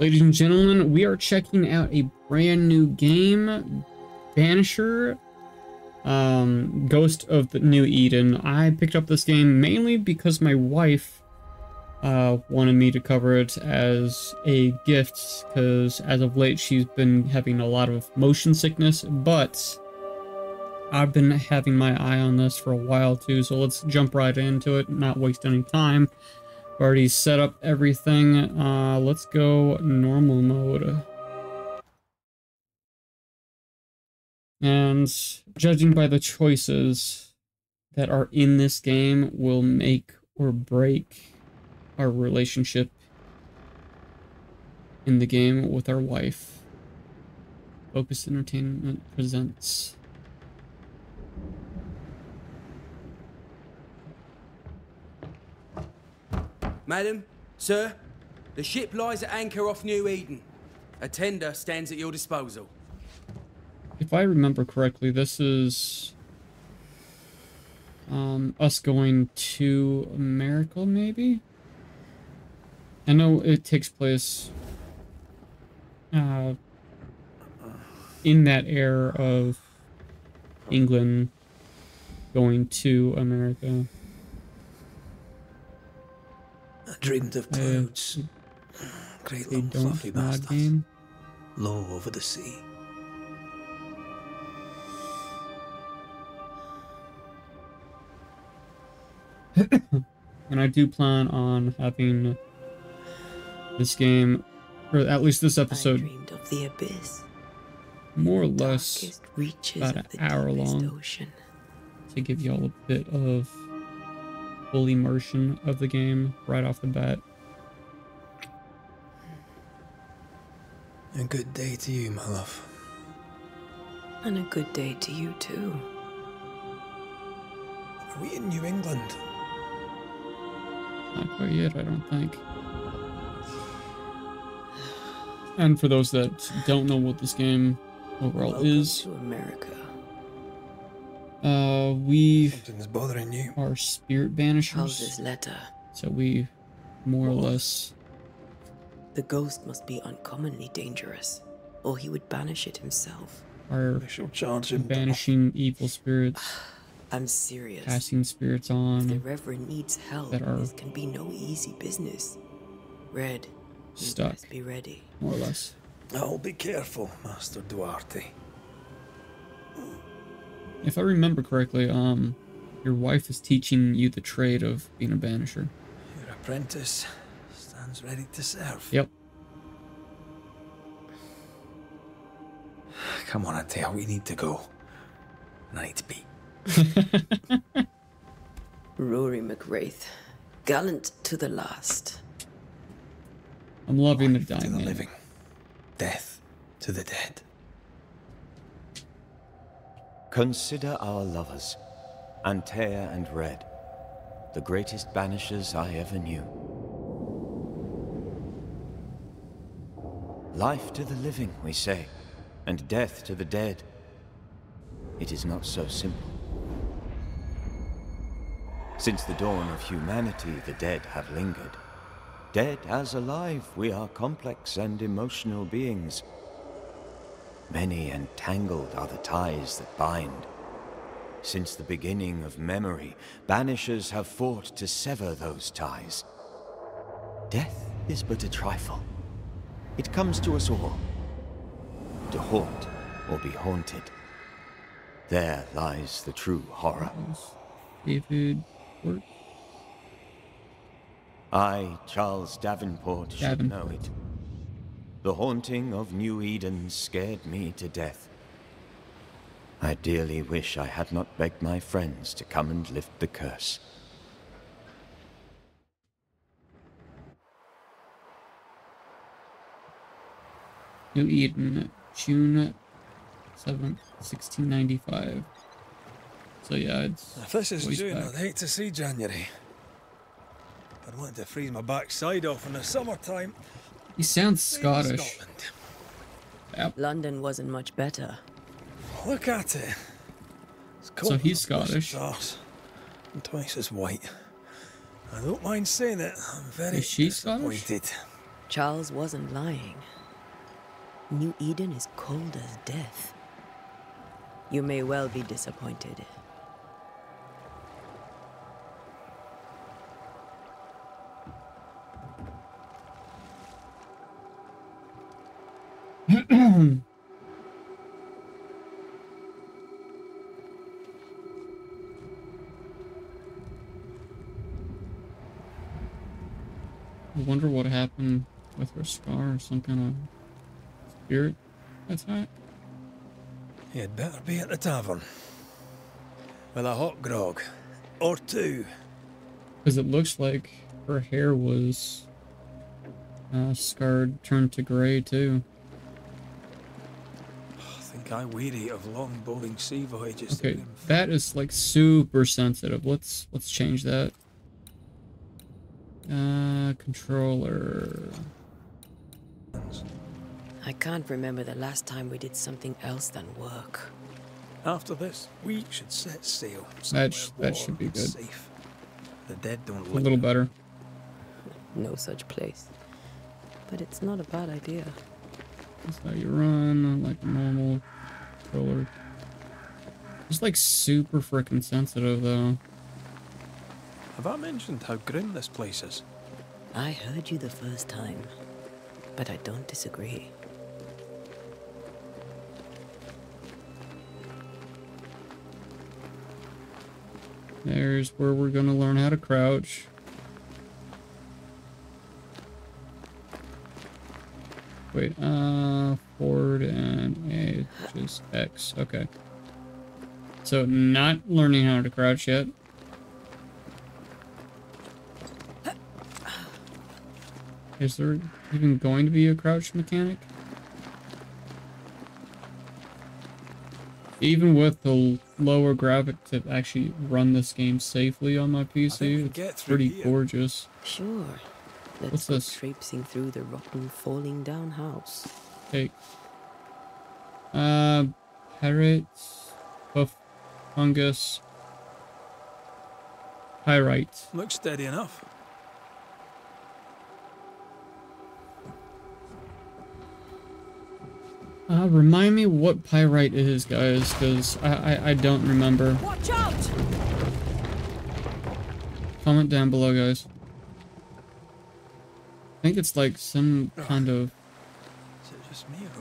Ladies and gentlemen, we are checking out a brand new game, Banisher, Ghost of the New Eden. I picked up this game mainly because my wife wanted me to cover it as a gift, because as of late she's been having a lot of motion sickness, but I've been having my eye on this for a while too, so let's jump right into it, not waste any time. Already set up everything. Let's go normal mode. And judging by the choices that are in this game will make or break our relationship in the game with our wife. Focus Entertainment presents. Madam, sir, the ship lies at anchor off New Eden. A tender stands at your disposal. If I remember correctly, this is us going to America, maybe? I know it takes place in that era of England going to America. I dreamed of clouds, great long fluffy bastards, low over the sea. And I do plan on having this game, or at least this episode, of the abyss, more or less about an hour long, to give you all a bit of full immersion of the game right off the bat. A good day to you, my love. And a good day to you too. Are we in New England? Not quite yet, I don't think. And for those that don't know what this game overall is, to America. We Something's bothering you. are spirit banishers. How's this letter? So we more or less The ghost must be uncommonly dangerous, or he would banish it himself. are I shall charge him. banishing evil spirits, I'm serious. passing spirits If the on, Reverend needs help, that are this can be no easy business. Red, you stuck, best be ready. more or less. I'll be careful, Master Duarte. If I remember correctly, your wife is teaching you the trade of being a banisher. Your apprentice stands ready to serve. Yep. Come on, Atea, we need to go. Night beat. Rory McWraith, gallant to the last. I'm loving the Life to the dynamic. living, death to the dead. Consider our lovers, Antea and Red, the greatest banishers I ever knew. Life to the living, we say, and death to the dead. It is not so simple. Since the dawn of humanity, the dead have lingered. Dead as alive, we are complex and emotional beings. Many and tangled are the ties that bind. Since the beginning of memory, banishers have fought to sever those ties. Death is but a trifle. It comes to us all. To haunt or be haunted. There lies the true horror. David Work. I, Charles Davenport, should know it. The haunting of New Eden scared me to death. I dearly wish I had not begged my friends to come and lift the curse. New Eden, June 7th, 1695. So yeah, it's If this is always June, back. I'd hate to see January. I'd want to freeze my backside off in the summertime. He sounds Same as Scottish. Scotland. Yep. London wasn't much better. Look at it. It's So cold he's enough, bless Scottish. its arse, and twice as white. I don't mind saying it. I'm very Is she Scottish? disappointed. Charles wasn't lying. New Eden is cold as death. You may well be disappointed. I wonder what happened with her scar, some kind of spirit attack. You'd better be at the tavern. With a hot grog. Or two. Because it looks like her hair was scarred, turned to grey too. I think I weary of long bowling sea voyages. Okay, that is like super sensitive. Let's change that. Controller. I can't remember the last time we did something else than work. After this, we should set sail. That should be good. Safe. The dead don't A little better. No such place. But it's not a bad idea. That's how you run, like a normal controller. It's like super freaking sensitive though. Have I mentioned how grim this place is? I heard you the first time, but I don't disagree. There's where we're gonna learn how to crouch. Wait, forward and A, which is X. Okay. So not learning how to crouch yet. Is there even going to be a crouch mechanic? Even with the lower graphic to actually run this game safely on my PC, it's pretty gorgeous. Sure. What's this? Traipsing through the rotten, falling down house. Take. Pirates, buff, fungus, pyrite. Looks steady enough. Remind me what pyrite is, guys, because I don't remember. Watch out! Comment down below, guys. I think it's like some kind of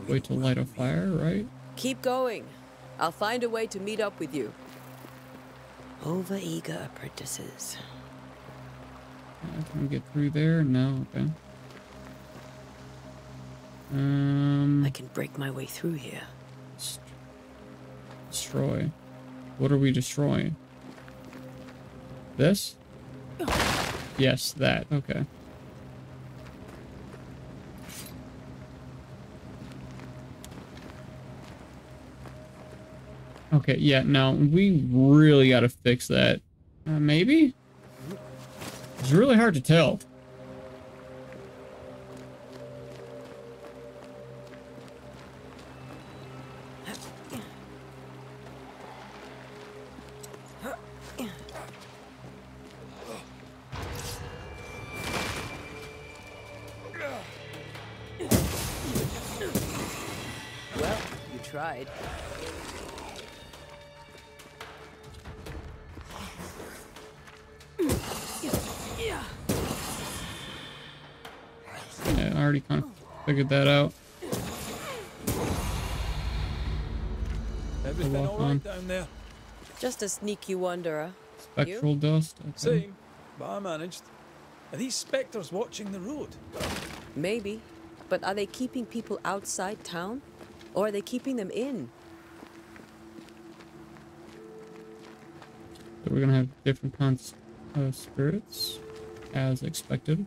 way to light a fire, right? Keep going. I'll find a way to meet up with you. Over-eager apprentices. Can we get through there? No, okay. I can break my way through here. Destroy. What are we destroying? This? Yes, that. Okay. Okay, yeah, no, we really gotta fix that. Maybe? It's really hard to tell. Well, you tried. Yeah, I already kind of figured that out. Everything all right down there? Just a sneaky wanderer. Spectral dust. Okay. Same, but I managed. Are these spectres watching the road? Maybe. But are they keeping people outside town? Or are they keeping them in? So we're gonna have different kinds of spirits, as expected.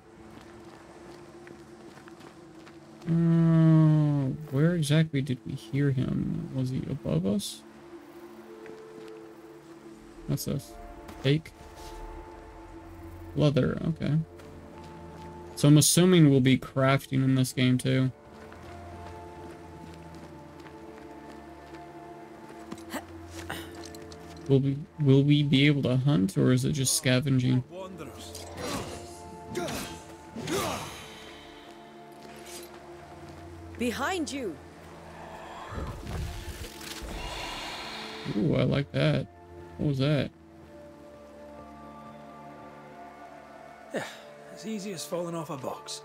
Where exactly did we hear him? Was he above us? What's this? Fake? Leather, okay. So I'm assuming we'll be crafting in this game too. Will we be able to hunt, or is it just scavenging? Behind you! Ooh, I like that. What was that? Yeah, as easy as falling off a box.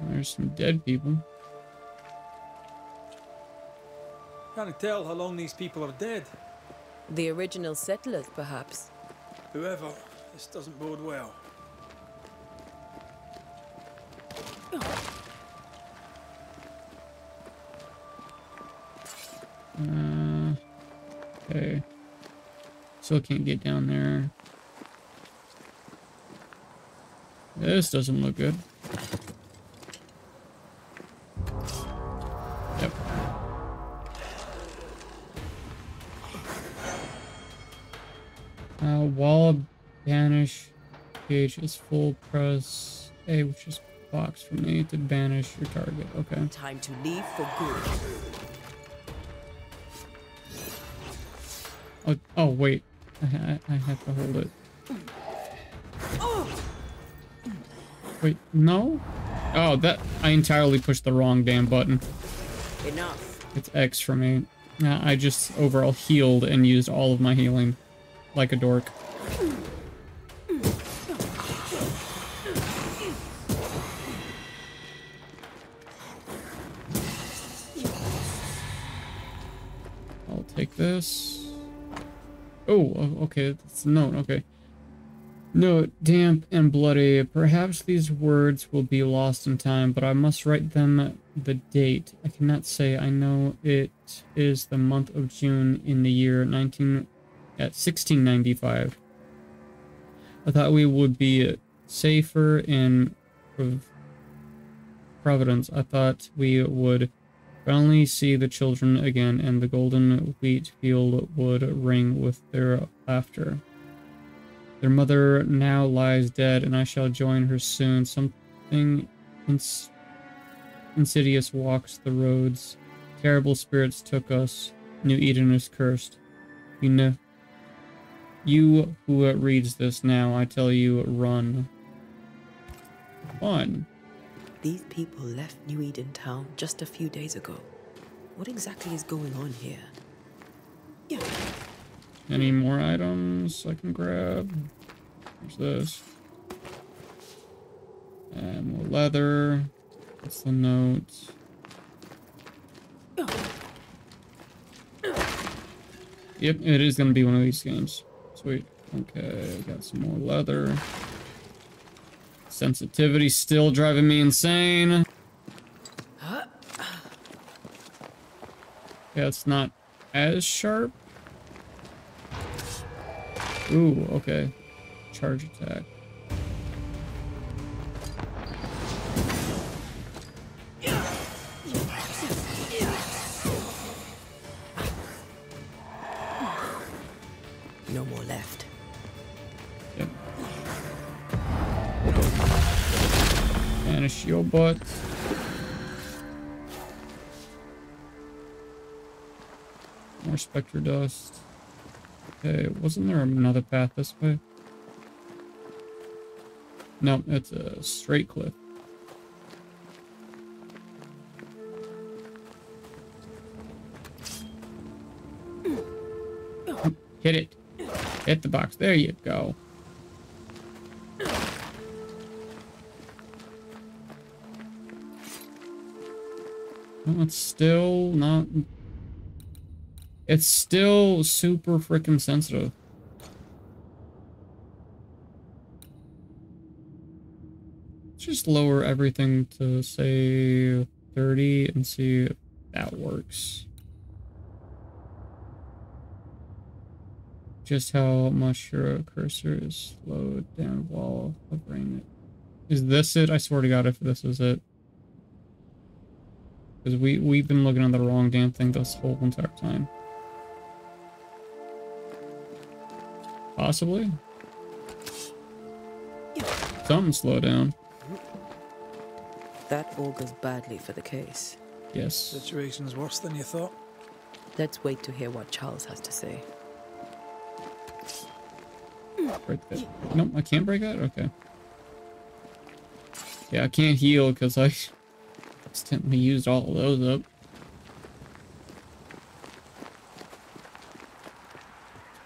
There's some dead people. Can't tell how long these people are dead. The original settlers, perhaps. Whoever, this doesn't bode well. Okay. Still can't get down there. This doesn't look good. Yep. While banish page is full, press A, which is box from A to banish your target. Okay. Time to leave for good. Oh wait. I have to hold it. Wait, no? Oh, that I entirely pushed the wrong damn button. Enough. It's X for me. I just overall healed and used all of my healing. Like a dork. I'll take this. Oh, okay, that's a note, okay. Note, damp and bloody. Perhaps these words will be lost in time, but I must write them the date. I cannot say. I know it is the month of June in the year 1695. I thought we would be safer in Providence. I thought we would finally see the children again, and the golden wheat field would ring with their laughter. Their mother now lies dead, and I shall join her soon. Something insidious walks the roads. Terrible spirits took us. New Eden is cursed. You know. You who reads this now, I tell you, run. Fun. These people left New Eden Town just a few days ago. What exactly is going on here? Yeah. Any more items I can grab? There's this. And more leather. What's the note? Yep, it is going to be one of these games. Sweet. Okay, got some more leather. Sensitivity still driving me insane. Yeah, it's not as sharp. Ooh, okay. Charge attack. No more left. Yep. Banish your butt. More spectre dust. Okay, wasn't there another path this way? No, it's a straight cliff. Hit it. Hit the box. There you go. No, it's still not... It's still super freaking sensitive. Let's just lower everything to, say, 30 and see if that works. Just how much your cursor is slowed down while hovering it. Is this it? I swear to God if this is it. Because we've been looking at the wrong damn thing this whole entire time. Possibly. Something slow down. That augurs badly for the case. Yes. Situation's worse than you thought. Let's wait to hear what Charles has to say. Break that. Nope, I can't break that? Okay. Yeah, I can't heal because I accidentally used all of those up.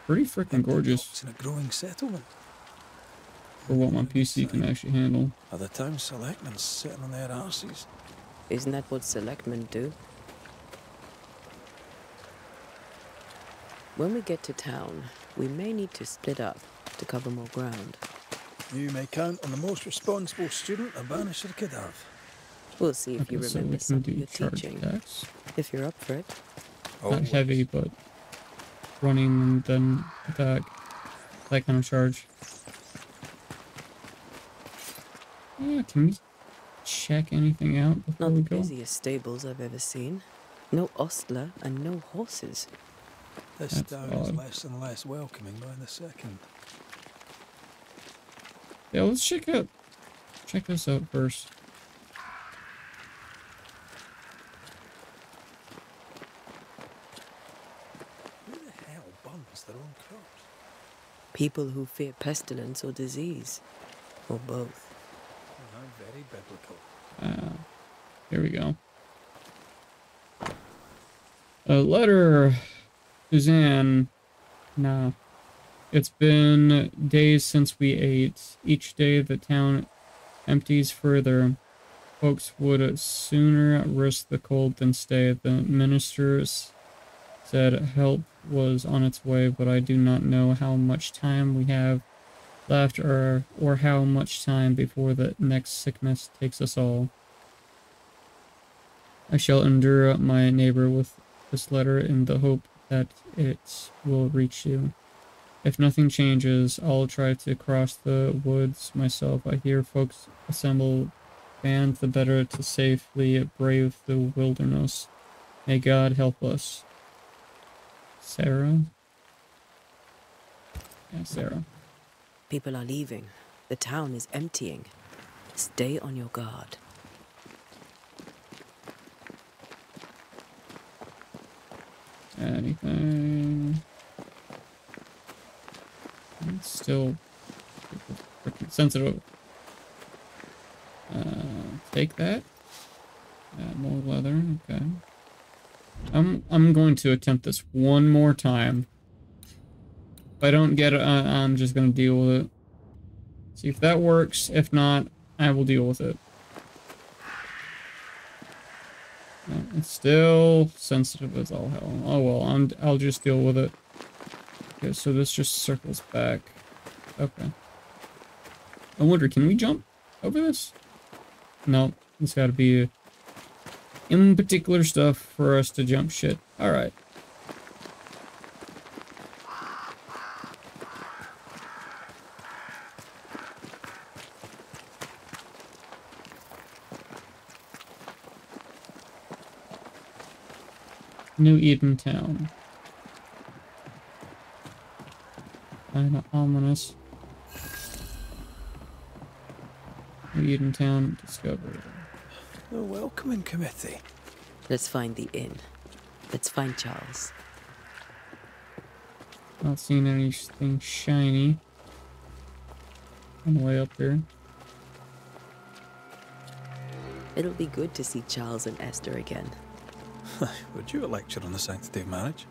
Pretty freaking gorgeous in a growing settlement. for what my PC can actually handle. Are the town selectmen sitting on their arses? Isn't that what selectmen do? When we get to town, we may need to split up to cover more ground. You may count on the most responsible student a Banisher could have. We'll see if you Okay, so remember we can some of do your charge teaching. attacks. If you're up for it. Not heavy, but running and then attack. That kind of charge. Can we check anything out before Not we the go? busiest stables I've ever seen. No ostler and no horses. This That's town is odd. less and less welcoming by the second. Yeah, let's check this out first. Who the hell burns their own crops? People who fear pestilence or disease. Or both. Very biblical. Here we go. A letter, Suzanne. Nah. It's been days since we ate. Each day the town empties further. Folks would sooner risk the cold than stay. The ministers said help was on its way, but I do not know how much time we have left or how much time before the next sickness takes us all. I shall endure my neighbor with this letter in the hope that it will reach you. If nothing changes, I'll try to cross the woods myself. I hear folks assemble band the better to safely brave the wilderness. May God help us. Sarah? Yeah, Sarah. People are leaving. The town is emptying. Stay on your guard. Anything? It's still freaking sensitive. Take that. More leather. Okay. I'm going to attempt this one more time. If I don't get it, I'm just gonna deal with it. See if that works. If not, I will deal with it. No, it's still sensitive as all hell. Oh well, I'll just deal with it. Okay, so this just circles back. Okay. I wonder, can we jump over this? No, it's gotta be in particular stuff for us to jump shit. Alright. New Eden Town. Kinda ominous. New Eden Town discovered. The welcoming committee. Let's find the inn. Let's find Charles. Not seeing anything shiny on the way up here. It'll be good to see Charles and Esther again. Would you a lecture on the sanctity of marriage?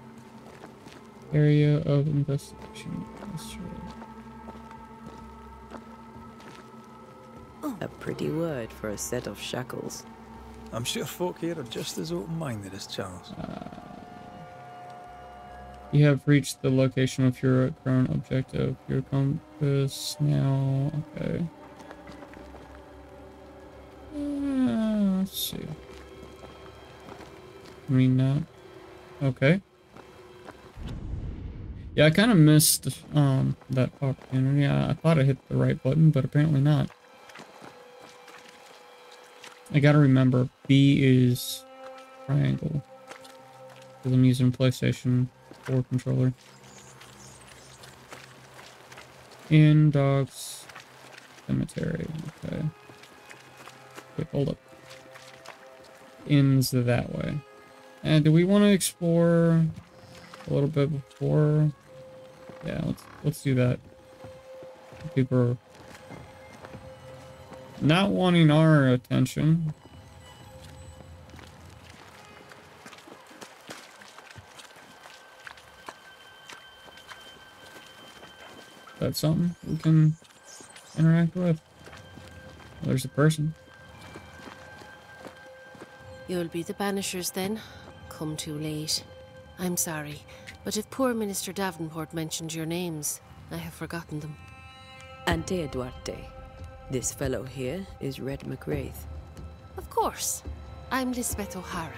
Area of investigation. A pretty word for a set of shackles. I'm sure folk here are just as open-minded as Charles. You have reached the location of your current objective. Your compass now. Okay. Let's see. I mean, okay. Yeah, I kind of missed that opportunity. I thought I hit the right button, but apparently not. I gotta remember, B is triangle. Because I'm using PlayStation 4 controller. In Dogs Cemetery. Okay. Wait, hold up. In's that way. And do we want to explore a little bit before? Yeah, let's do that. People are not wanting our attention. That's something we can interact with. There's a person. You'll be the Banishers then? Come too late. I'm sorry, but if poor Minister Davenport mentioned your names, I have forgotten them. Ante Duarte. This fellow here is Red McWraith. Of course. I'm Lisbeth O'Hara.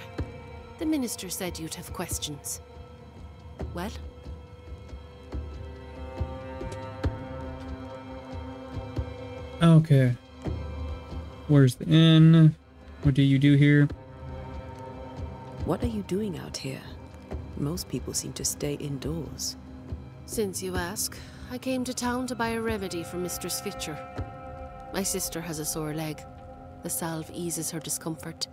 The minister said you'd have questions. Well? Okay. Where's the inn? What do you do here? What are you doing out here? Most people seem to stay indoors. Since you ask, I came to town to buy a remedy for Mistress Fitcher. My sister has a sore leg. The salve eases her discomfort.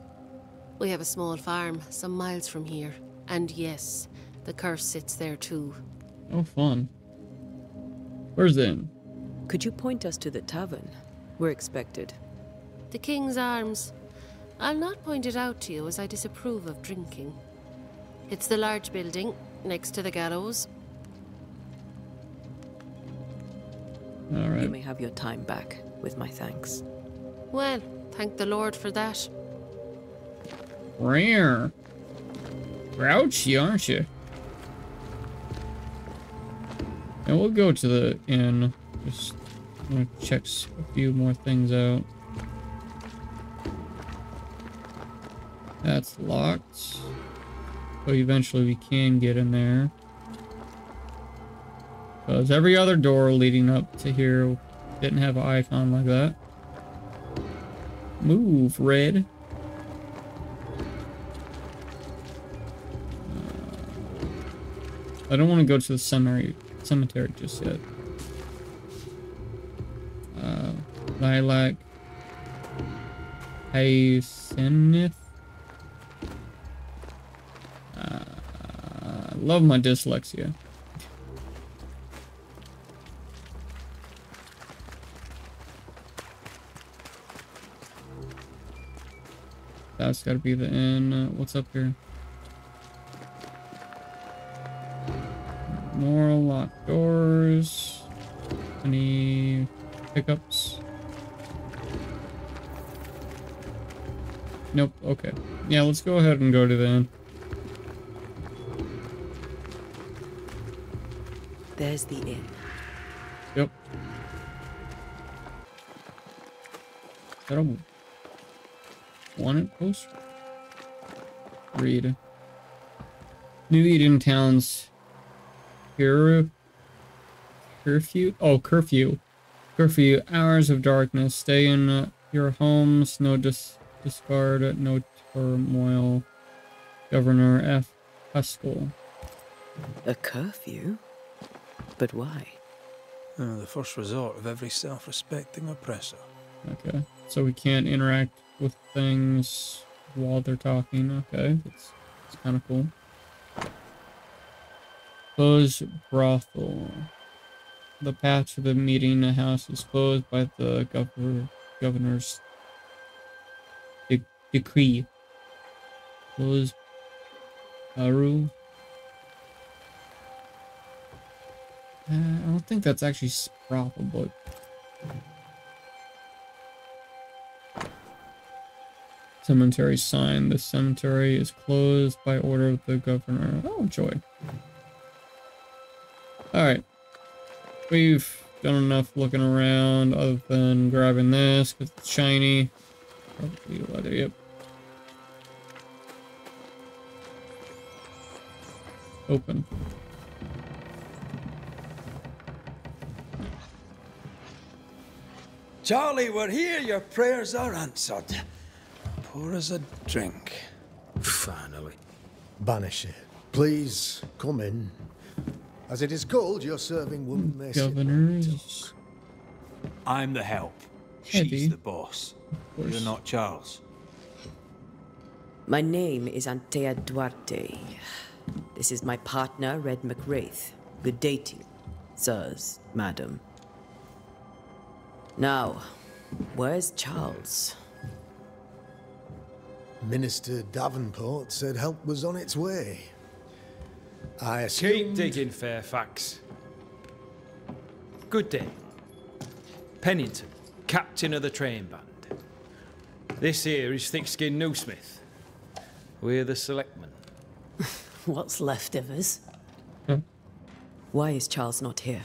We have a small farm, some miles from here. And yes, the curse sits there too. Oh, fun. Where's the inn? Could you point us to the tavern? We're expected. The King's Arms. I'll not point it out to you as I disapprove of drinking. It's the large building, next to the gallows. Alright. You may have your time back, with my thanks. Well, thank the Lord for that. Rare. Grouchy, aren't you? And we'll go to the inn. Just want to check a few more things out. That's locked. But eventually we can get in there. Because every other door leading up to here didn't have an icon like that. Move, Red. I don't want to go to the cemetery just yet. Lilac. Hyacinth. Love my dyslexia. That's gotta be the inn. What's up here? More locked doors. Any pickups? Nope. Okay. Yeah, let's go ahead and go to the inn. There's the inn. Yep. Is that a wanted poster? Read. New Eden Town's curfew. Oh, curfew. Curfew. Hours of darkness. Stay in your homes. No discard. No turmoil. Governor F. Haskell. A curfew? But why? The first resort of every self-respecting oppressor. Okay. So we can't interact with things while they're talking. Okay. That's kind of cool. Closed brothel. The path to the meeting house is closed by the governor's decree. Closed rule. I don't think that's actually brothel, but cemetery sign. The cemetery is closed by order of the governor. Oh, joy. Alright. We've done enough looking around other than grabbing this because it's shiny. Probably leather, yep. Open. Charlie, we're here. Your prayers are answered. Pour us a drink. Finally. Banisher, please come in. As it is cold, your serving woman may sit. Governors. I'm the help. Heavy. She's the boss. You're not Charles. My name is Antea Duarte. This is my partner, Red McWraith. Good day to you, sirs, madam. Now, where's Charles? Minister Davenport said help was on its way. I Keep assumed... digging, Fairfax. Good day. Pennington, captain of the train band. This here is Thick-Skinned Newsmith. We're the selectmen. What's left of us? Why is Charles not here?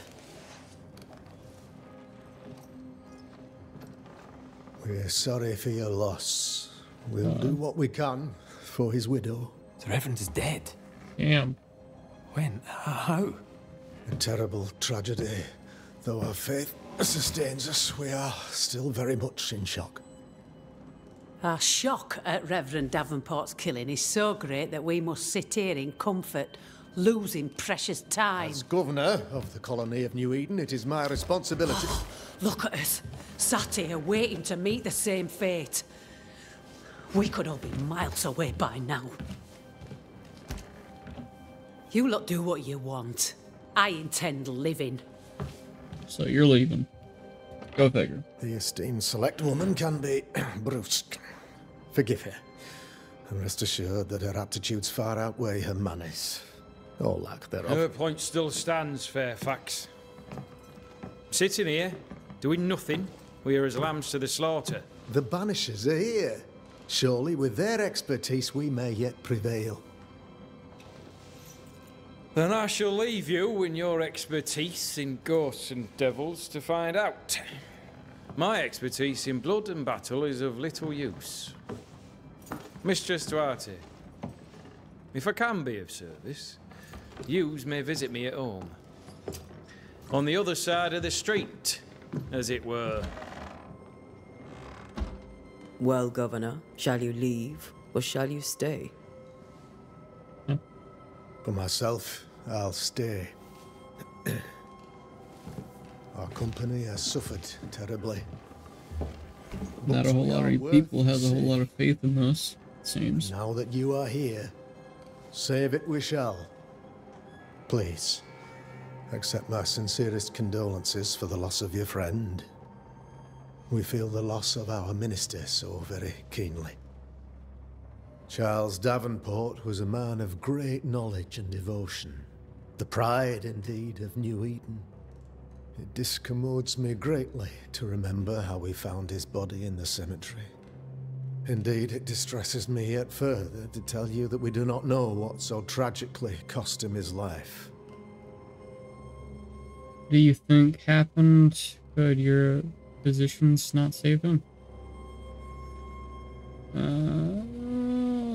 We're sorry for your loss. We'll do what we can for his widow. The Reverend is dead. Damn. When? How? A terrible tragedy. Though our faith sustains us, we are still very much in shock. Our shock at Reverend Davenport's killing is so great that we must sit here in comfort, losing precious time. As governor of the colony of New Eden, it is my responsibility. Look at us, sat here waiting to meet the same fate. We could all be miles away by now. You lot do what you want. I intend living. So you're leaving. Go figure. The esteemed select woman can be brusque. Forgive her. And rest assured that her aptitudes far outweigh her manners. Or lack thereof. Her point still stands, Fairfax. Sitting here, doing nothing, we are as lambs to the slaughter. The Banishers are here. Surely with their expertise we may yet prevail. Then I shall leave you and your expertise in ghosts and devils to find out. My expertise in blood and battle is of little use. Mistress Duarte, if I can be of service, yous may visit me at home. On the other side of the street, as it were. Well, Governor, shall you leave or shall you stay? For myself, I'll stay. Our company has suffered terribly. Not a whole lot of people has a whole lot of faith in this, it seems. Now that you are here, save it we shall. Please, accept my sincerest condolences for the loss of your friend. We feel the loss of our minister so very keenly. Charles Davenport was a man of great knowledge and devotion. The pride, indeed, of New Eden. It discommodes me greatly to remember how we found his body in the cemetery. Indeed, it distresses me yet further to tell you that we do not know what so tragically cost him his life. What do you think happened? Could your physicians not save him?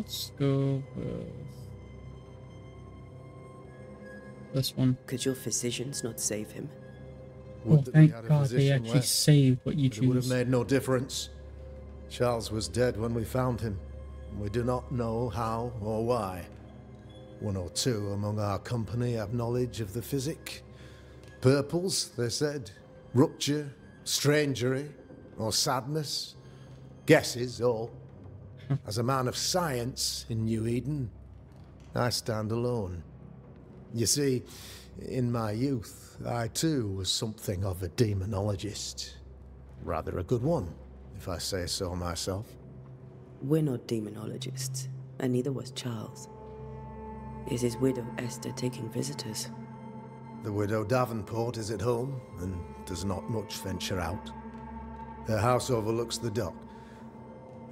Let's go with this one. Could your physicians not save him? Oh, thank God they actually saved what you choose. It would have made no difference. Charles was dead when we found him. We do not know how or why. One or two among our company have knowledge of the physic. Purples, they said. Rupture, strangery, or sadness. Guesses, all. As a man of science in New Eden, I stand alone. You see, in my youth, I too was something of a demonologist. Rather a good one, if I say so myself. We're not demonologists, and neither was Charles. Is his widow Esther taking visitors? The widow Davenport is at home, and does not much venture out. Her house overlooks the dock.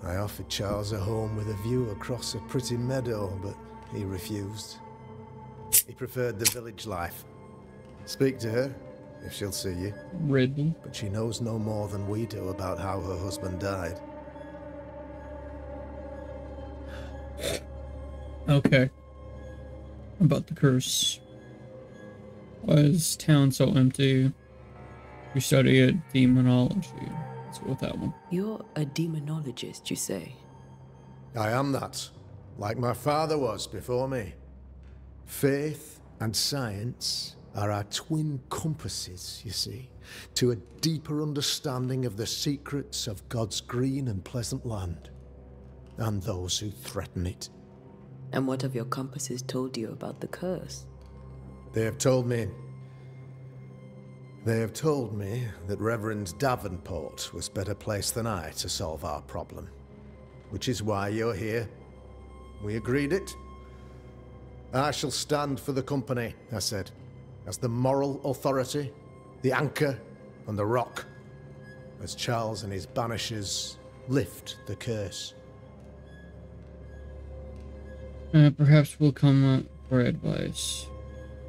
I offered Charles a home with a view across a pretty meadow, but he refused. He preferred the village life. Speak to her, if she'll see you. Ridley. But she knows no more than we do about how her husband died. Okay. About the curse. Why is town so empty? You study at demonology. Let's go with that one. You're a demonologist, you say? I am that, like my father was before me. Faith and science are our twin compasses, you see, to a deeper understanding of the secrets of God's green and pleasant land, and those who threaten it. And what have your compasses told you about the curse? They have told me that Reverend Davenport was better placed than I to solve our problem. Which is why you're here. We agreed it. I shall stand for the company, I said, as the moral authority, the anchor and the rock, as Charles and his Banishers lift the curse. Perhaps we'll come for advice.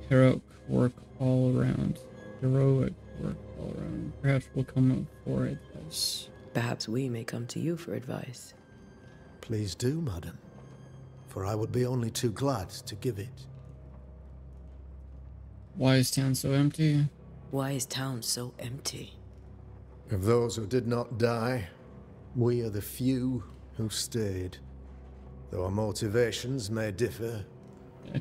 Heroic work all around. Heroic work all around. Perhaps we'll come up for advice. Perhaps we may come to you for advice. Please do, madam, for I would be only too glad to give it. Why is town so empty? Why is town so empty? Of those who did not die, we are the few who stayed. Though our motivations may differ,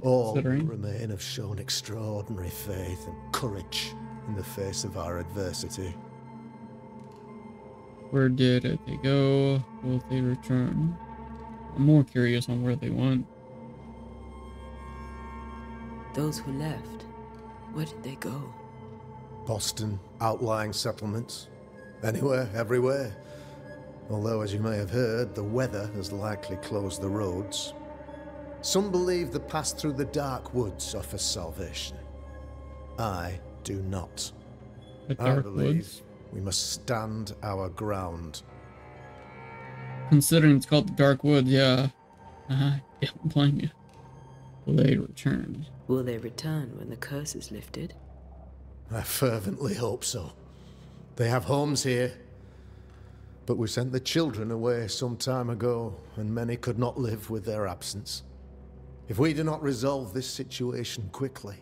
all who remain have shown extraordinary faith and courage in the face of our adversity. Where did they go? Will they return? I'm more curious on where they went. Those who left, where did they go? Boston, outlying settlements. Anywhere, everywhere. Although, as you may have heard, the weather has likely closed the roads. Some believe the path through the dark woods offers salvation. I do not. I believe we must stand our ground. Considering it's called the Dark Woods, yeah. I don't blame you. Will they return? Will they return when the curse is lifted? I fervently hope so. They have homes here. But we sent the children away some time ago, and many could not live with their absence. If we do not resolve this situation quickly,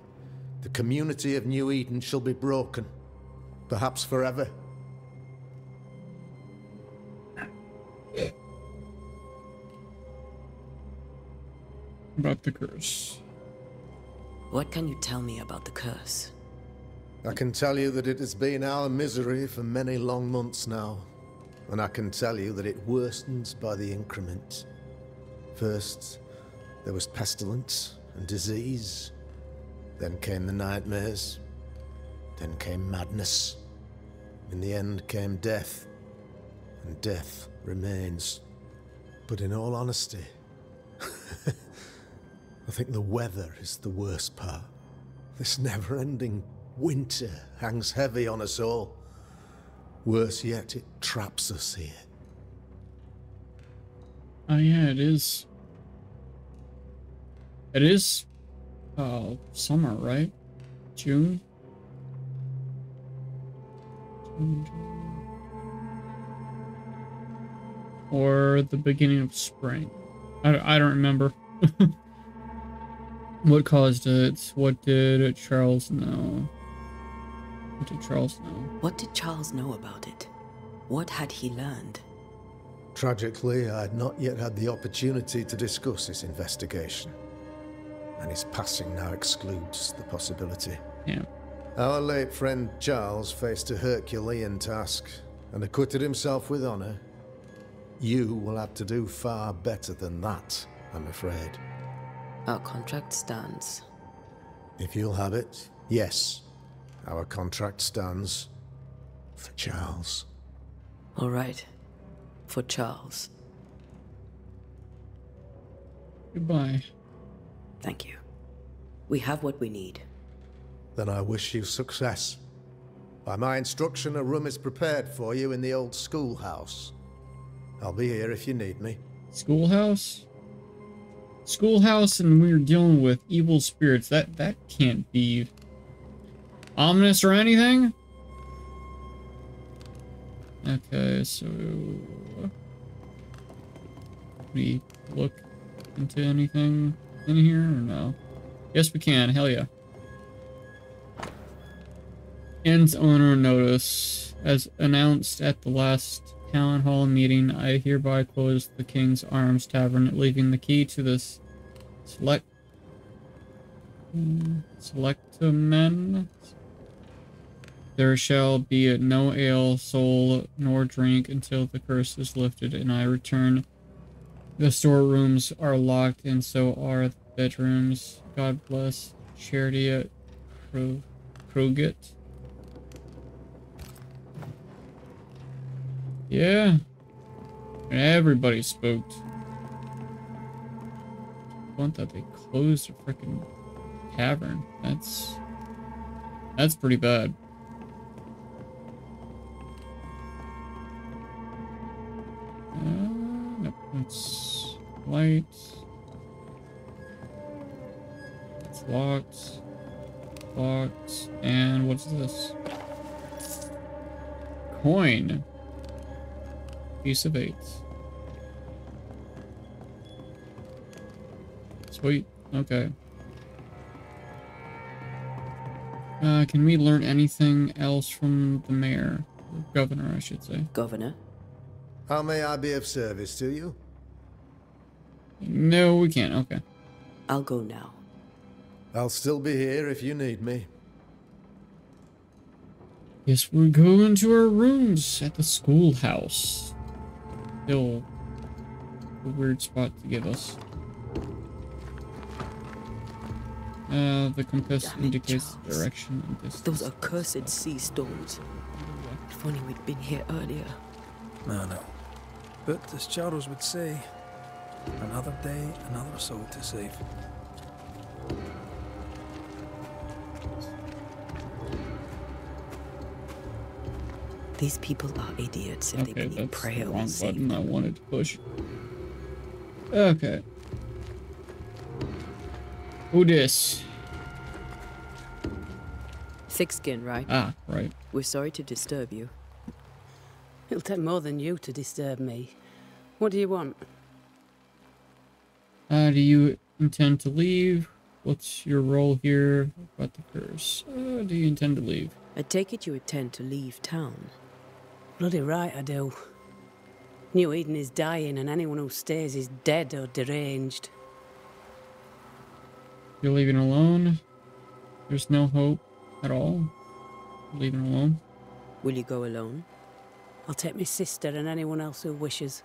the community of New Eden shall be broken, perhaps forever. About the curse. What can you tell me about the curse? I can tell you that it has been our misery for many long months now. And I can tell you that it worsens by the increment. First, there was pestilence and disease. Then came the nightmares. Then came madness. In the end came death. And death remains. But in all honesty, I think the weather is the worst part. This never-ending winter hangs heavy on us all. Worse yet, it traps us here. Oh yeah, it is. It is summer, right? June? Or the beginning of spring. I don't remember. What caused it? What did Charles know? What did Charles know? What did Charles know about it? What had he learned? Tragically, I had not yet had the opportunity to discuss his investigation. And his passing now excludes the possibility. Yeah. Our late friend Charles faced a Herculean task and acquitted himself with honor. You will have to do far better than that, I'm afraid. Our contract stands. If you'll have it, yes. Our contract stands for Charles. All right. For Charles. Goodbye. Thank you. We have what we need. Then I wish you success. By my instruction, a room is prepared for you in the old schoolhouse. I'll be here if you need me. Schoolhouse? Schoolhouse, and we're dealing with evil spirits. That can't be ominous or anything? Okay, so we look into anything in here or no? Yes, we can. Hell yeah. Ends owner notice. As announced at the last town hall meeting, I hereby close the King's Arms Tavern, leaving the key to this selectmen. There shall be no ale, soul, nor drink until the curse is lifted and I return. The storerooms are locked, and so are the bedrooms. God bless. Charity at Kroget. Yeah. And everybody's spooked. I want that they closed the freaking tavern. That's pretty bad. Lights. It's locked. Locked. And what's this? Coin. Piece of 8. Sweet. Okay. Can we learn anything else from the mayor? Or governor, I should say. Governor? How may I be of service to you? No, we can't. Okay. I'll go now. I'll still be here if you need me. Yes, we're going to our rooms at the schoolhouse. Still a weird spot to give us. The compass indicates the direction and distance. Those accursed sea storms. If only we'd been here earlier. No. But as Charles would say, another day, another soul to save. These people are idiots if they believe prayer will save them. I wanted to push. Okay. Who dis? Thick skin, right? Ah, right. We're sorry to disturb you. It'll take more than you to disturb me. What do you want? Do you intend to leave? What's your role here? About the curse. Do you intend to leave? I take it you intend to leave town. Bloody right I do. New Eden is dying and anyone who stays is dead or deranged. You're leaving alone? There's no hope at all? You're leaving alone? Will you go alone? I'll take my sister and anyone else who wishes.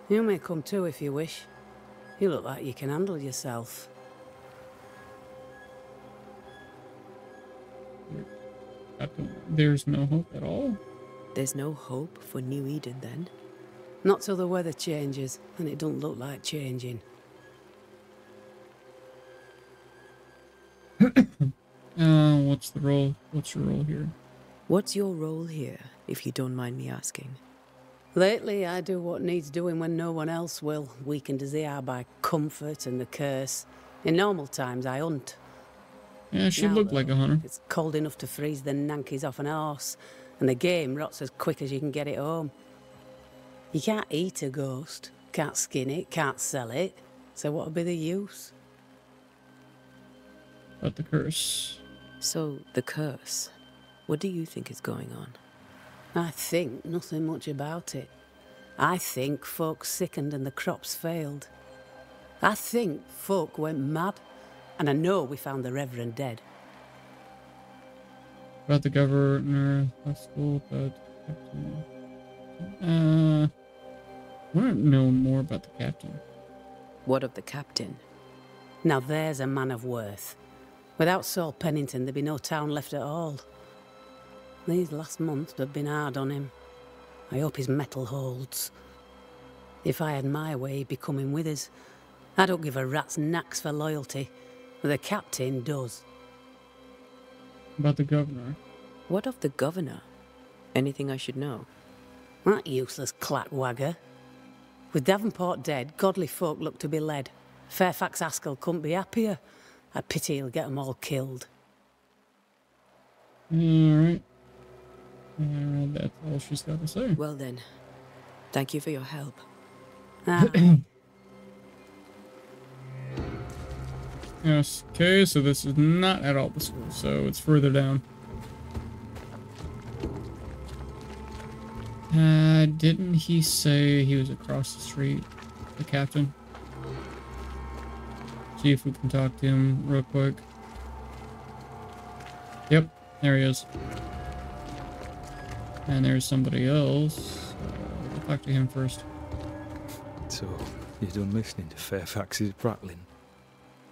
You may come too if you wish. You look like you can handle yourself. There's no hope at all? There's no hope for New Eden then? Not till the weather changes, and it don't look like changing. What's the role? What's your role here? What's your role here, if you don't mind me asking? Lately, I do what needs doing when no one else will, weakened as they are by comfort and the curse. In normal times, I hunt. Yeah, she looked like a hunter. It's cold enough to freeze the nankies off an horse, and the game rots as quick as you can get it home. You can't eat a ghost, can't skin it, can't sell it, so what'll be the use? About the curse. So, the curse. What do you think is going on? I think nothing much about it. I think folk sickened and the crops failed. I think folk went mad, and I know we found the Reverend dead. About the governor, school, about the captain. I want to know more about the captain. What of the captain? Now there's a man of worth. Without Saul Pennington, there'd be no town left at all. These last months have been hard on him. I hope his mettle holds. If I had my way, he'd be coming with us. I don't give a rat's knacks for loyalty, but the captain does. About the governor. What of the governor? Anything I should know? That useless clackwagger. With Davenport dead, godly folk look to be led. Fairfax Askell couldn't be happier. I pity he'll get them all killed. Alright. That's all she's got to say. Well then, thank you for your help. Yes, okay, so this is not at all the school, so it's further down. Didn't he say he was across the street, the captain? See if we can talk to him real quick. Yep, there he is. And there's somebody else. We'll talk to him first. So, you're done listening to Fairfax's prattling?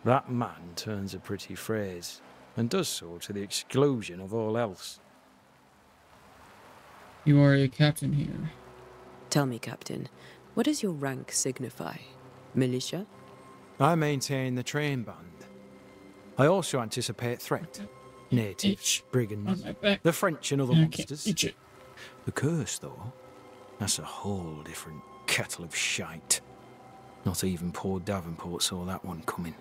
That man turns a pretty phrase, and does so to the exclusion of all else. You are a captain here. Tell me, Captain, what does your rank signify? Militia? I maintain the train band. I also anticipate threat. Natives, brigands, the French and other monsters. The curse, though, that's a whole different kettle of shite. Not even poor Davenport saw that one coming.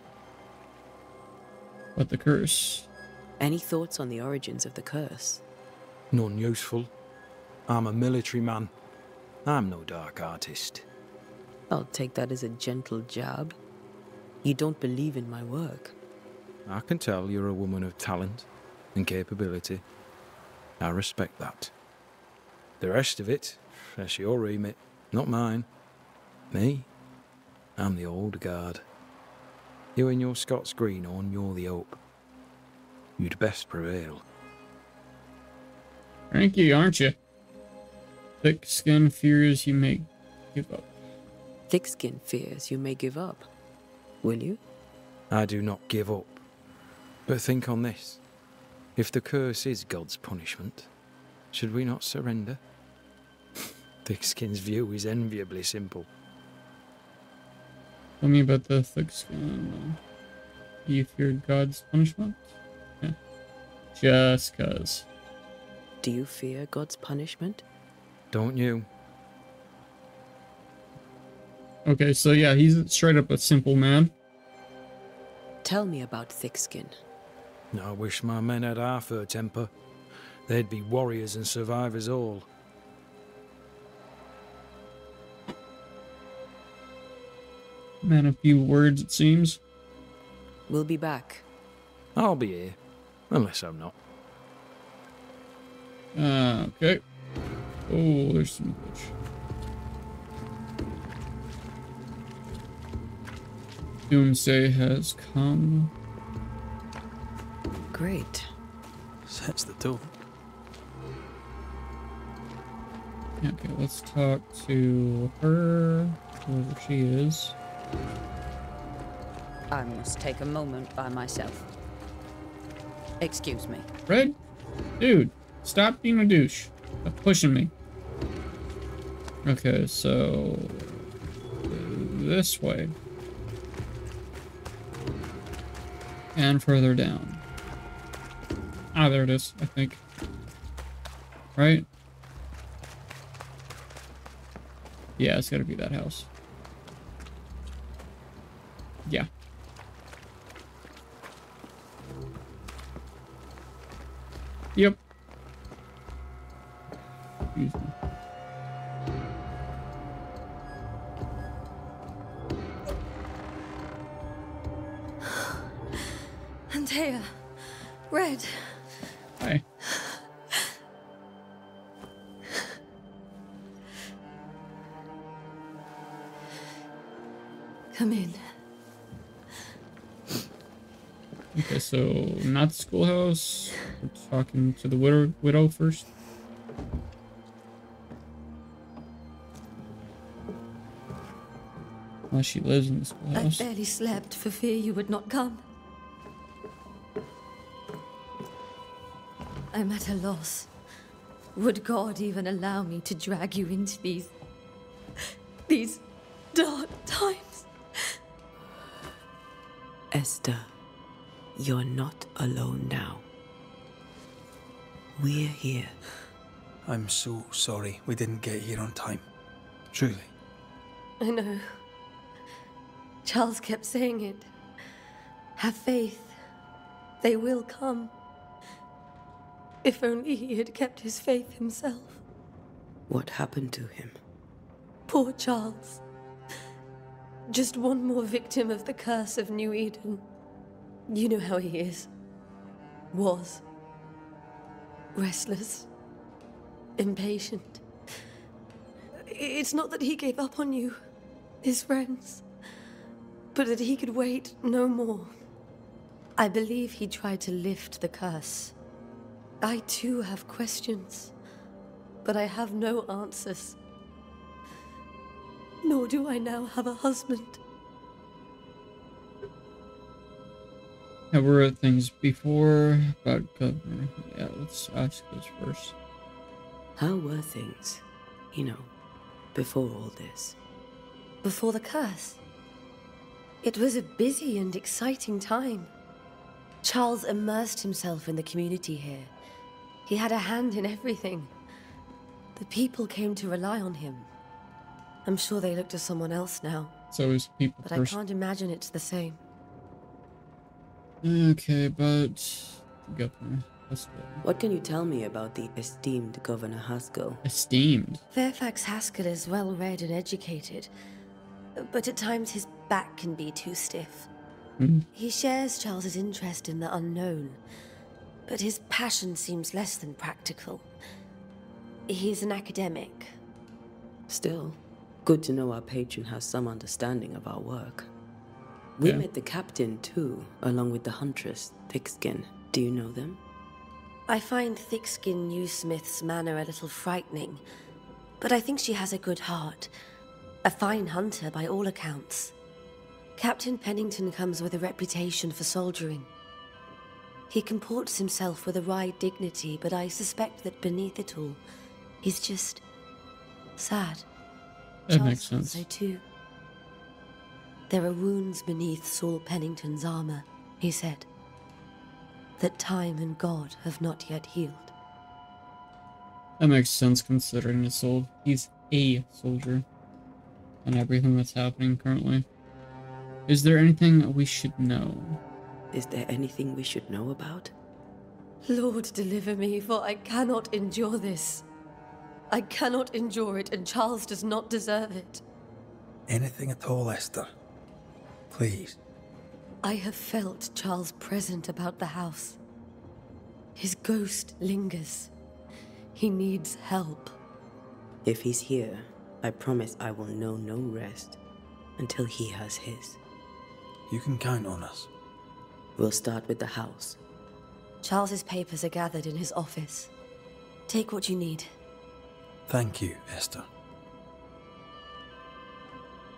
But the curse. Any thoughts on the origins of the curse? None useful. I'm a military man. I'm no dark artist. I'll take that as a gentle jab. You don't believe in my work. I can tell you're a woman of talent and capability. I respect that. The rest of it, that's your remit, not mine. Me? I'm the old guard. You and your Scots greenhorn, you're the hope. You'd best prevail. Cranky, aren't you? Thick skin fears you may give up. Thick skin fears you may give up. Will you? I do not give up. But think on this. If the curse is God's punishment, should we not surrender? Thickskin's view is enviably simple. Tell me about the thick skin. You feared God's punishment? Yeah. Just cuz. Do you fear God's punishment? Don't you? Okay, so yeah, he's straight up a simple man. Tell me about Thickskin. I wish my men had half her temper. They'd be warriors and survivors all. Man of few words, it seems. We'll be back. I'll be here, unless I'm not. Okay. Oh, there's some glitch. Doomsday has come. Great. That's the door. Okay, let's talk to her, whoever she is. I must take a moment by myself. Excuse me. Red? Dude, stop being a douche. Stop pushing me. Okay, so... this way. And further down. Ah, there it is, I think. Right? Yeah, it's gotta be that house. Yeah. Yep. Excuse me. Antea. Red. Hi. Come in. Okay, so not the schoolhouse. We're talking to the widow first. Well, she lives in the I schoolhouse. barely slept for fear you would not come. I'm at a loss. Would God even allow me to drag you into these dark times? Esther, you're not alone now. We're here. I'm so sorry we didn't get here on time. Truly. I know. Charles kept saying it. Have faith. They will come. If only he had kept his faith himself. What happened to him? Poor Charles. Just one more victim of the curse of New Eden. You know how he is. Was. Restless. Impatient. It's not that he gave up on you, his friends, but that he could wait no more. I believe he tried to lift the curse. I too have questions, but I have no answers. Nor do I now have a husband. Yeah, we're at things before about governor. Yeah, let's ask this first. How were things, before all this? Before the curse? It was a busy and exciting time. Charles immersed himself in the community here. He had a hand in everything. The people came to rely on him. I'm sure they look to someone else now, It's always people But first. I can't imagine it's the same. Okay, but Governor Haskell. What can you tell me about the esteemed Governor Haskell? Esteemed. Fairfax Haskell is well read and educated, but at times his back can be too stiff. He shares Charles's interest in the unknown, but his passion seems less than practical. He's an academic. Still, good to know our patron has some understanding of our work. We met the captain too, along with the huntress, Thickskin. Do you know them? I find Thickskin Newsmith's manner a little frightening, but I think she has a good heart. A fine hunter by all accounts. Captain Pennington comes with a reputation for soldiering. He comports himself with a wry dignity, but I suspect that beneath it all, he's just sad. That makes sense. So too. There are wounds beneath Saul Pennington's armor, he said, that time and God have not yet healed. That makes sense considering he's a soldier and everything that's happening currently. Is there anything we should know? Is there anything we should know about? Lord, deliver me, for I cannot endure this. I cannot endure it, and Charles does not deserve it. Anything at all, Esther? Please. I have felt Charles present about the house. His ghost lingers. He needs help. If he's here, I promise I will know no rest until he has his. You can count on us. We'll start with the house. Charles's papers are gathered in his office. Take what you need. Thank you, Esther.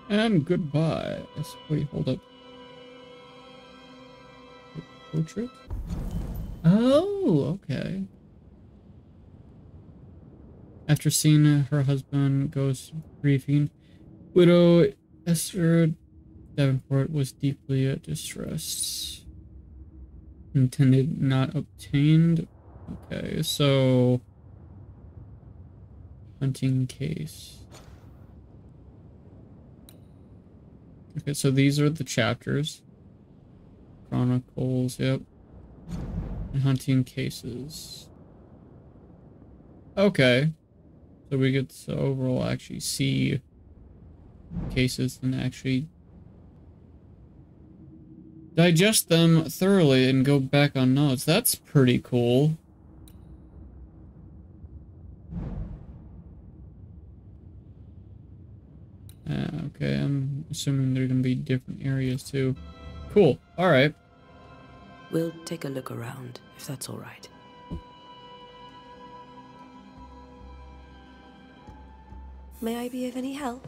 And goodbye. Wait, hold up. Portrait? Oh, okay. After seeing her husband goes grieving, widow Esther Davenport was deeply distressed. Intended not obtained. Okay, so hunting case. Okay, so these are the chapters. Chronicles, yep. And hunting cases. Okay. So we get to overall actually see cases and actually digest them thoroughly and go back on notes. That's pretty cool. Okay, I'm assuming they're gonna be different areas too. Cool. Alright. We'll take a look around, if that's alright. May I be of any help?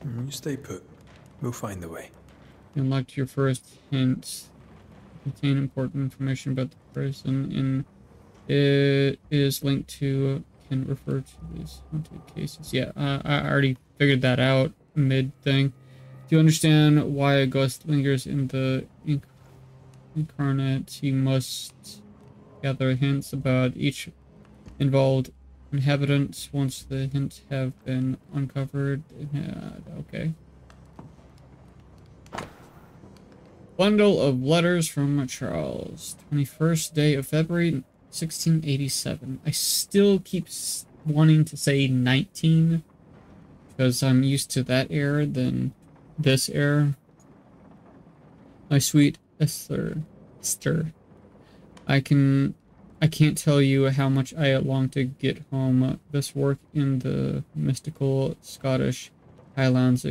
You stay put. We'll find the way. You unlocked your first hint. Contain important information about the person, and it is linked to, can refer to these haunted cases. Yeah, I already figured that out mid-thing. To understand why a ghost lingers in the incarnate, you must gather hints about each involved inhabitant. Once the hints have been uncovered, okay. Bundle of letters from Charles. 21st day of February, 1687. I still keep wanting to say 19 because I'm used to that era than this era. My sweet Esther. I can't tell you how much I long to get home. This work in the mystical Scottish Highlands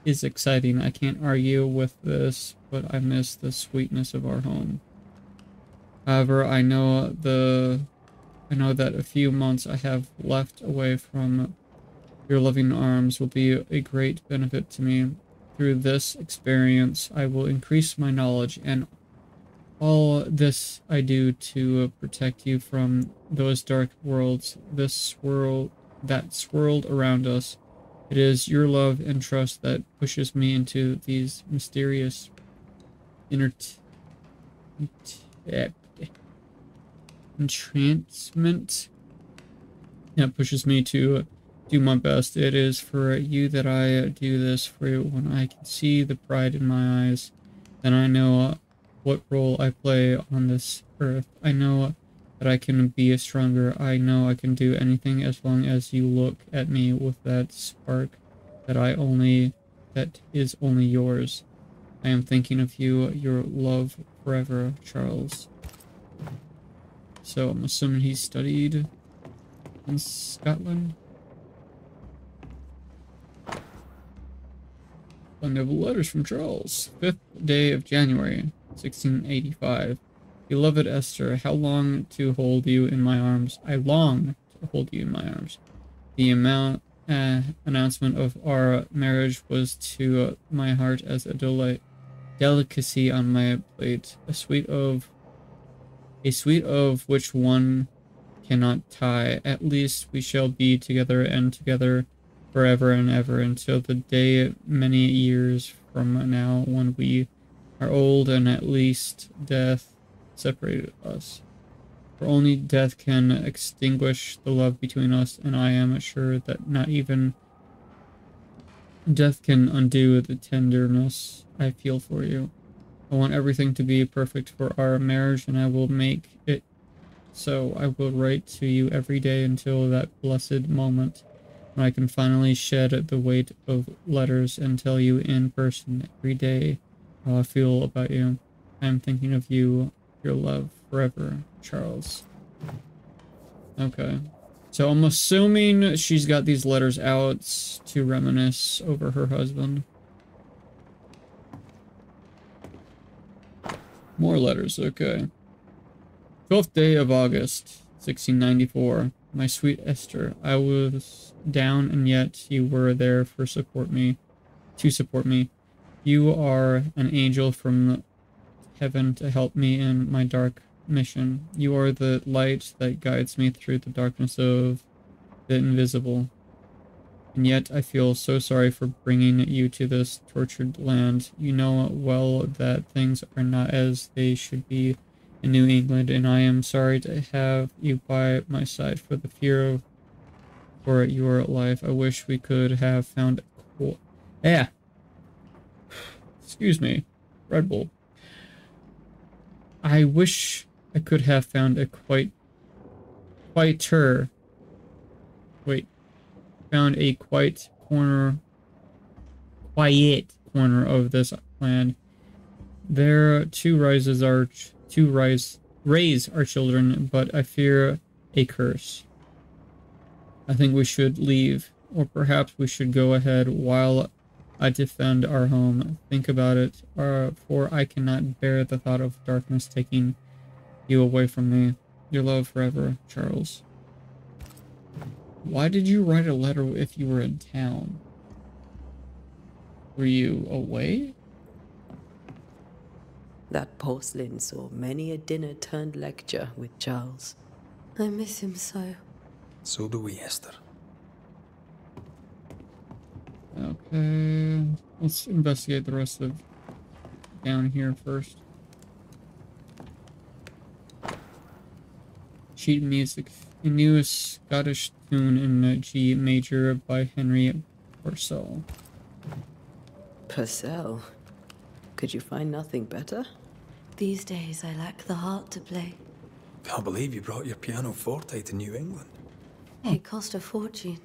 is exciting. I can't argue with this, but I miss the sweetness of our home. However, I know that a few months I have left away from your loving arms will be a great benefit to me. Through this experience, I will increase my knowledge, and all this I do to protect you from those dark worlds, that swirled around us. It is your love and trust that pushes me into these mysterious entrancement. That pushes me to do my best. It is for you that I do this. For when I can see the pride in my eyes, then I know what role I play on this earth. I know that I can be stronger. I know I can do anything as long as you look at me with that spark that is only yours. I am thinking of you, your love forever, Charles. So I'm assuming he studied in Scotland. End of letters from Charles. 5th day of January, 1685. Beloved Esther, how long to hold you in my arms? I long to hold you in my arms. The announcement of our marriage was to my heart as a delicacy on my plate, a sweet of which one cannot tie. At least we shall be together and together forever and ever until the day many years from now when we are old and at least death separated us. For only death can extinguish the love between us, and I am sure that not even death can undo the tenderness I feel for you. I want everything to be perfect for our marriage, and I will make it so. I will write to you every day until that blessed moment when I can finally shed the weight of letters and tell you in person every day how I feel about you. I am thinking of you, your love forever, Charles. Okay. So I'm assuming she's got these letters out to reminisce over her husband. More letters, okay. 12th day of August, 1694. My sweet Esther, I was down and yet you were there to support me. You are an angel from heaven to help me in my dark mission. You are the light that guides me through the darkness of the invisible. And yet I feel so sorry for bringing you to this tortured land. You know well that things are not as they should be in New England, and I am sorry to have you by my side for the fear of for your life. I wish we could have found excuse me, Red Bull. I wish I could have found a quiet corner of this land. There to raise our children, but I fear a curse. I think we should leave, or perhaps we should go ahead while I defend our home. Think about it, for I cannot bear the thought of darkness taking you away from me. Your love forever, Charles. Why did you write a letter if you were in town? Were you away? That porcelain saw many a dinner-turned-lecture with Charles. I miss him so. So do we, Esther. Okay, let's investigate the rest of down here first. Sheet music. A new Scottish tune in G major by Henry Purcell. Purcell? Could you find nothing better? These days I lack the heart to play. Can't believe you brought your pianoforte to New England. It cost a fortune.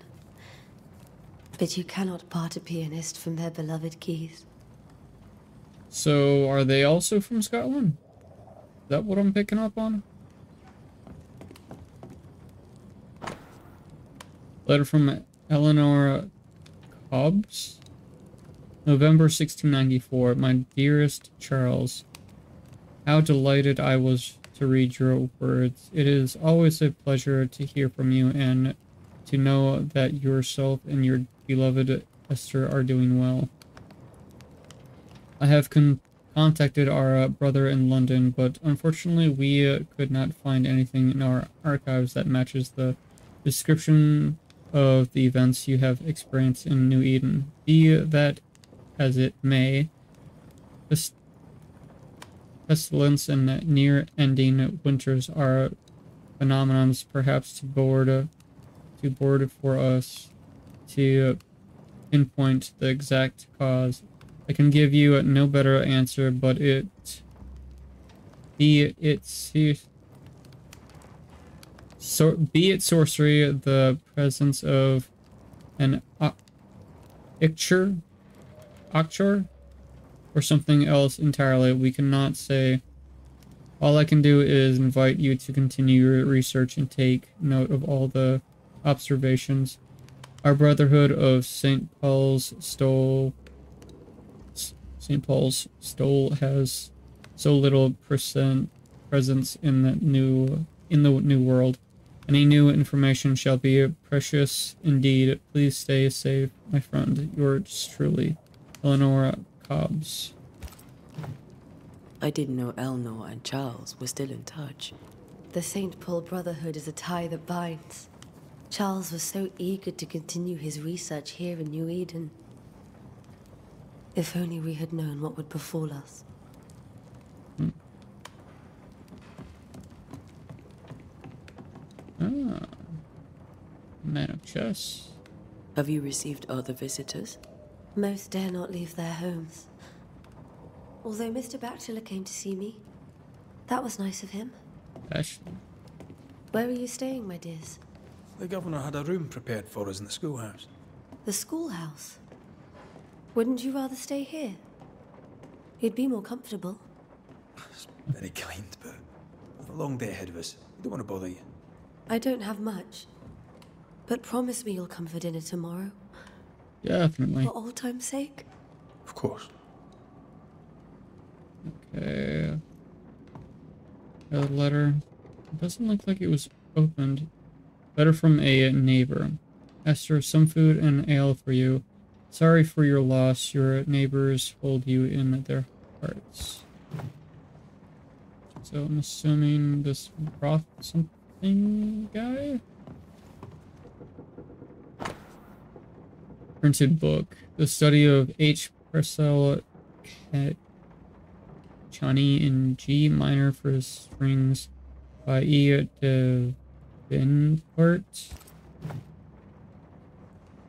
But you cannot part a pianist from their beloved keys. So, are they also from Scotland? Is that what I'm picking up on? Letter from Eleanor Cobbs. November 1694. My dearest Charles, how delighted I was to read your words. It is always a pleasure to hear from you and to know that yourself and your beloved Esther are doing well. I have contacted our brother in London, but unfortunately we could not find anything in our archives that matches the description of the events you have experienced in New Eden. Be that as it may, pestilence and near-ending winters are phenomenons perhaps too bored for us to pinpoint the exact cause. I can give you no better answer, but be it sorcery, the presence of an Octor, or something else entirely. We cannot say. All I can do is invite you to continue your research and take note of all the observations. Our Brotherhood of St. Paul's Stole has so little presence in the new world. Any new information shall be precious indeed. Please stay safe, my friend. Yours truly, Eleanor Cobbs. I didn't know Eleanor and Charles were still in touch. The St. Paul Brotherhood is a tie that binds. Charles was so eager to continue his research here in New Eden. If only we had known what would befall us. Ah. Man of chess. Have you received other visitors? Most dare not leave their homes. Although Mr. Bachelor came to see me. That was nice of him. Actually. Where are you staying, my dears? The governor had a room prepared for us in the schoolhouse. The schoolhouse? Wouldn't you rather stay here? You'd be more comfortable. Very kind, but we've a long day ahead of us. We don't want to bother you. I don't have much. But promise me you'll come for dinner tomorrow. Definitely. For old time's sake? Of course. Okay. A letter. It doesn't look like it was opened. Letter from a neighbor. Esther, some food and ale for you. Sorry for your loss. Your neighbors hold you in their hearts. So I'm assuming this Roth something guy? Printed book. The study of H. Purcell Chani in G minor for strings by E. de Bencourt.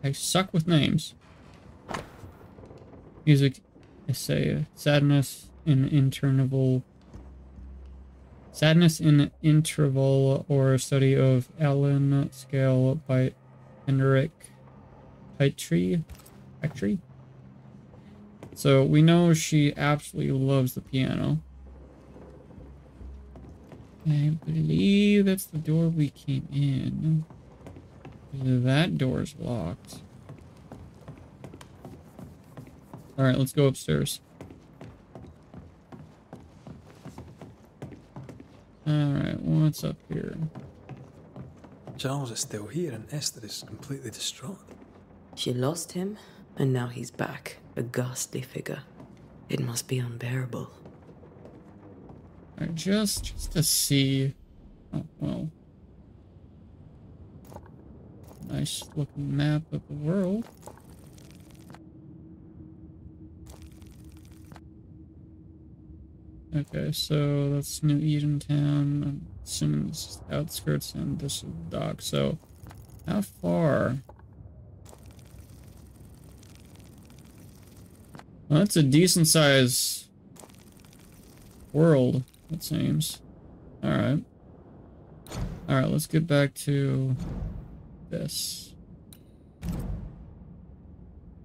I suck with names. Music essay. Sadness in interval, or study of Allen scale by Henrik Petrie. So we know she absolutely loves the piano. I believe that's the door we came in. That door's locked. Alright, let's go upstairs. Alright, what's up here? Charles is still here and Esther is completely distraught. She lost him, and now he's back, a ghastly figure. It must be unbearable. Alright, just to see. Oh, well. Nice looking map of the world. Okay, so that's New Eden Town. I'm assuming this is the outskirts and this is the dock. So, how far? Well, that's a decent size world, it seems. Alright. Alright, let's get back to this.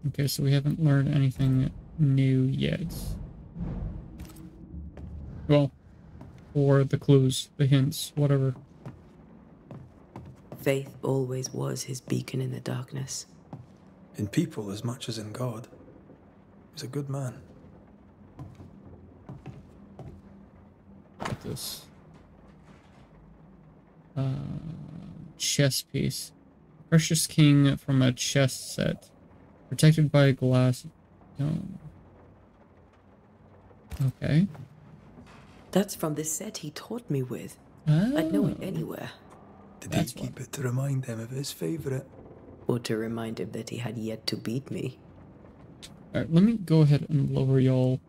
Okay, so we haven't learned anything new yet. Well, or the clues, the hints, whatever. Faith always was his beacon in the darkness. In people as much as in God. He's a good man. This chess piece. Precious king from a chess set. Protected by a glass dome. Okay. That's from the set he taught me with. Oh. I'd know it anywhere. Did he keep it to remind him of his favourite? Or to remind him that he had yet to beat me. Alright, let me go ahead and lower y'all,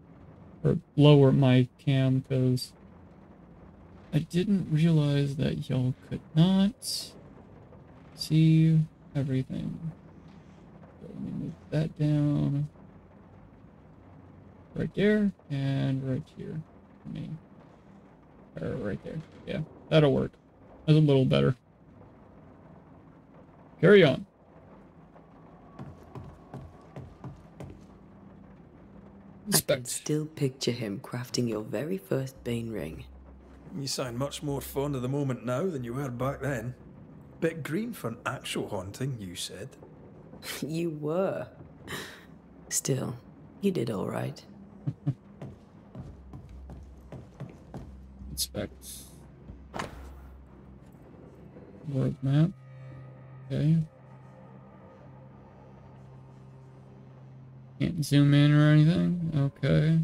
or lower my cam, because I didn't realize that y'all could not see everything. let me move that down. Right there, and right here. Right there. Yeah, that'll work. That's a little better. Carry on. I can still picture him crafting your very first Bane ring. You sound much more fond of the moment now than you were back then. Bit green for an actual haunting, you said. You were. Still, you did all right. Inspect. World map. Okay. Can't zoom in or anything. Okay.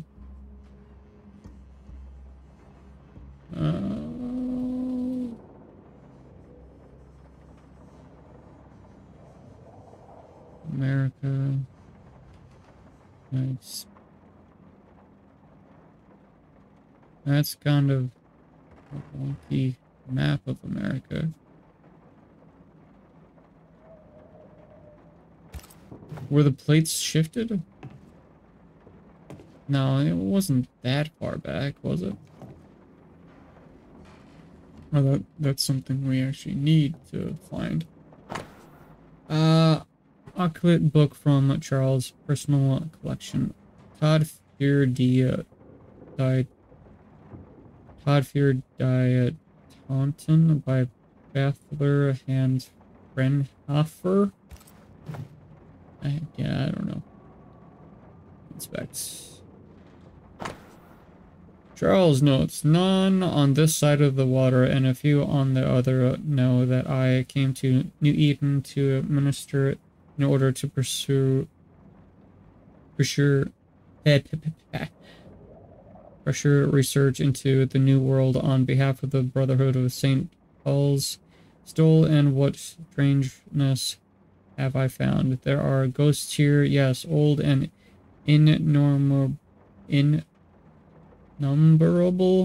America. Nice. That's kind of a wonky map of America. Were the plates shifted? No, it wasn't that far back, was it? Oh, that's something we actually need to find. Occult book from Charles' personal collection. Todd Fear Taunton by Bathler and Ruesafer. Yeah, I don't know. Inspect. Charles notes, none on this side of the water and a few on the other know that I came to New Eden to minister in order to pursue research into the New World on behalf of the Brotherhood of St. Paul's. Stole, and what strangeness have I found? There are ghosts here, yes, old and innumerable,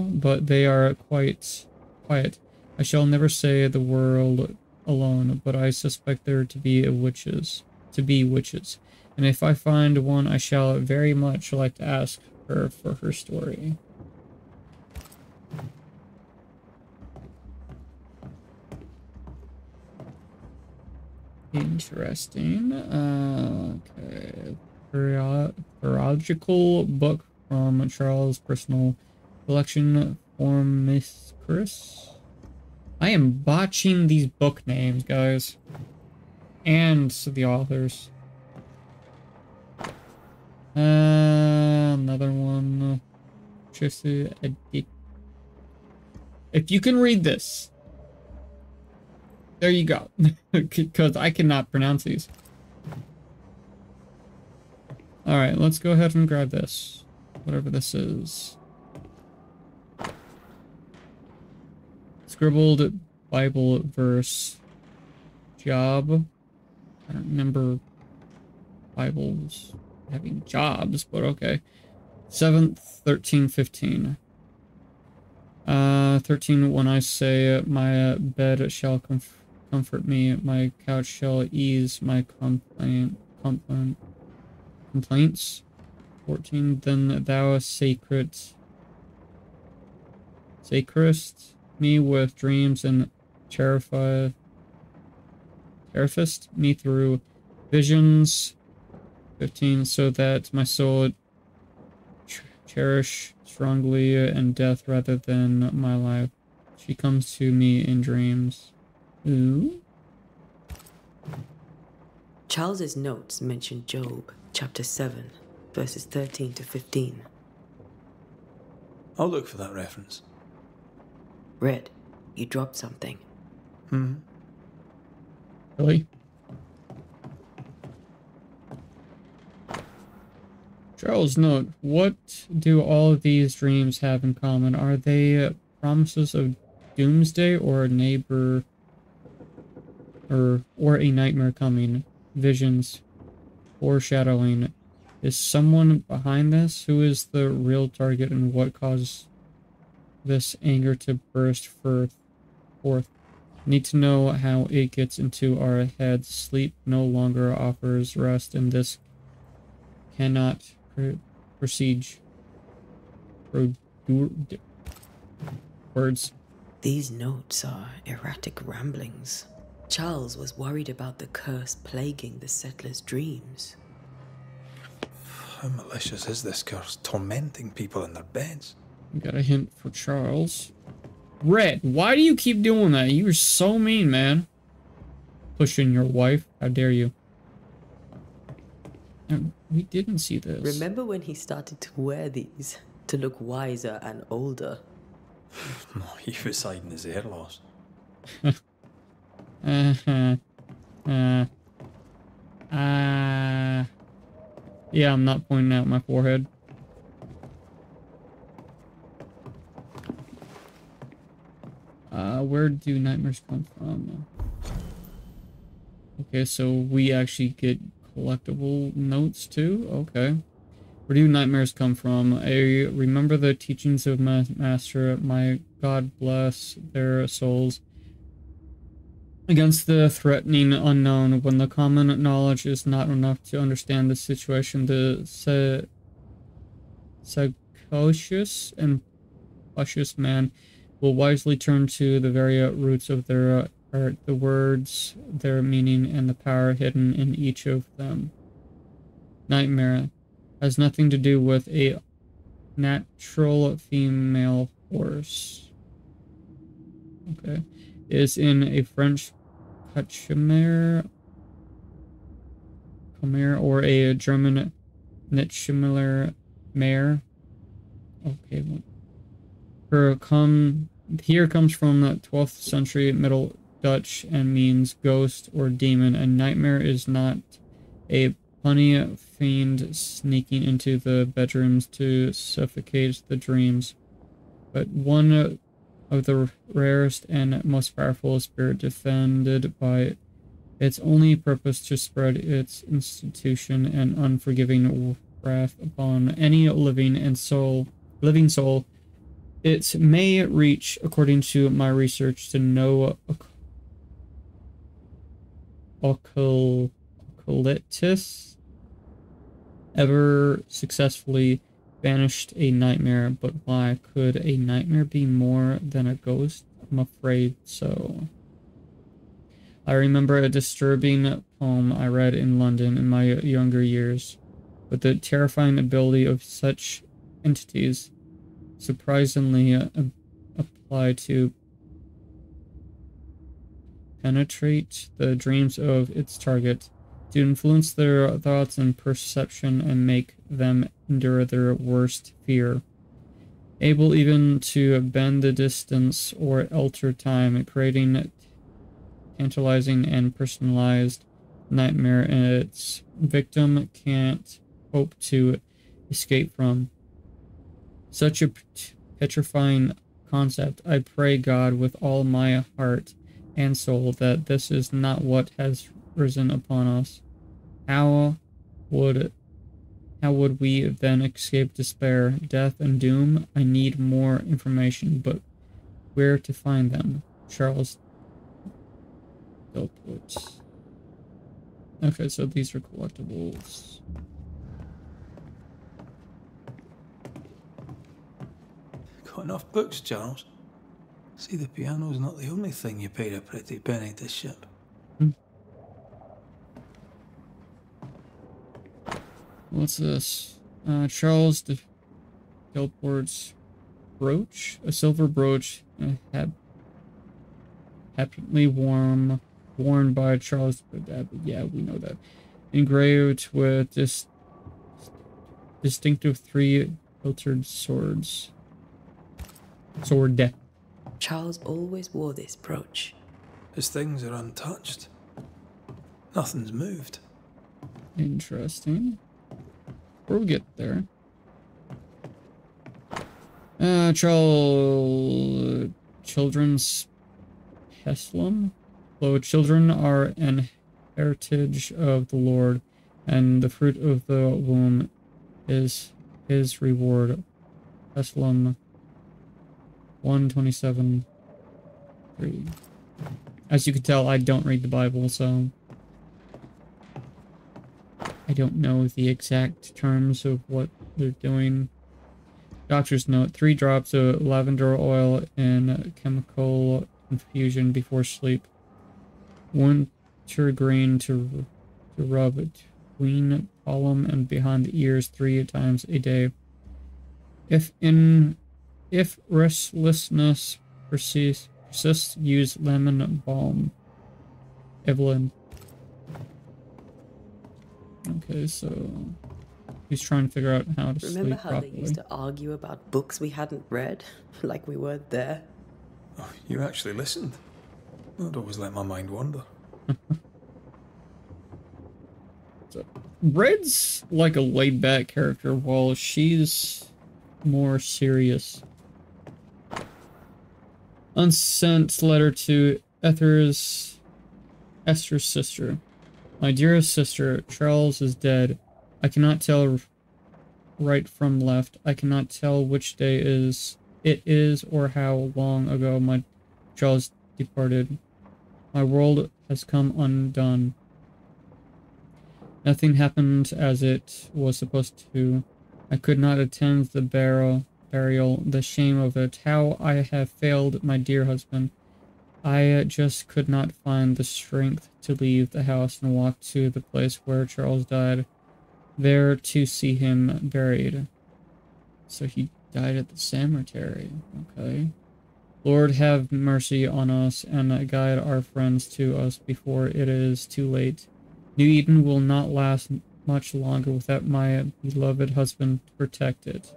but they are quite quiet. I shall never say the world alone, but I suspect there to be witches. And if I find one, I shall very much like to ask her for her story. Interesting. Okay. Periodical book from Charles' personal collection, Formiscus. I am botching these book names, guys. And the authors. Another one. Just if you can read this, there you go. Because I cannot pronounce these. Alright, let's go ahead and grab this. Whatever this is. Scribbled Bible verse. Job. I don't remember Bibles having jobs, but okay. 7th, 13, 15. 13, when I say my bed shall comfort me, my couch shall ease my complaints. 14, then thou sacredest me with dreams and terrifist me through visions. 15, so that my soul cherish strongly in death rather than my life. She comes to me in dreams. Ooh. Charles's notes mention Job, chapter 7, verses 13 to 15. I'll look for that reference. Red, you dropped something. Really? Charles note, what do all of these dreams have in common? Are they promises of doomsday or a neighbor or a nightmare coming? Visions, foreshadowing. Is someone behind this? Who is the real target and what caused this anger to burst forth? Need to know how it gets into our heads. Sleep no longer offers rest, and this cannot proceed. Words. These notes are erratic ramblings. Charles was worried about the curse plaguing the settlers' dreams. How malicious is this curse, tormenting people in their beds? Got a hint for Charles. Red, why do you keep doing that? You're so mean, man. Pushing your wife. How dare you? We didn't see this. Remember when he started to wear these to look wiser and older? No, he was hiding his hair loss. Yeah, I'm not pointing out my forehead. Where do nightmares come from? Okay, so we actually get collectible notes too? Okay. Where do nightmares come from? I remember the teachings of my master. My God bless their souls. Against the threatening unknown, when the common knowledge is not enough to understand the situation, the sagacious and cautious man will wisely turn to the very roots of their art, the words, their meaning, and the power hidden in each of them. Nightmare has nothing to do with a natural female horse. Okay. Is in a French Chimere or a German Nichtschimmeler mare. Okay. Here comes from the 12th century Middle Dutch and means ghost or demon. A nightmare is not a punny fiend sneaking into the bedrooms to suffocate the dreams, but one of the rarest and most powerful spirit defended by its only purpose to spread its institution and unforgiving wrath upon any living soul. It may reach, according to my research, to no occultist ever successfully banished a nightmare, but why could a nightmare be more than a ghost? I'm afraid so. I remember a disturbing poem I read in London in my younger years, with the terrifying ability of such entities surprisingly apply to penetrate the dreams of its target, to influence their thoughts and perception and make them endure their worst fear. Able even to bend the distance or alter time, creating tantalizing and personalized nightmare its victim can't hope to escape from. Such a petrifying concept. I pray God with all my heart and soul that this is not what has risen upon us. How would we then escape despair, death, and doom? I need more information, but where to find them? Charles Delport. Okay, so these are collectibles. Got enough books, Charles? See, the piano's not the only thing you paid a pretty penny to ship. What's this? Charles Delport's brooch? A silver brooch, happily worn by Charles. Yeah, we know that. Engraved with distinctive three hilted swords. Sword. Charles always wore this brooch. His things are untouched. Nothing's moved. Interesting. We'll get there. Children's Heslum. Though children are an heritage of the Lord, and the fruit of the womb is his reward. Heslum 127:3. As you can tell, I don't read the Bible, so I don't know the exact terms of what they're doing. Doctor's note, 3 drops of lavender oil in chemical infusion before sleep. Wintergreen to rub between palm and behind the ears 3 times a day. If restlessness persists, use lemon balm. Evelyn. Okay, so he's trying to figure out how to Remember sleep how properly. they used to argue about books we hadn't read? Like we weren't there? Oh, you actually listened. I'd always let my mind wander. So, Red's like a laid-back character, while she's more serious. Unsent letter to Esther's sister. My dearest sister, Charles is dead. I cannot tell right from left. I cannot tell which day it is or how long ago my Charles departed. My world has come undone. Nothing happened as it was supposed to. I could not attend the burial. The shame of it. How I have failed my dear husband. I just could not find the strength to leave the house and walk to the place where Charles died, there to see him buried. So he died at the cemetery. Okay. Lord, have mercy on us and guide our friends to us before it is too late. New Eden will not last much longer without my beloved husband to protect it.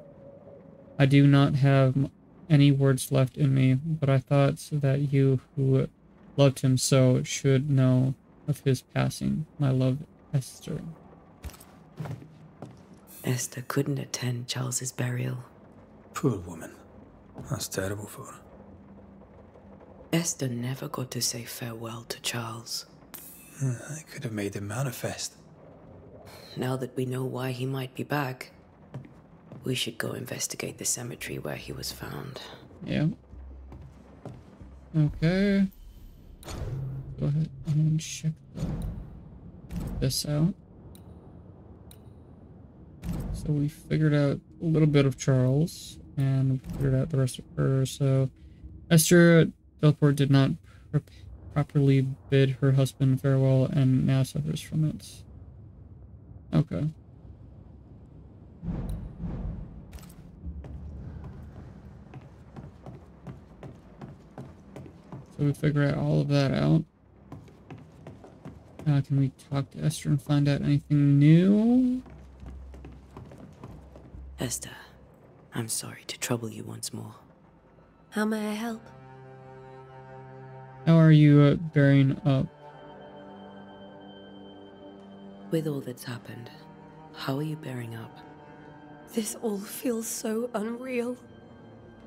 I do not have any words left in me, but I thought that you, who loved him so, should know of his passing. My love, Esther. Esther couldn't attend Charles's burial. Poor woman. That's terrible for her. Esther never got to say farewell to Charles. I could have made him manifest. Now that we know why he might be back, we should go investigate the cemetery where he was found. Yeah. Okay. Go ahead and check this out. So we figured out a little bit of Charles, and we figured out the rest of her. So Esther Delport did not properly bid her husband farewell and now suffers from it. Okay. So we figure out all of that out. Can we talk to Esther and find out anything new? Esther, I'm sorry to trouble you once more. How may I help? How are you bearing up? With all that's happened, how are you bearing up? This all feels so unreal.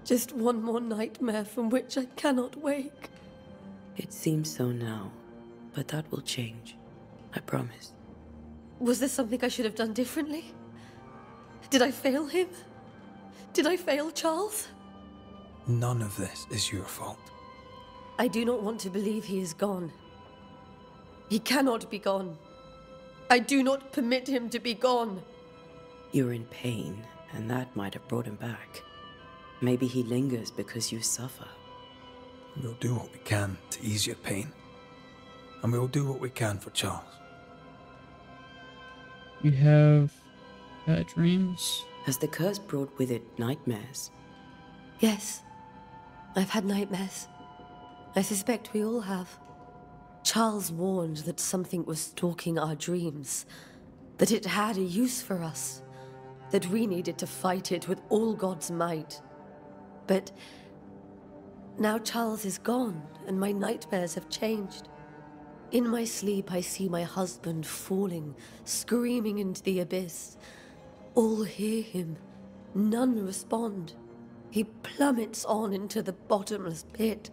Just one more nightmare from which I cannot wake. It seems so now, but that will change. I promise. Was there something I should have done differently? Did I fail him? Did I fail Charles? None of this is your fault. I do not want to believe he is gone. He cannot be gone. I do not permit him to be gone. You're in pain, and that might have brought him back. Maybe he lingers because you suffer. We'll do what we can to ease your pain. And we'll do what we can for Charles. You have bad dreams? Has the curse brought with it nightmares? Yes. I've had nightmares. I suspect we all have. Charles warned that something was stalking our dreams. That it had a use for us. That we needed to fight it with all God's might. But now Charles is gone, and my nightmares have changed. In my sleep, I see my husband falling, screaming into the abyss. All hear him. None respond. He plummets on into the bottomless pit.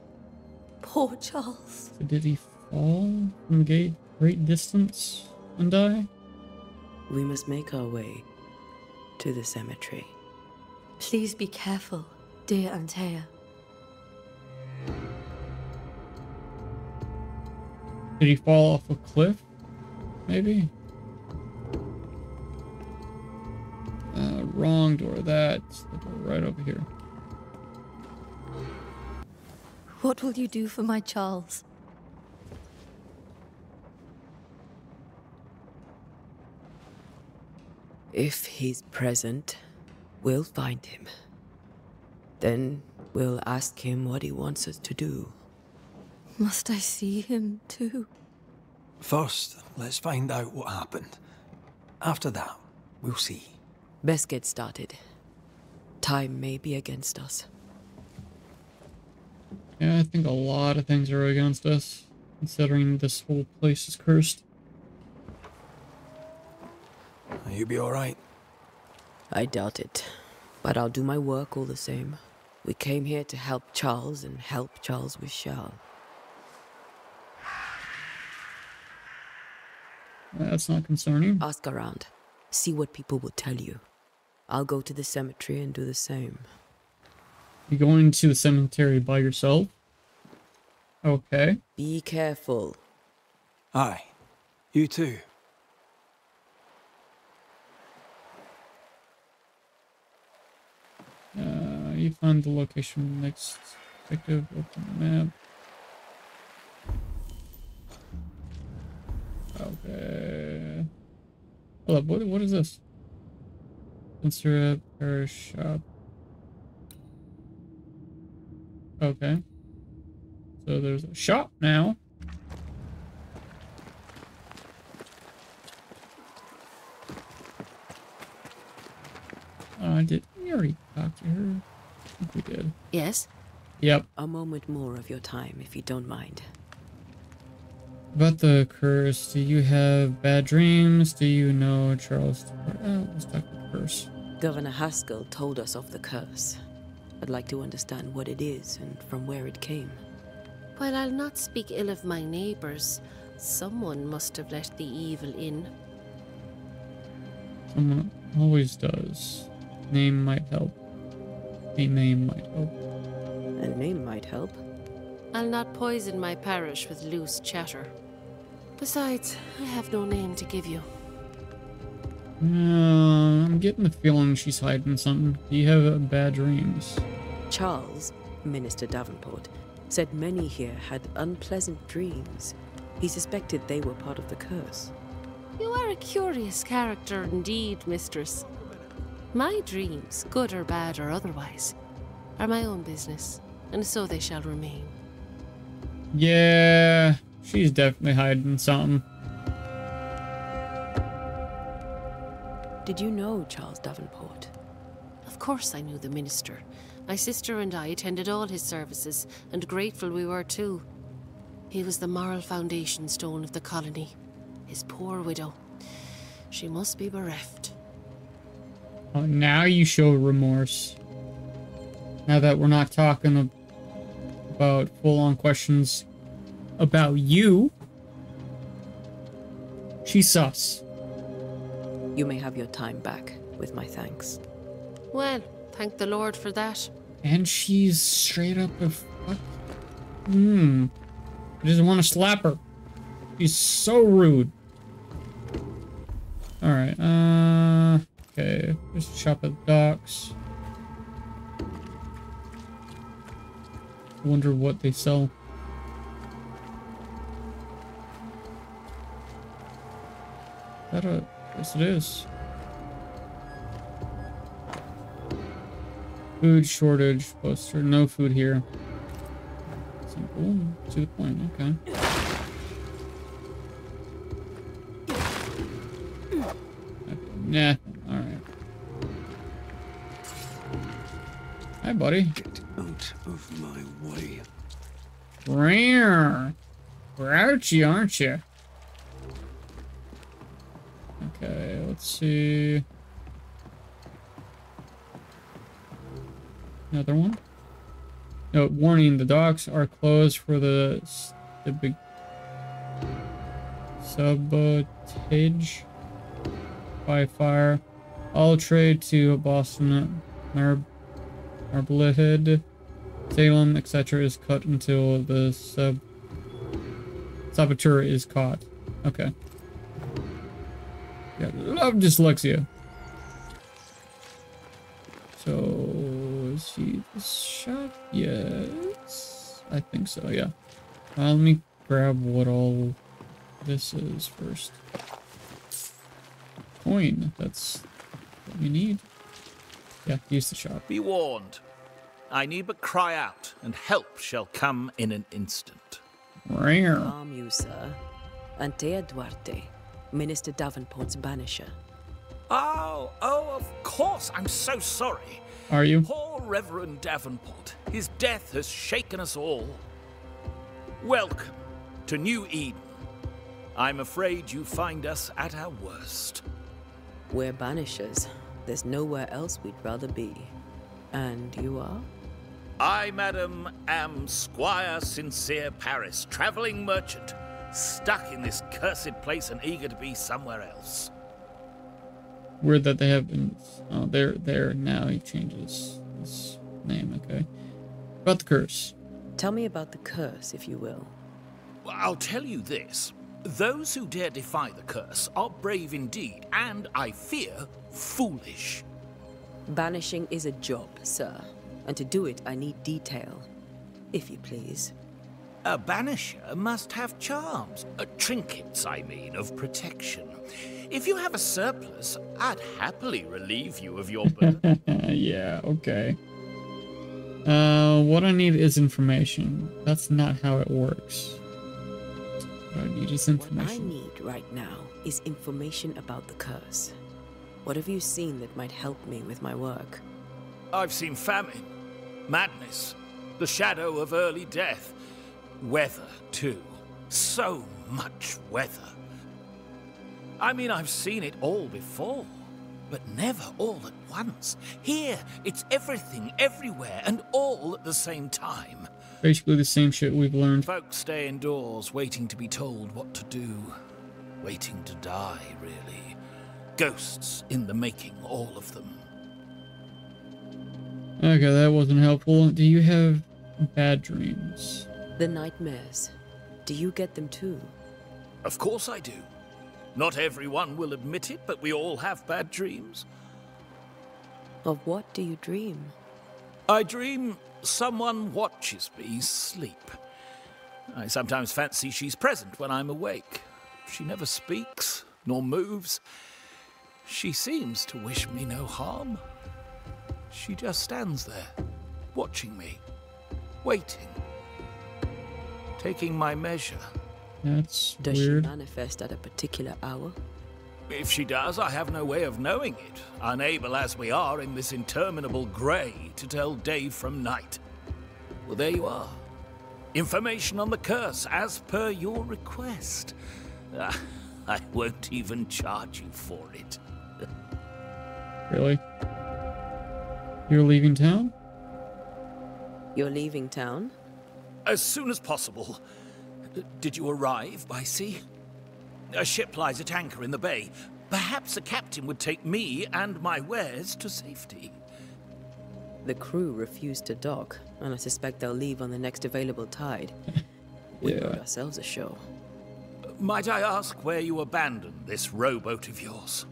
Poor Charles. So did he fall from a great distance and die? We must make our way to the cemetery. Please be careful, dear Antea. Did he fall off a cliff? Maybe? Wrong door. That's the door right over here. What will you do for my Charles? If he's present, we'll find him. Then we'll ask him what he wants us to do. Must I see him too? First, let's find out what happened. After that, we'll see. Best get started. Time may be against us. Yeah, I think a lot of things are against us, considering this whole place is cursed. You be alright? I doubt it, but I'll do my work all the same. We came here to help Charles, and help Charles we shall. That's not concerning. Ask around. See what people will tell you. I'll go to the cemetery and do the same. You going to the cemetery by yourself? Okay. Be careful. Aye. You too. You find the location next objective, open the map. Okay. Hold up, what is this? Insert parish shop. Okay. So there's a shop now. Did we already talk to her? I think we did. Yes? Yep. A moment more of your time, if you don't mind. About the curse, do you have bad dreams? Do you know Charles? Oh, let's talk about the curse. Governor Haskell told us of the curse. I'd like to understand what it is and from where it came. While I'll not speak ill of my neighbours, someone must have let the evil in. Someone always does. Name might help. A name might help. A name might help. I'll not poison my parish with loose chatter. Besides, I have no name to give you. I'm getting the feeling she's hiding something. Do you have bad dreams? Charles, Minister Davenport, said many here had unpleasant dreams. He suspected they were part of the curse. You are a curious character indeed, mistress. My dreams, good or bad or otherwise, are my own business, and so they shall remain. Yeah, she's definitely hiding something. Did you know Charles Davenport? Of course I knew the minister. My sister and I attended all his services, and grateful we were too. He was the moral foundation stone of the colony. His poor widow. She must be bereft. Oh, now you show remorse. Now that we're not talking about full-on questions about you. She's sus. You may have your time back, with my thanks. Well, thank the Lord for that. And she's straight up a fuck. I just want to slap her. She's so rude. Alright, okay. Just shop at the docks. Wonder what they sell. Is that a... Yes, it is. Food shortage poster. No food here. Simple. To the point. Okay. Nah. Alright. Hi, buddy. Get out of my way. Rare. Grouchy, aren't you? Okay, let's see. Another one. Note, warning, the docks are closed for the big sabotage by fire. All trade to Boston, Marblehead, Salem, etc. is cut until the Saboteur is caught. Okay. Yeah, love dyslexia. So, is he shot? Yes. I think so, yeah. Let me grab what all this is first. Coin. That's what we need. Yeah, use the shop. Be warned. I need but cry out, and help shall come in an instant. Rare. Calm you, sir. Antea Duarte, Minister Davenport's banisher. Oh, of course. I'm so sorry. Are you? Poor Reverend Davenport. His death has shaken us all. Welcome to New Eden. I'm afraid you find us at our worst. We're banishers. There's nowhere else we'd rather be. And you are? I, madam, am Squire Sincere Paris, travelling merchant, stuck in this cursed place and eager to be somewhere else. Weird that they have been... Oh, there. Now he changes his name, okay. About the curse. Tell me about the curse, if you will. Well, I'll tell you this. Those who dare defy the curse are brave indeed, and, I fear, foolish. Banishing is a job, sir. And to do it, I need detail. If you please. A banisher must have charms. Trinkets, I mean, of protection. If you have a surplus, I'd happily relieve you of your burden. Yeah, okay. What I need is information. That's not how it works. What I need is information. What I need right now is information about the curse. What have you seen that might help me with my work? I've seen famine, madness, the shadow of early death, weather, too. So much weather. I mean, I've seen it all before, but never all at once. Here, it's everything, everywhere, and all at the same time. Basically the same shit we've learned. Folks stay indoors, waiting to be told what to do. Waiting to die, really. Ghosts in the making, all of them. Okay, that wasn't helpful. Do you have bad dreams? The nightmares. Do you get them too? Of course I do. Not everyone will admit it, but we all have bad dreams. Of what do you dream? I dream someone watches me sleep. I sometimes fancy she's present when I'm awake. She never speaks, nor moves. She seems to wish me no harm. She just stands there, watching me, waiting, taking my measure. That's Does weird. she manifest at a particular hour? If she does, I have no way of knowing it, unable as we are in this interminable grey to tell day from night. Well, there you are. Information on the curse, as per your request. I won't even charge you for it. Really? You're leaving town? You're leaving town? As soon as possible. Did you arrive by sea? A ship lies at anchor in the bay. Perhaps a captain would take me and my wares to safety. The crew refused to dock, and I suspect they'll leave on the next available tide. We brought ourselves a show. Might I ask where you abandoned this rowboat of yours?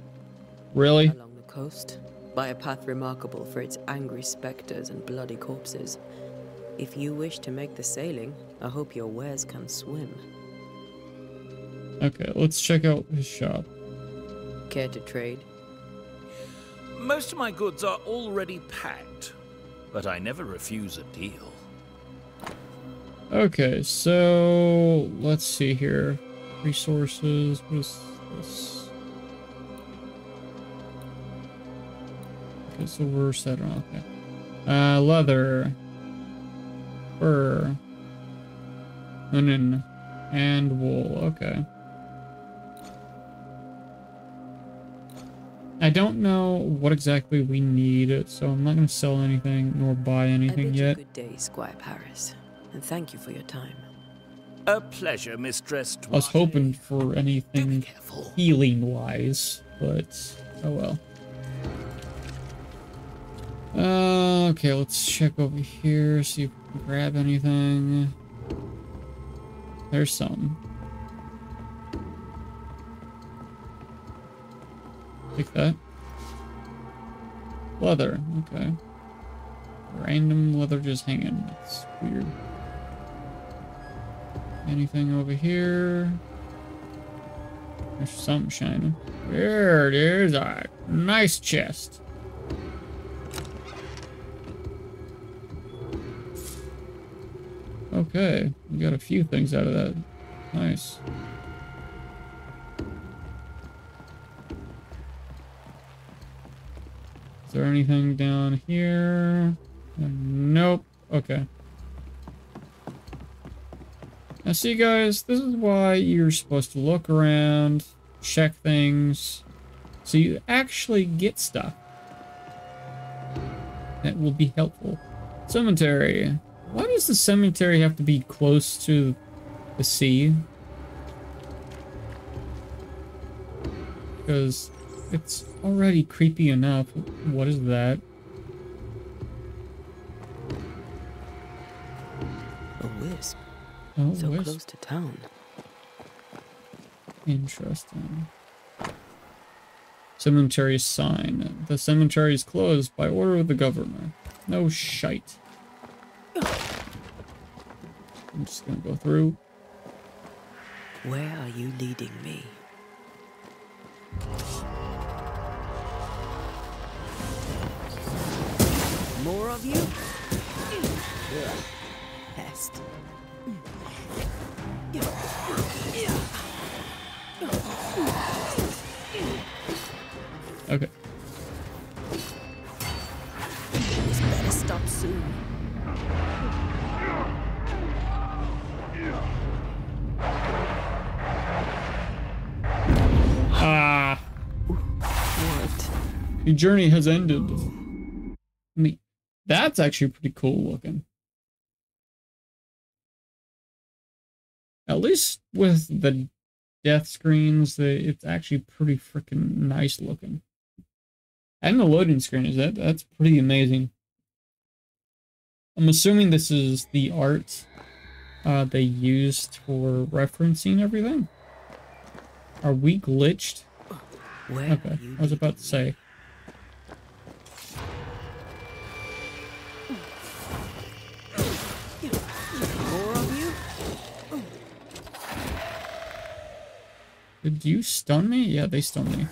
Really? Along the coast, by a path remarkable for its angry specters and bloody corpses. If you wish to make the sailing, I hope your wares can swim. Okay, let's check out his shop. Care to trade? Most of my goods are already packed, but I never refuse a deal. Okay, so let's see here. Resources, what is this? Okay, so we're set on, okay. Leather. Fur. Linen. And wool, okay. I don't know what exactly we need, so I'm not going to sell anything nor buy anything yet. Good day, Squire Paris, and thank you for your time. A pleasure, Mistress Duarte. I was hoping for anything healing-wise, but oh well. Okay, let's check over here, see if we can grab anything. There's some. Take that. Leather. Okay. Random leather just hanging. That's weird. Anything over here? There's something shining. There it is. A nice chest. Okay. We got a few things out of that. Nice. Is there anything down here? Nope. Okay. Now see guys, this is why you're supposed to look around, check things, so you actually get stuff that will be helpful. Cemetery. Why does the cemetery have to be close to the sea? Because it's already creepy enough. What is that? A wisp. Oh, so wisp. Close to town. Interesting. Cemetery sign. The cemetery is closed by order of the governor. No shite. I'm just gonna go through. Where are you leading me? More of you? Pest. Okay. This better stop soon. Ah. What? Your journey has ended. I mean, that's actually pretty cool looking. At least with the death screens, it's actually pretty freaking nice looking. And the loading screen is that's pretty amazing. I'm assuming this is the art they used for referencing everything. Are we glitched? Where okay, I was about to say. More of you? Did you stun me? Yeah, they stunned me.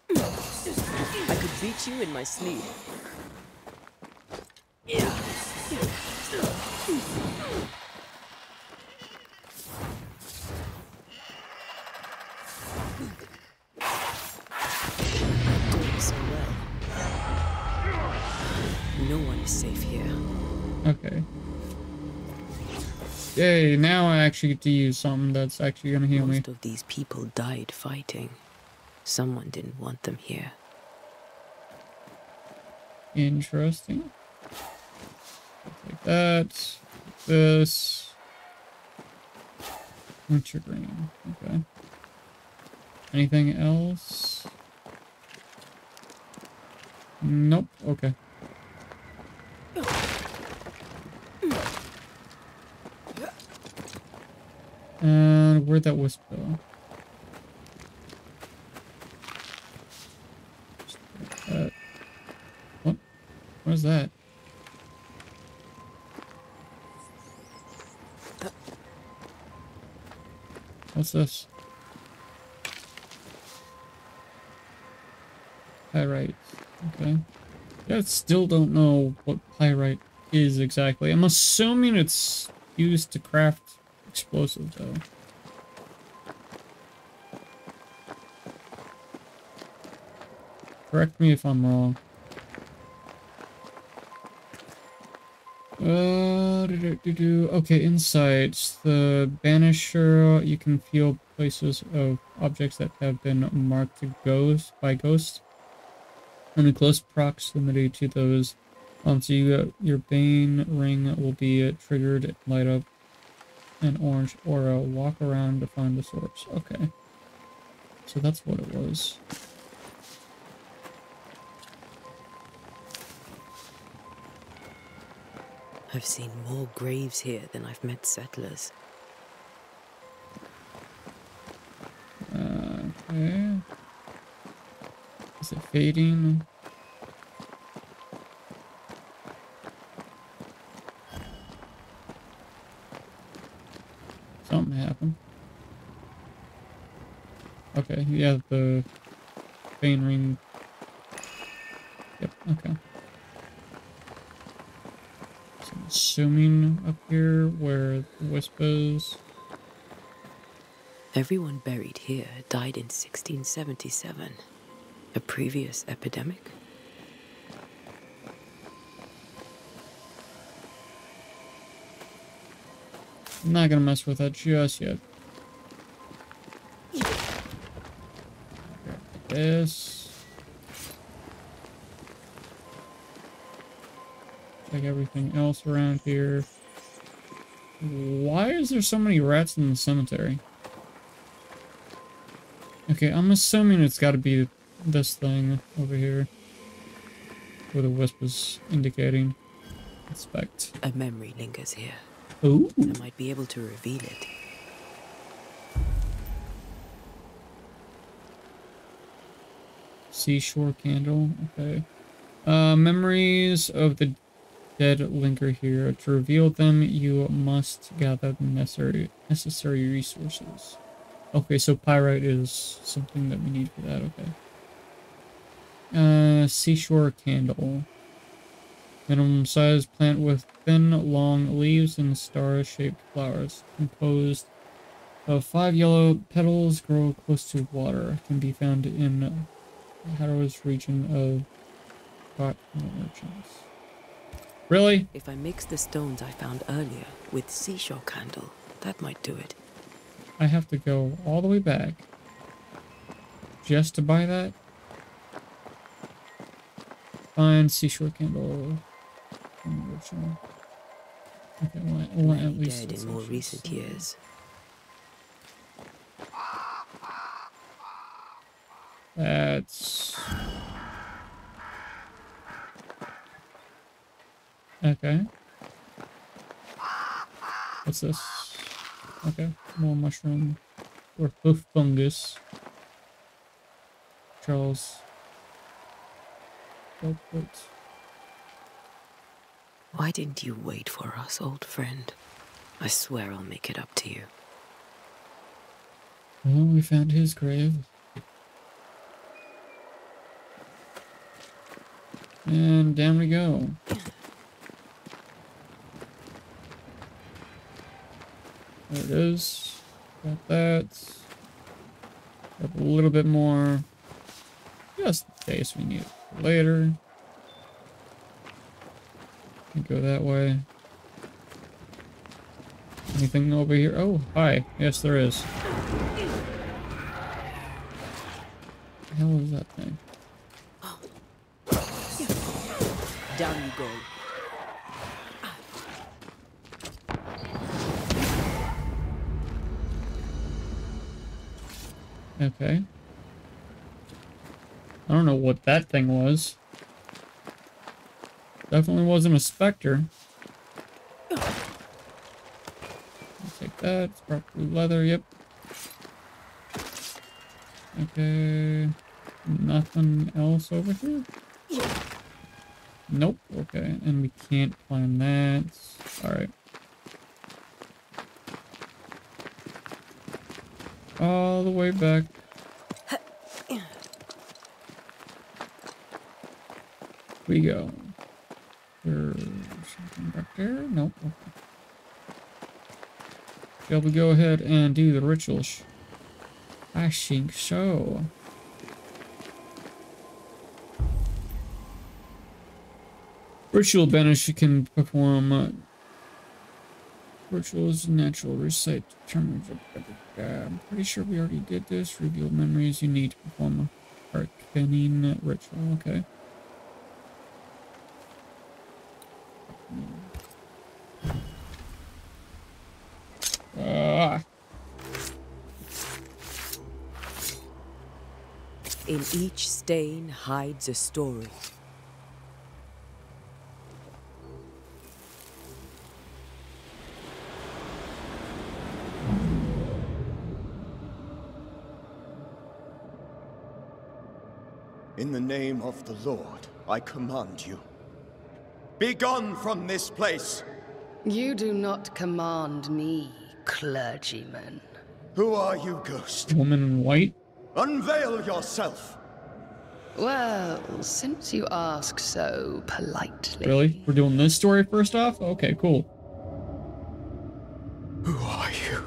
I could beat you in my sleep. Doing so well. No one is safe here. Okay. Yay, now I actually get to use something that's actually gonna heal me. Most of these people died fighting. Someone didn't want them here. Interesting. Like that. This. Wintergreen. Okay. Anything else? Nope. Okay. And where'd that wisp go? What? What is that? What's this? Pyrite. Okay. Yeah, I still don't know what pyrite is exactly. I'm assuming it's used to craft explosives, though. Correct me if I'm wrong. Okay, inside the Banisher, you can feel places of objects that have been marked to by ghosts. In close proximity to those, so your Bane ring will be triggered, light up an orange aura. Walk around to find the source. Okay, so that's what it was. I've seen more graves here than I've met settlers. Okay. Is it fading? Something happened. Okay, yeah, the vein ring. Yep, okay. So I'm assuming up here where the wisp is. Everyone buried here died in 1677. A previous epidemic? I'm not gonna mess with that just yet. This. Check everything else around here. Why is there so many rats in the cemetery? Okay, I'm assuming it's gotta be this thing over here. Where the wisp is indicating. Inspect. A memory lingers here. Ooh. I might be able to reveal it. Seashore candle. Okay. Memories of the dead linger here. To reveal them, you must gather the necessary resources. Okay, so pyrite is something that we need for that. Okay. Seashore candle. Minimum size plant with thin, long leaves and star-shaped flowers. Composed of 5 yellow petals, grow close to water. Can be found in Harrow's region of continental merchants. Really? If I mix the stones I found earlier with seashore candle, that might do it. I have to go all the way back just to buy that? Find seashore candle. Okay, well, at least dead in more recent years. That's okay. What's this? Okay, more mushroom or hoof fungus. Charles. Why didn't you wait for us, old friend? I swear I'll make it up to you. Well, we found his grave. And down we go. There it is. Got that. Got a little bit more. Just in case we need it for later. Go that way. Anything over here? Oh, hi. Yes, there is. What the hell is that thing? Down you go. Okay. I don't know what that thing was. Definitely wasn't a specter. I'll take that. It's probably leather, yep. Okay. Nothing else over here? Nope. Okay. And we can't climb that. Alright. All the way back. We go. There's something back there? Nope. Okay. Shall we go ahead and do the rituals? I think so. Ritual banish can perform rituals, natural recite terms. I'm pretty sure we already did this. Reveal memories you need to perform a arcane ritual. Okay. In each stain hides a story. In the name of the Lord, I command you. Be gone from this place! You do not command me, clergyman. Who are you, ghost? Woman in white? Unveil yourself! Well, since you ask so politely... Really? We're doing this story first off? Okay, cool. Who are you?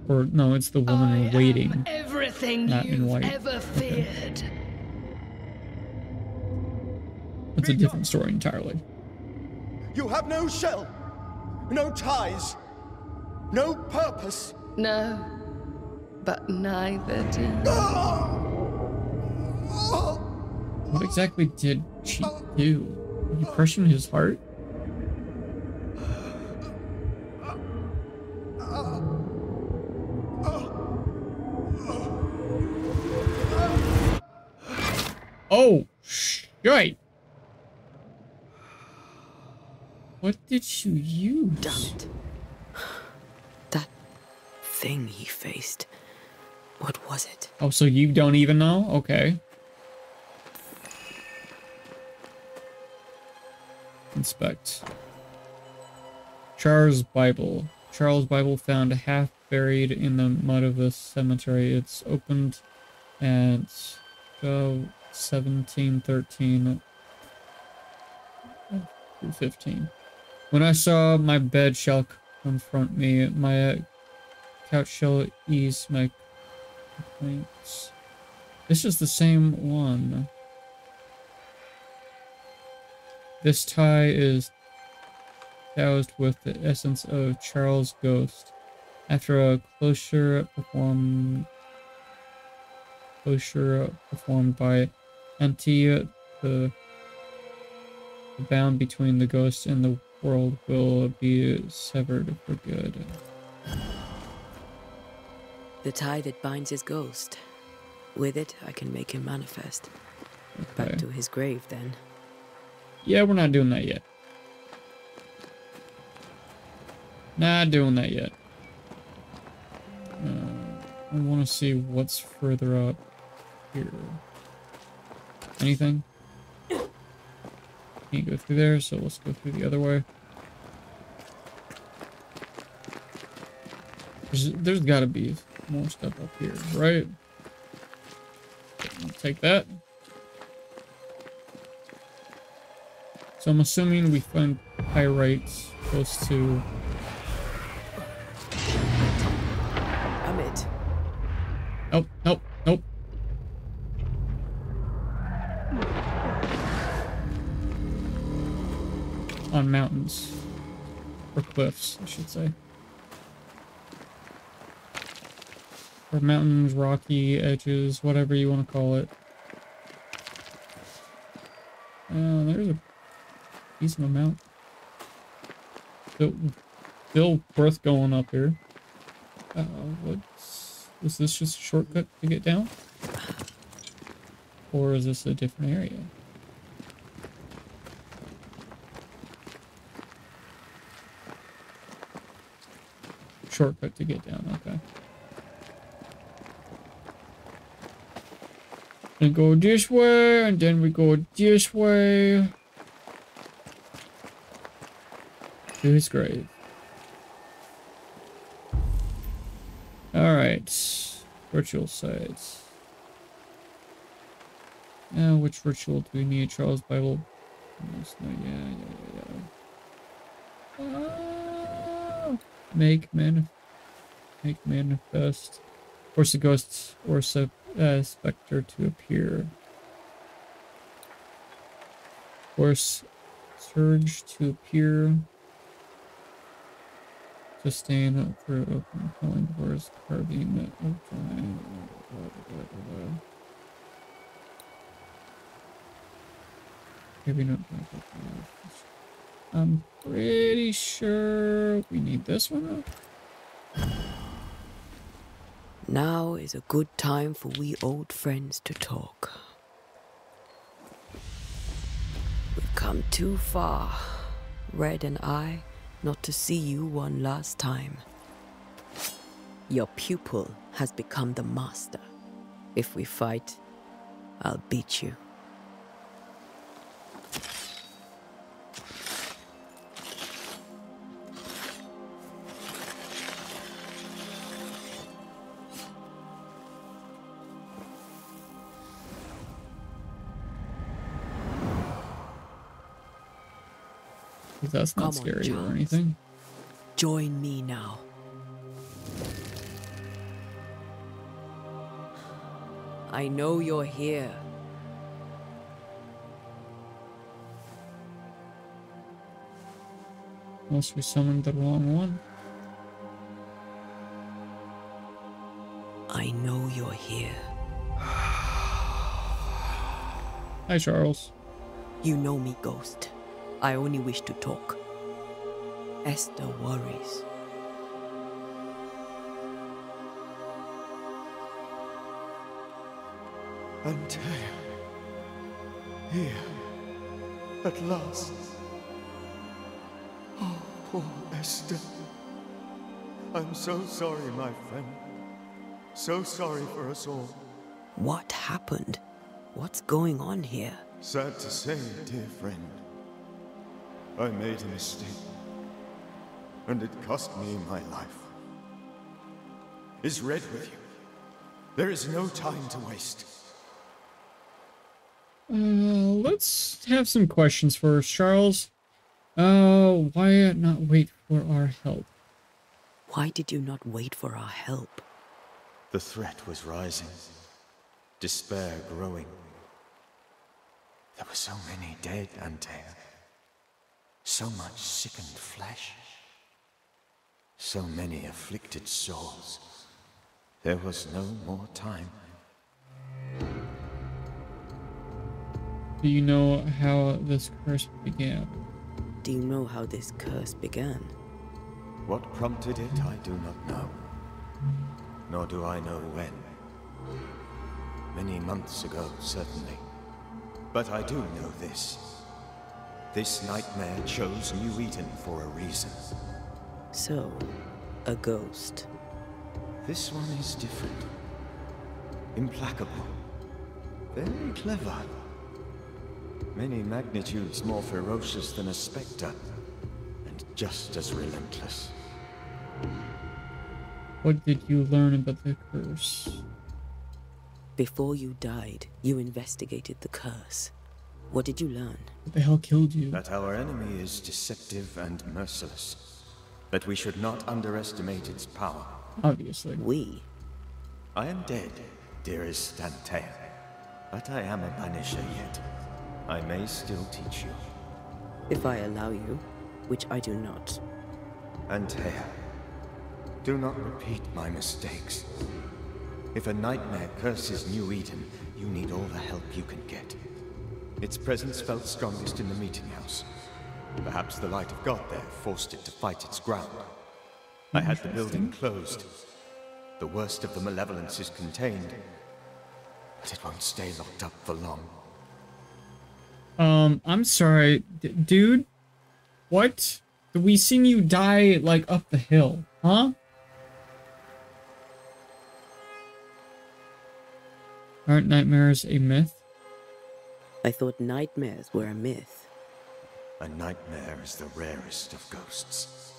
Or, no, it's the woman waiting. Everything not in you've white. ever feared. It's a different story entirely. You have no shell, no ties, no purpose. No, but neither do you. What exactly did she do? Did you crush in his heart? Oh, shit! What did you use? Damn it. That thing he faced. What was it? Oh, so you don't even know? Okay. Inspect. Charles' Bible. Charles' Bible found half buried in the mud of the cemetery. It's opened at 1713 through 15. When I saw my bed shall confront me, my couch shall ease my complaints. This is the same one. This tie is doused with the essence of Charles' ghost. After a closure performed by Auntie, the bound between the ghost and the world will be severed for good. The tie that binds his ghost. With it, I can make him manifest. Okay. Back to his grave, then. Yeah, we're not doing that yet. Not doing that yet. I want to see what's further up here. Anything? Can't go through there, so let's go through the other way. There's got to be more stuff up here, right? I'll take that. So I'm assuming we find pyrite close to... Amit. Nope, nope, nope. On mountains. Or cliffs, I should say. Or mountains, rocky edges, whatever you want to call it. There's a decent amount. Still worth going up here. Was this just a shortcut to get down? Or is this a different area? Shortcut to get down, okay. And go this way, and then we go this way. To his grave. Alright. Ritual sites. Now, which ritual do we need? Charles' Bible. Make manifest. Force a ghost or specter to appear. Force surge to appear. Sustain for open calling doors, carving I'm pretty sure we need this one. Now is a good time for we old friends to talk. We've come too far, Red and I, not to see you one last time. Your pupil has become the master. If we fight, I'll beat you. That's not scary or anything. Join me now. I know you're here. Unless we summoned the wrong one. I know you're here. Hi, Charles. You know me, Ghost. I only wish to talk. Esther worries. Antea. Here. At last. Oh, poor Esther. I'm so sorry, my friend. So sorry for us all. What happened? What's going on here? Sad to say, dear friend. I made a mistake. And it cost me my life. Is Red with you? There is no time to waste. Let's have some questions first, Charles. Why not wait for our help? Why did you not wait for our help? The threat was rising. Despair growing. There were so many dead, Antea. So much sickened flesh. So many afflicted souls. There was no more time. Do you know how this curse began? Do you know how this curse began? What prompted it, I do not know. Nor do I know when. Many months ago, certainly. But I do know this. This nightmare chose New Eden for a reason. So, a ghost. This one is different. Implacable. Very clever. Many magnitudes more ferocious than a spectre. And just as relentless. What did you learn about the curse? Before you died, you investigated the curse. What did you learn? What the hell killed you? That our enemy is deceptive and merciless. That we should not underestimate its power. Obviously. We? I am dead, dearest Antea. But I am a Banisher yet. I may still teach you. If I allow you, which I do not. Antea, do not repeat my mistakes. If a nightmare curses New Eden, you need all the help you can get. Its presence felt strongest in the meeting house. Perhaps the light of God there forced it to fight its ground. I had the building closed. The worst of the malevolence is contained, but it won't stay locked up for long. I'm sorry, dude. What? We seen you die, like, up the hill, huh? Aren't nightmares a myth? I thought nightmares were a myth. A nightmare is the rarest of ghosts.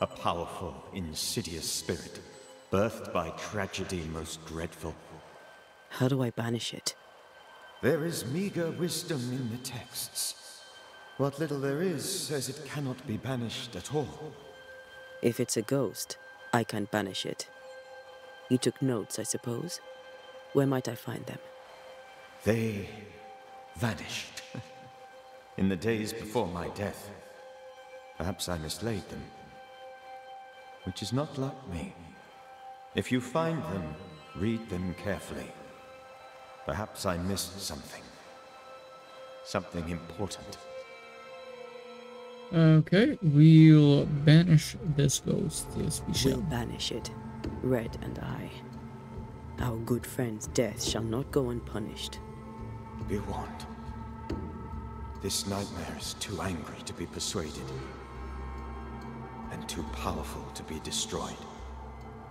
A powerful, insidious spirit, birthed by tragedy most dreadful. How do I banish it? There is meager wisdom in the texts. What little there is says it cannot be banished at all. If it's a ghost, I can't banish it. You took notes, I suppose? Where might I find them? They vanished. In the days before my death. Perhaps I mislaid them. Which is not like me. If you find them, read them carefully. Perhaps I missed something. Something important. Okay, we'll banish this ghost. Yes, we shall. We'll banish it, Red and I. Our good friend's death shall not go unpunished. Be warned. This nightmare is too angry to be persuaded. And too powerful to be destroyed.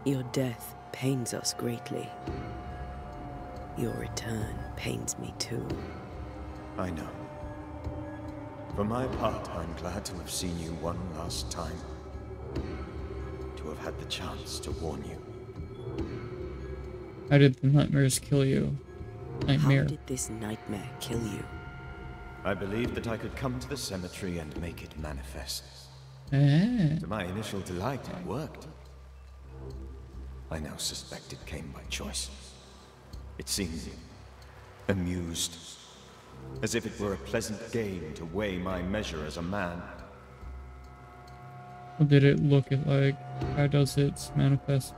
Your death pains us greatly. Your return pains me too. I know. For my part, I'm glad to have seen you one last time. To have had the chance to warn you. How did the nightmares kill you? Nightmare. How did this nightmare kill you? I believed that I could come to the cemetery and make it manifest. To my initial delight, it worked. I now suspect it came by choice. It seemed amused, as if it were a pleasant game to weigh my measure as a man. What did it look like? How does it manifest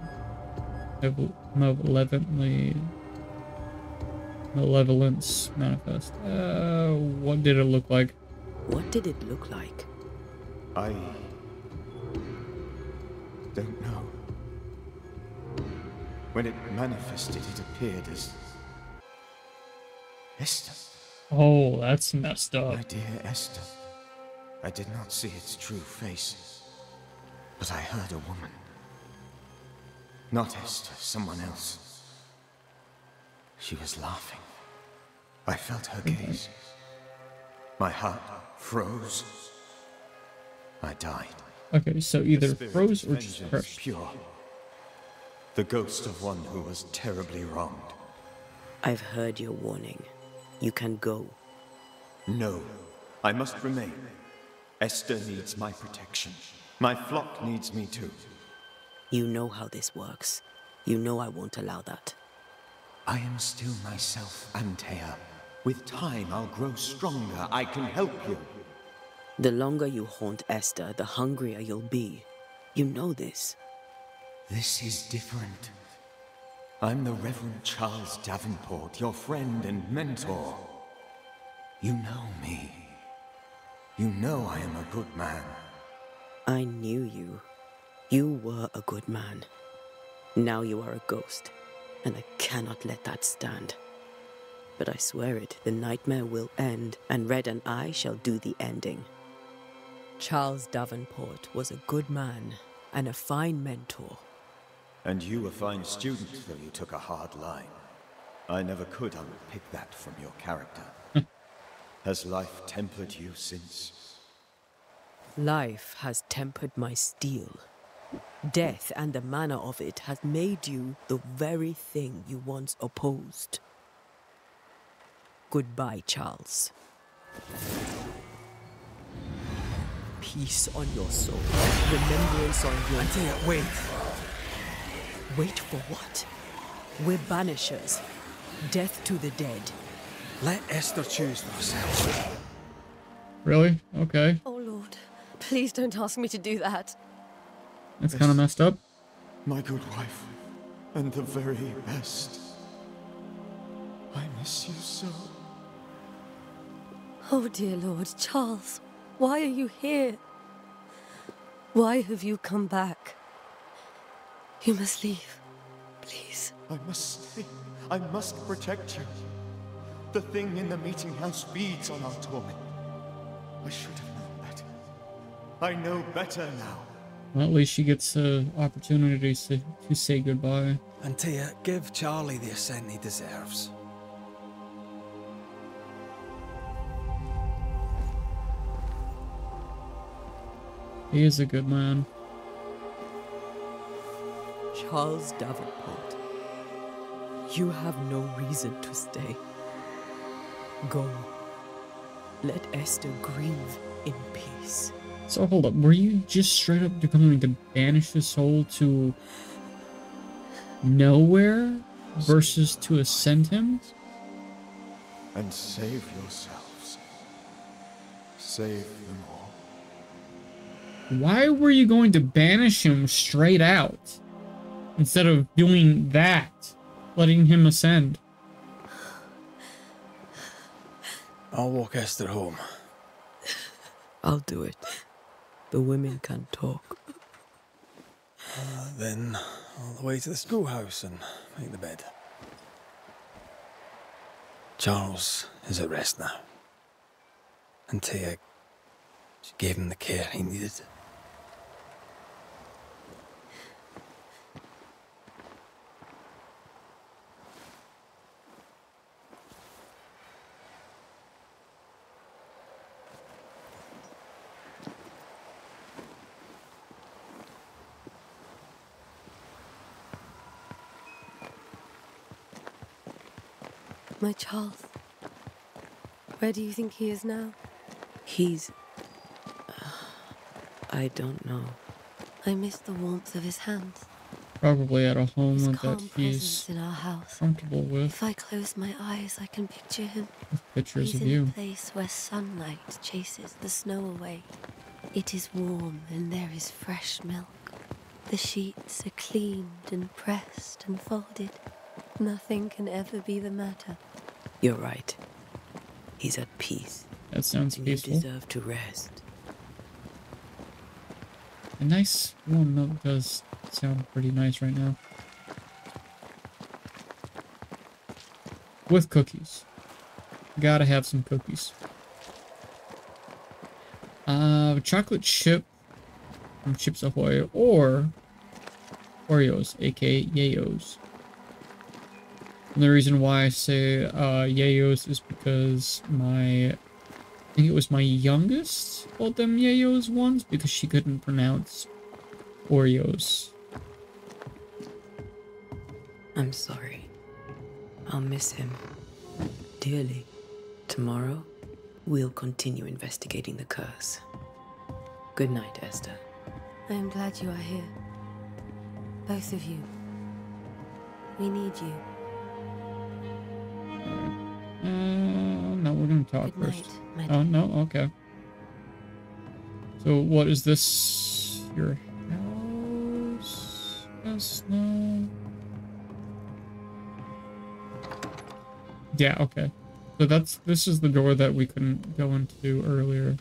malevolence manifest? What did it look like? What did it look like? I don't know. When it manifested, it appeared as Esther. Oh, that's messed up. My dear Esther. I did not see its true face, but I heard a woman. Not Esther, someone else. She was laughing. I felt her gaze. My heart froze. I died. Okay, so either froze or just crushed. Pure. The ghost of one who was terribly wronged. I've heard your warning. You can go. No, I must remain. Esther needs my protection. My flock needs me too. You know how this works. You know I won't allow that. I am still myself, Antea. With time, I'll grow stronger. I can help you. The longer you haunt Esther, the hungrier you'll be. You know this. This is different. I'm the Reverend Charles Davenport, your friend and mentor. You know me. You know I am a good man. I knew you. You were a good man. Now you are a ghost, and I cannot let that stand. But I swear it, the nightmare will end, and Red and I shall do the ending. Charles Davenport was a good man and a fine mentor. And you a fine student, though you took a hard line. I never could unpick that from your character. Has life tempered you since? Life has tempered my steel. Death and the manner of it has made you the very thing you once opposed. Goodbye, Charles. Peace on your soul. Remembrance on your... Antea, wait. Wait for what? We're Banishers. Death to the dead. Let Esther choose for herself. Really? Okay. Oh, Lord. Please don't ask me to do that. That's kind of messed up. My good wife, and the very best. I miss you so. Oh, dear Lord, Charles, why are you here? Why have you come back? You must leave, please. I must stay. I must protect you. The thing in the meeting house feeds on our torment. I should have known better. I know better now. Well, at least she gets opportunities to say goodbye. Antea, give Charlie the ascent he deserves. He is a good man. Charles Davenport, you have no reason to stay. Go. Let Esther grieve in peace. So hold up, were you just straight up going to banish his soul to nowhere versus to ascend him? And save yourselves. Save them all. Why were you going to banish him straight out instead of doing that, letting him ascend? I'll walk Esther home. I'll do it. The women can talk. Then all the way to the schoolhouse and make the bed. Charles is at rest now. Antea, she gave him the care he needed. My Charles. Where do you think he is now? He's... I don't know. I miss the warmth of his hands. Probably at a home His that calm he's presence in our house. comfortable with. If I close my eyes, I can picture him. With pictures He's of in you. a place where sunlight chases the snow away. It is warm and there is fresh milk. The sheets are cleaned and pressed and folded. Nothing can ever be the matter. You're right. He's at peace. That sounds and peaceful. You deserve to rest. A nice warm milk does sound pretty nice right now. With cookies. Gotta have some cookies. Chocolate chip from Chips Ahoy or Oreos, aka Yayos. And the reason why I say Yayos is because I think it was my youngest called them Yayos once because she couldn't pronounce Oreos. I'm sorry. I'll miss him dearly. Tomorrow, we'll continue investigating the curse. Good night, Esther. I am glad you are here. Both of you. We need you. No, we're gonna talk Good first. night, Oh, no, okay. So, what is this? Your house? Yes, no. Yeah, okay. So this is the door that we couldn't go into earlier.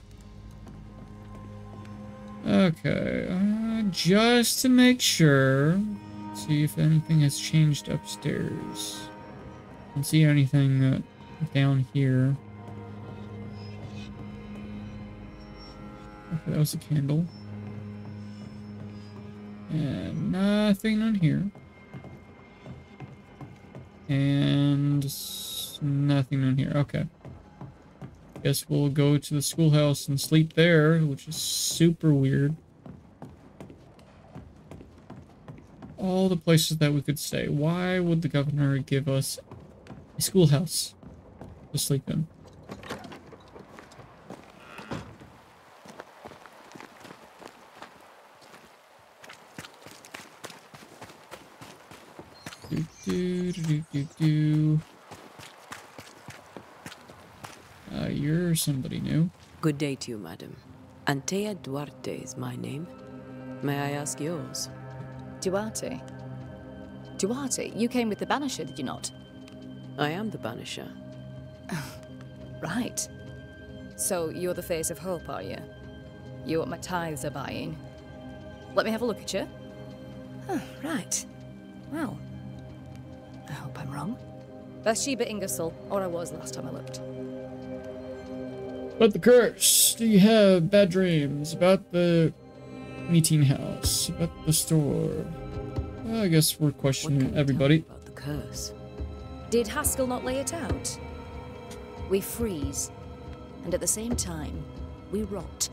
Okay, just to make sure, see if anything has changed upstairs. Don't see anything down here. Okay, that was a candle. And nothing on here. And nothing on here. Okay. Guess we'll go to the schoolhouse and sleep there, which is super weird. All the places that we could stay. Why would the governor give us a schoolhouse to sleep in? You're somebody new. Good day to you, madam. Antea Duarte is my name. May I ask yours? Duarte? Duarte, you came with the Banisher, did you not? I am the Banisher. Right. So you're the face of hope, are you? You're what my tithes are buying. Let me have a look at you. Huh, right. Well, I hope I'm wrong. Bathsheba Ingersoll, or I was last time I looked. About the curse. Do you have bad dreams? About the meeting house? About the store? Well, I guess we're questioning everybody. About the curse. Did Haskell not lay it out? We freeze, and at the same time, we rot.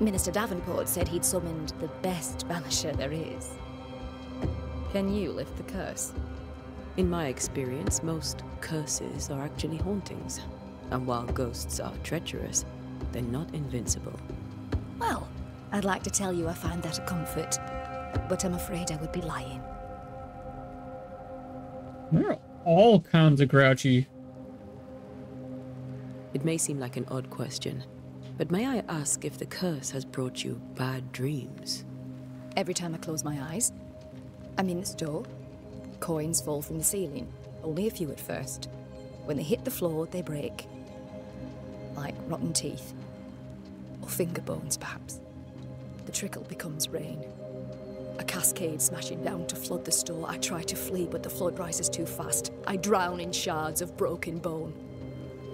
Minister Davenport said he'd summoned the best banisher there is. Can you lift the curse? In my experience, most curses are actually hauntings. And while ghosts are treacherous, they're not invincible. Well, I'd like to tell you I find that a comfort, but I'm afraid I would be lying. They're all kinds of grouchy. It may seem like an odd question, but may I ask if the curse has brought you bad dreams? Every time I close my eyes, I'm in the store. Coins fall from the ceiling, only a few at first. When they hit the floor, they break. Like rotten teeth. Or finger bones, perhaps. The trickle becomes rain. A cascade smashing down to flood the store. I try to flee, but the flood rises too fast. I drown in shards of broken bone.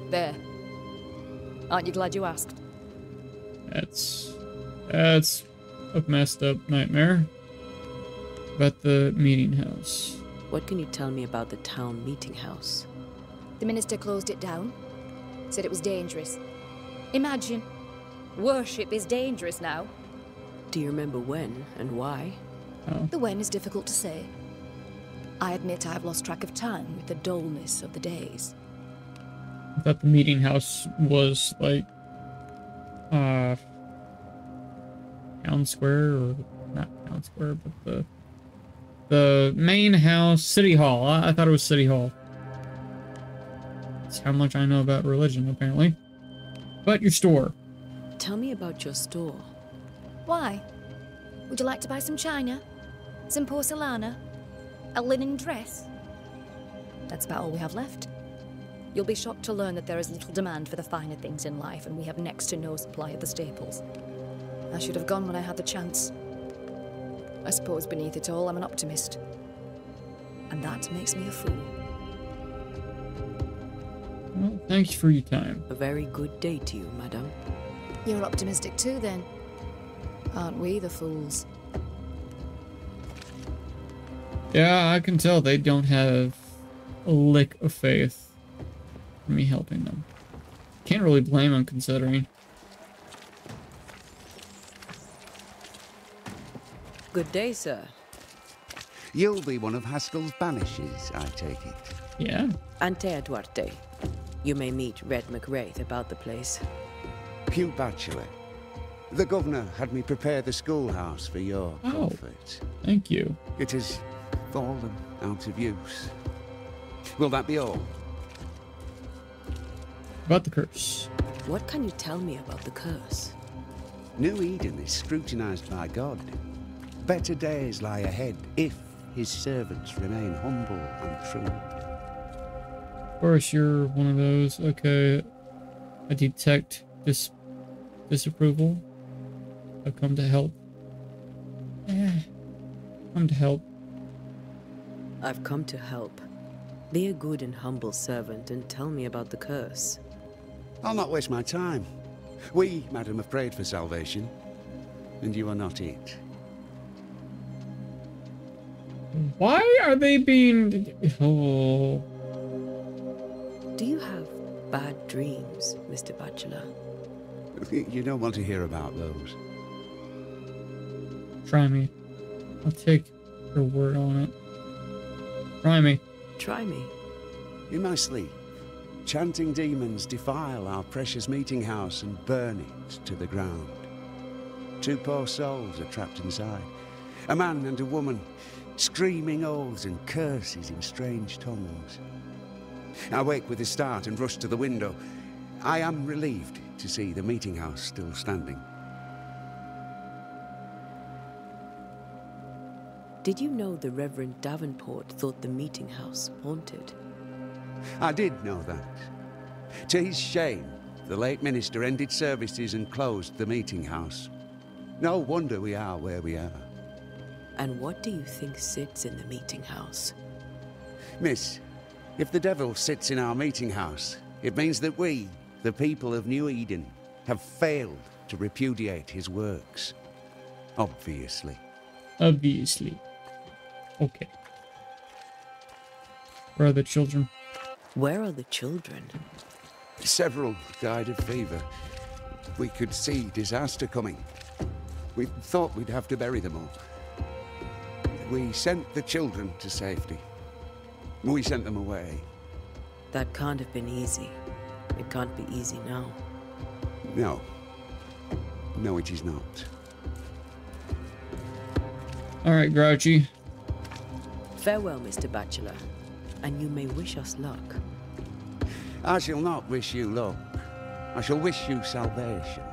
There. Aren't you glad you asked? That's a messed up nightmare. About the meeting house. What can you tell me about the town meeting house? The minister closed it down. Said it was dangerous. Imagine. Worship is dangerous now. Do you remember when and why? Oh. The when is difficult to say. I admit I've lost track of time with the dullness of the days. I thought the meeting house was like, town square, or not town square, but the main house, City Hall. I thought it was City Hall. That's how much I know about religion, apparently. But your store. Tell me about your store. Why? Would you like to buy some china? Some porcelana? A linen dress? That's about all we have left. You'll be shocked to learn that there is little demand for the finer things in life, and we have next to no supply of the staples. I should have gone when I had the chance. I suppose beneath it all, I'm an optimist. And that makes me a fool. Well, thanks for your time. A very good day to you, madam. You're optimistic too, then. Aren't we the fools? Yeah, I can tell they don't have a lick of faith in me helping them. Can't really blame them, considering. Good day, sir. You'll be one of Haskell's Banishers, I take it. Yeah. Ante Duarte. You may meet Red McWraith about the place. Hugh Bachelor. The governor had me prepare the schoolhouse for your comfort. Thank you. It has fallen out of use. Will that be all? About the curse. What can you tell me about the curse? New Eden is scrutinized by God. Better days lie ahead if his servants remain humble and true. Of course, you're one of those. Okay. I detect disapproval. I've come to help. Come to help. I've come to help. Be a good and humble servant and tell me about the curse. I'll not waste my time. We, madam, have prayed for salvation, and you are not it. Why are they being... Oh... Do you have bad dreams, Mr. Bachelor? You don't want to hear about those. Try me. I'll take your word on it. Try me. Try me. In my sleep, chanting demons defile our precious meeting house and burn it to the ground. 2 poor souls are trapped inside. A man and a woman, screaming oaths and curses in strange tongues. I wake with a start and rush to the window. I am relieved to see the meeting house still standing. Did you know the Reverend Davenport thought the meeting house haunted? I did know that. To his shame, the late minister ended services and closed the meeting house. No wonder we are where we are. And what do you think sits in the meeting house? Miss, if the devil sits in our meeting house, it means that we, the people of New Eden, have failed to repudiate his works. Obviously. Obviously. Okay. Where are the children? Where are the children? Several died of fever. We could see disaster coming. We thought we'd have to bury them all. We sent the children to safety. We sent them away. That can't have been easy. It can't be easy now. No. No, it is not. Alright, Grouchy. Farewell, Mr. Bachelor. And you may wish us luck. I shall not wish you luck. I shall wish you salvation.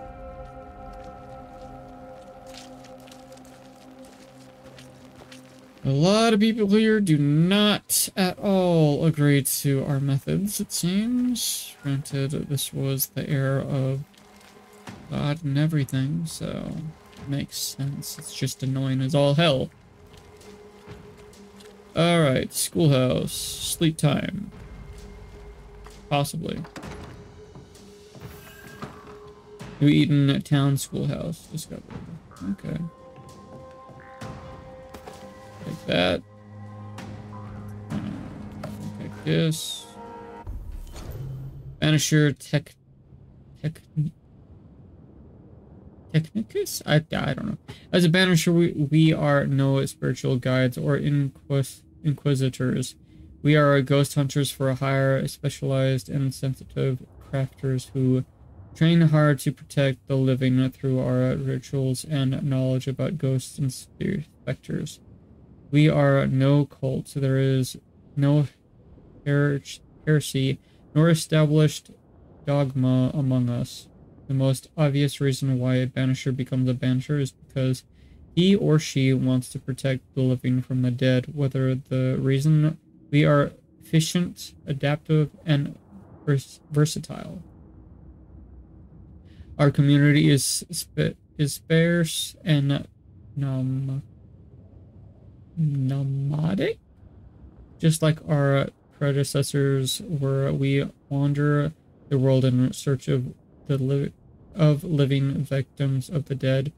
A lot of people here do not at all agree to our methods, it seems. Granted, this was the era of God and everything, so it makes sense. It's just annoying as all hell. Alright, schoolhouse. Sleep time. Possibly. New Eden Town Schoolhouse discovered. Okay. Take that. Take this. Banisher Technicus? I don't know. As a Banisher, we are no spiritual guides or inquisitors. We are ghost hunters for hire, specialized and sensitive crafters who train hard to protect the living through our rituals and knowledge about ghosts and specters. We are no cult. There is no heresy nor established dogma among us. The most obvious reason why a banisher becomes a banisher is because he or she wants to protect the living from the dead, whether the reason we are efficient, adaptive, and versatile. Our community is sparse and nomadic, just like our predecessors were. We wander the world in search of living victims of the dead,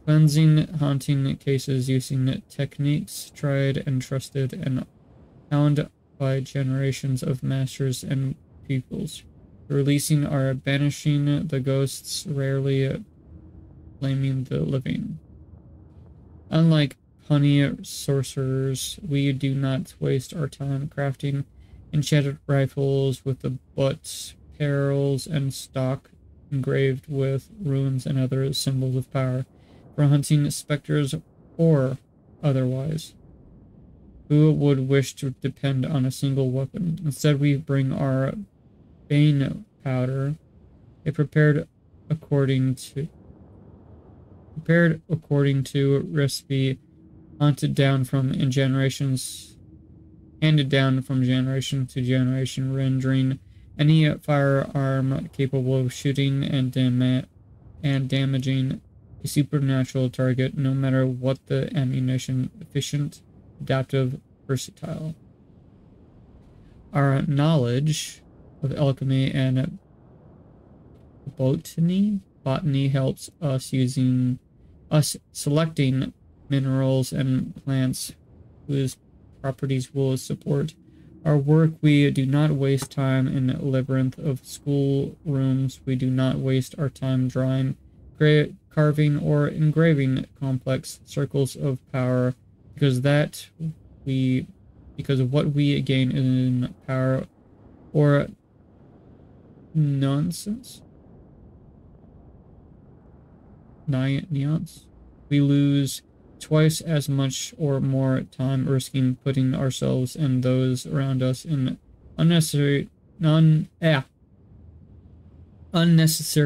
cleansing haunting cases using techniques tried and trusted and honed by generations of masters and pupils. Releasing or banishing the ghosts, rarely blaming the living. Unlike punny sorcerers, we do not waste our time crafting enchanted rifles with the butts, barrels, and stock engraved with runes and other symbols of power for hunting specters or otherwise. Who would wish to depend on a single weapon? Instead, we bring our Bane powder, prepared according to recipe handed down from generation to generation, rendering any firearm capable of shooting and damaging a supernatural target, no matter what the ammunition. Efficient, adaptive, versatile. Our knowledge of alchemy and botany helps us selecting minerals and plants whose properties will support our work. We do not waste time in a labyrinth of school rooms. We do not waste our time drawing, carving, or engraving complex circles of power, because of what we gain in power or nuance, we lose twice as much or more time risking putting ourselves and those around us in unnecessary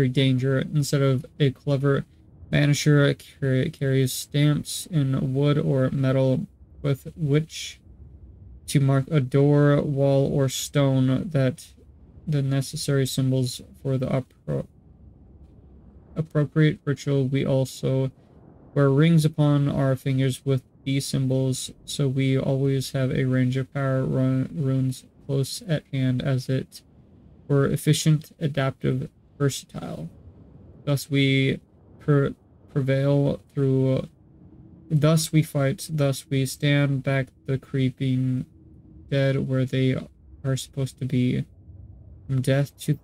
danger. Instead of a clever banisher carries stamps in wood or metal with which to mark a door, wall, or stone that the necessary symbols for the appropriate ritual. We also wear rings upon our fingers with these symbols, so we always have a range of power runes close at hand, as it were efficient, adaptive, versatile. Thus we prevail through. Thus we fight. Thus we stand back the creeping dead where they are supposed to be. From death to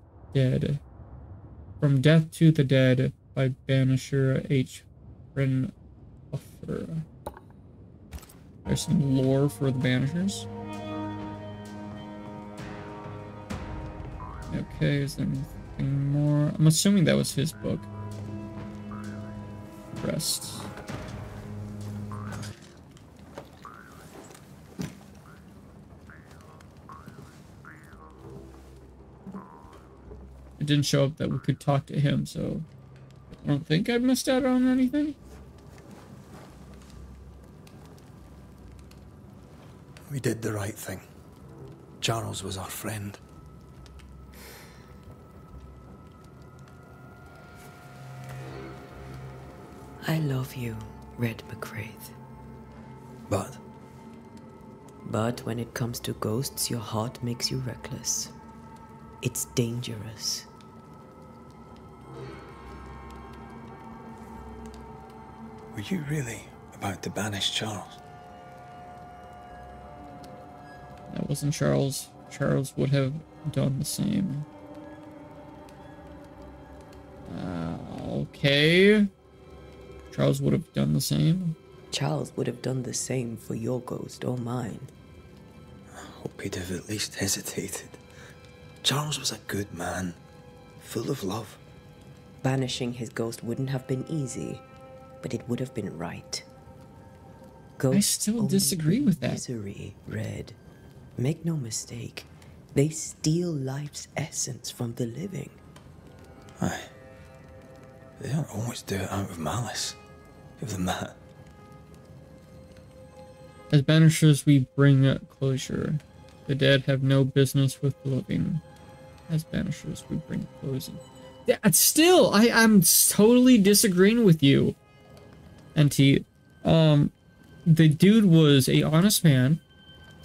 the dead by Banisher H. Ruesafer. There's some lore for the Banishers. Okay, is there anything more? I'm assuming that was his book. Rest. It didn't show up that we could talk to him, so I don't think I missed out on anything. We did the right thing. Charles was our friend. I love you, Red McCraith. But when it comes to ghosts, your heart makes you reckless. It's dangerous. were you really about to banish Charles? That wasn't Charles. Charles would have done the same. Okay. Charles would have done the same. Charles would have done the same for your ghost or mine. hope he'd have at least hesitated. Charles was a good man, full of love. Banishing his ghost wouldn't have been easy, but it would have been right. Ghosts I still disagree with that. Misery, Red. Make no mistake, they steal life's essence from the living. Aye. They don't always do it out of malice. Give them that. As Banishers, we bring closure. The dead have no business with the living. As Banishers, we bring closure. Yeah, still, I'm totally disagreeing with you, NT. The dude was a honest man.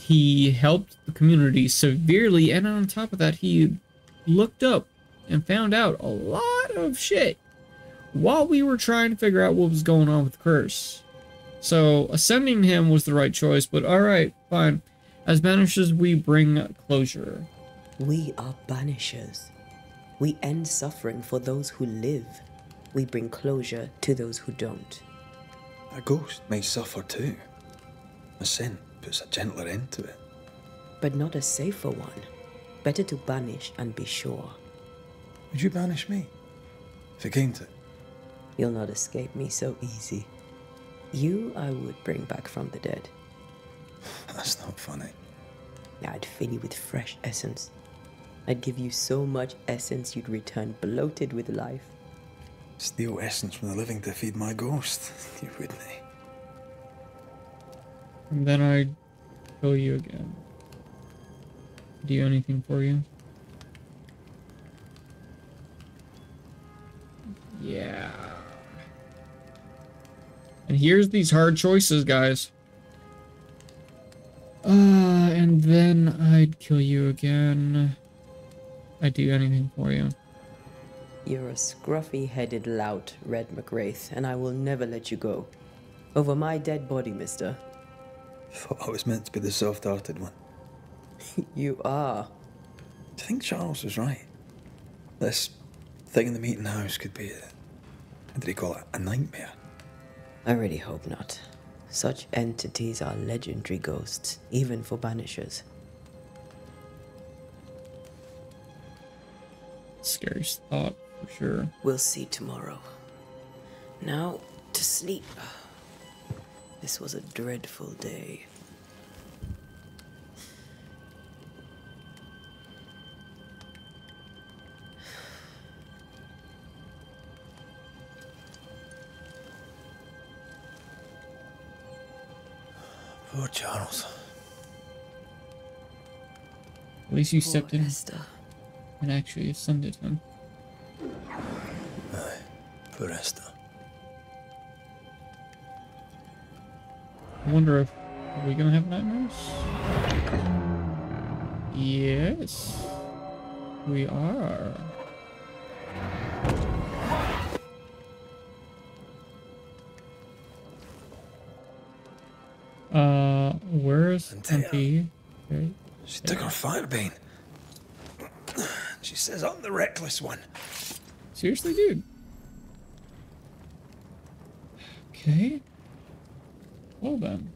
He helped the community severely, and on top of that, he looked up and found out a lot of shit while we were trying to figure out what was going on with the curse. So ascending him was the right choice, but alright, fine. As Banishers, we bring closure. We are Banishers. We end suffering for those who live. We bring closure to those who don't. A ghost may suffer too. A sin puts a gentler end to it. But not a safer one. Better to banish and be sure. Would you banish me? If it came to it? You'll not escape me so easy. You I would bring back from the dead. That's not funny. I'd fill you with fresh essence. I'd give you so much essence you'd return bloated with life. Steal essence from the living to feed my ghost. You wouldn't. And then I'd kill you again. Do anything for you? Yeah. And here's these hard choices, guys. And then I'd kill you again. I'd do anything for you. You're a scruffy-headed lout, Red McWraith, and I will never let you go. Over my dead body, mister. Thought I was meant to be the soft-hearted one. You are. Do you think Charles was right? This thing in the meeting house could be what did he call it? A nightmare? I really hope not. Such entities are legendary ghosts, even for Banishers. Scariest thought, for sure. We'll see tomorrow. Now, to sleep. This was a dreadful day. Poor Charles. At least you Poor stepped in Esther. and actually ascended him. Aye, poor Esther. I wonder if are we gonna have nightmares? Yes, we are. Where's MP? Okay. She took her firebane. She says I'm the reckless one. Seriously, dude? Okay. Well then.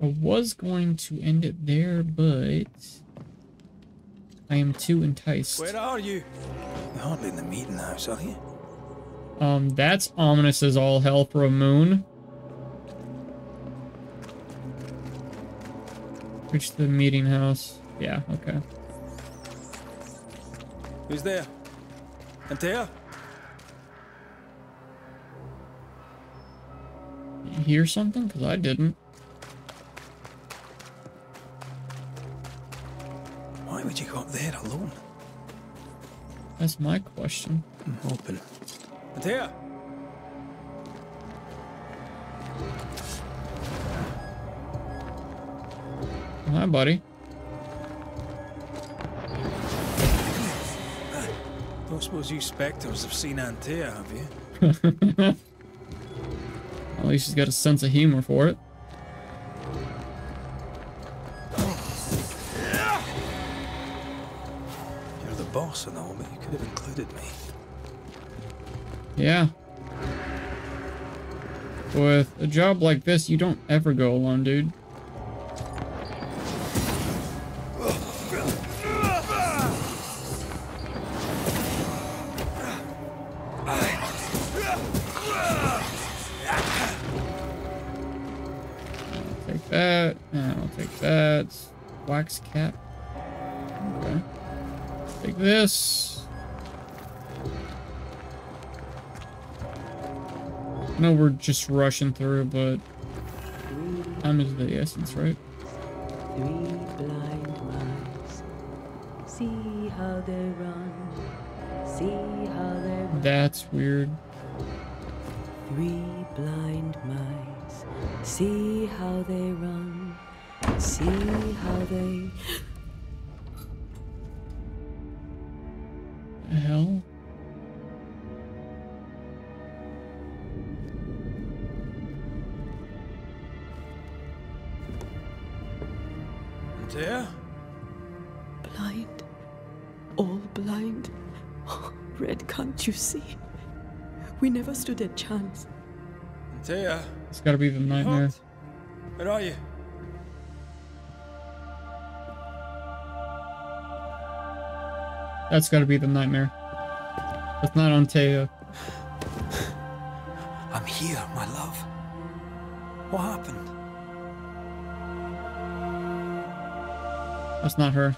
I was going to end it there, but I am too enticed. Where are you? You're hardly in the meeting house, are you? That's ominous as all hell for a moon. Reach the meeting house. Yeah, okay. Who's there? Antea? You hear something? Because I didn't. Why would you go up there alone? That's my question. I'm hoping. Antea? Hi, buddy. Don't suppose you spectres have seen Antea, have you? At least she's got a sense of humor for it. You're the boss and all, but you could have included me. Yeah. With a job like this, you don't ever go alone, dude. Take that, and I'll take that. Wax cap. Okay. Take this. I know we're just rushing through, but time is the essence, right? 3 blind mice. See how they run. See how they run. That's weird. 3 blind mice. See how they run. See how they... The hell? Dear? Blind. All blind. Oh, Red, can't you see? We never stood a chance. Dear? It's gotta be the nightmare. Where are you? That's gotta be the nightmare. That's not Antea. I'm here, my love. What happened? That's not her.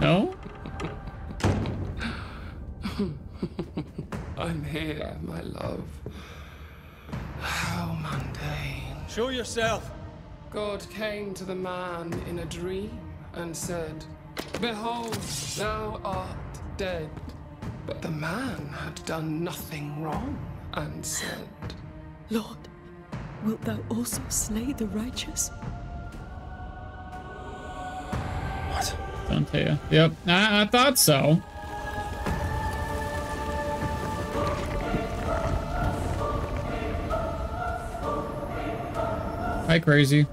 No? I'm here, my love. How mundane. Show yourself. God came to the man in a dream and said, "Behold, thou art dead." But the man had done nothing wrong and said, Lord, wilt thou also slay the righteous? What? Antea. Yep. I thought so. Hi, crazy.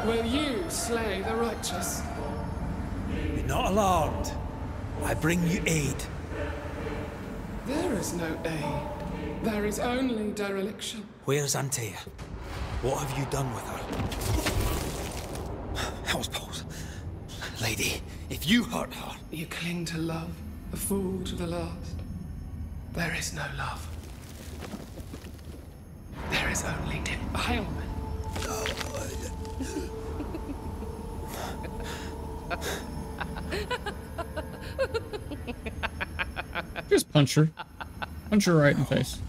Will you slay the righteous? Be not alarmed. I bring you aid. There is no aid. There is only dereliction. Where's Antea? What have you done with her? Hellspose. Lady, if you hurt her... You cling to love, a fool to the last. There is no love. There is only defilement. Just punch her. Punch her right in the face.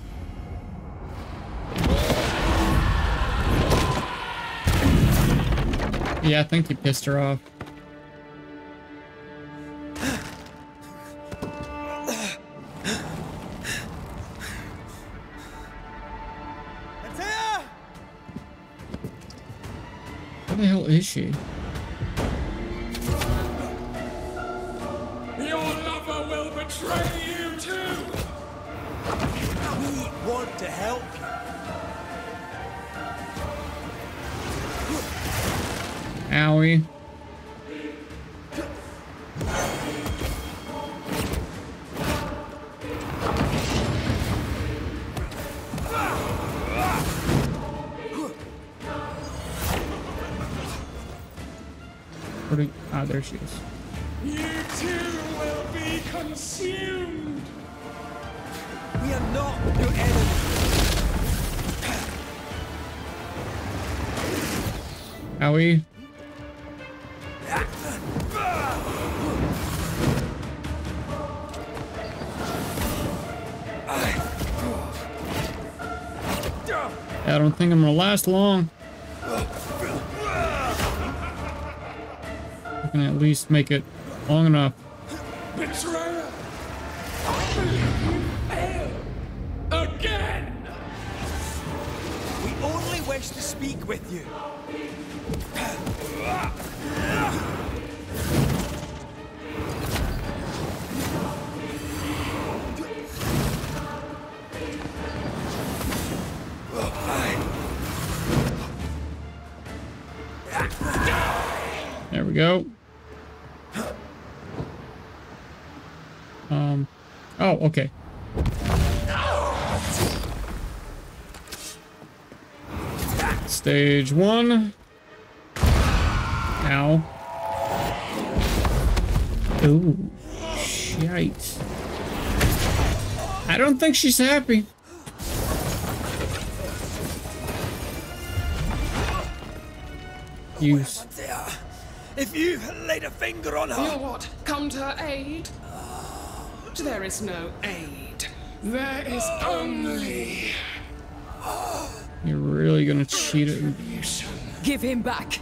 Yeah, I think you pissed her off. Where the hell is she? Your lover will betray you too! We want to help you. Owie. Ah, there she is. You too will be consumed! We are not your enemy. Owie. I don't think I'm gonna last long. I can at least make it long enough. Betrayer! I believe you fail! Again! We only wish to speak with you. There we go. Oh, okay. Stage 1. Ow. Ooh. Shite. I don't think she's happy. Use. If you laid a finger on her... You'll what? Come to her aid? There is no aid. There is only... You're really gonna cheat it? Give him back.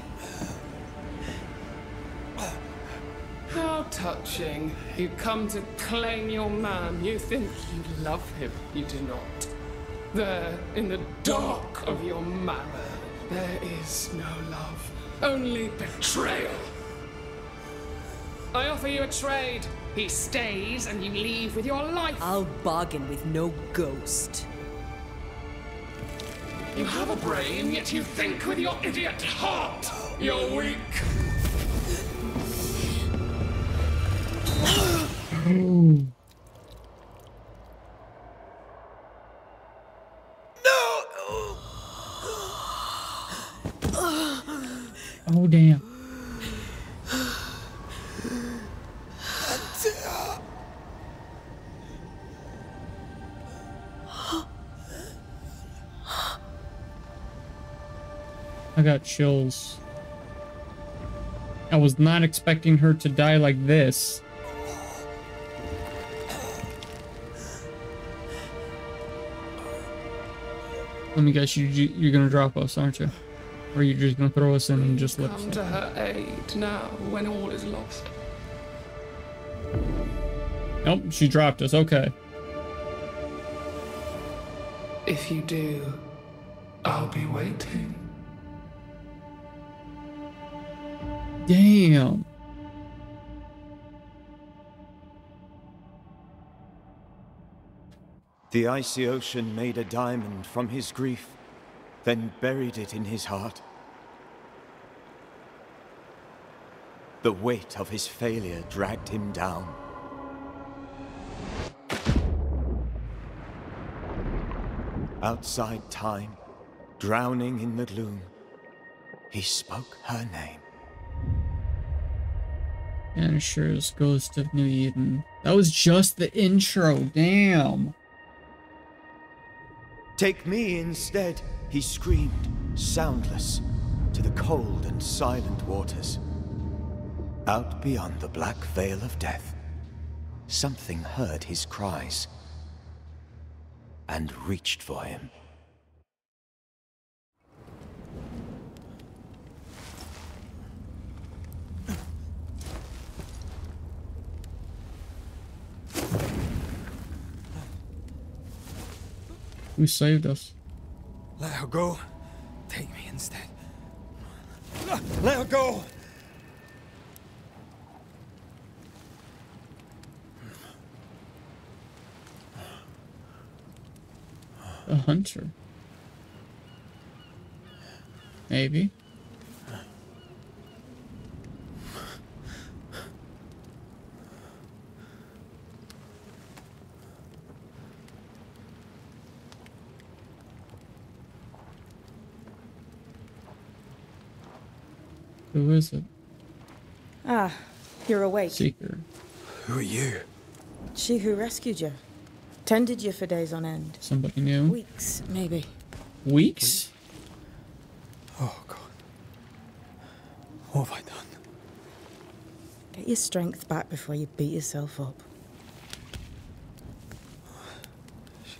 How touching. You come to claim your man. You think you love him. You do not. There, in the dark of your marrow, there is no love. Only betrayal. I offer you a trade. He stays and you leave with your life. I'll bargain with no ghost. You have a brain, yet you think with your idiot heart. You're weak. Oh, damn. I got chills. I was not expecting her to die like this. Let me guess, you're gonna drop us, aren't you? Or are you just gonna throw us in and just let us Come to her aid now, when all is lost. Nope, she dropped us. Okay. If you do, I'll be waiting. Damn. The icy ocean made a diamond from his grief, then buried it in his heart. The weight of his failure dragged him down. Outside time, drowning in the gloom, he spoke her name. Banishers, Ghost of New Eden. That was just the intro, damn. Take me instead, he screamed, soundless, to the cold and silent waters. Out beyond the black veil of death, something heard his cries and reached for him. Who saved us? Let her go. Take me instead. Let her go! A hunter. Maybe. Who is it? Ah, you're awake. Seeker. Who are you? She who rescued you. Tended you for days on end. Somebody new? Weeks, maybe. Weeks? Oh, God. What have I done? Get your strength back before you beat yourself up.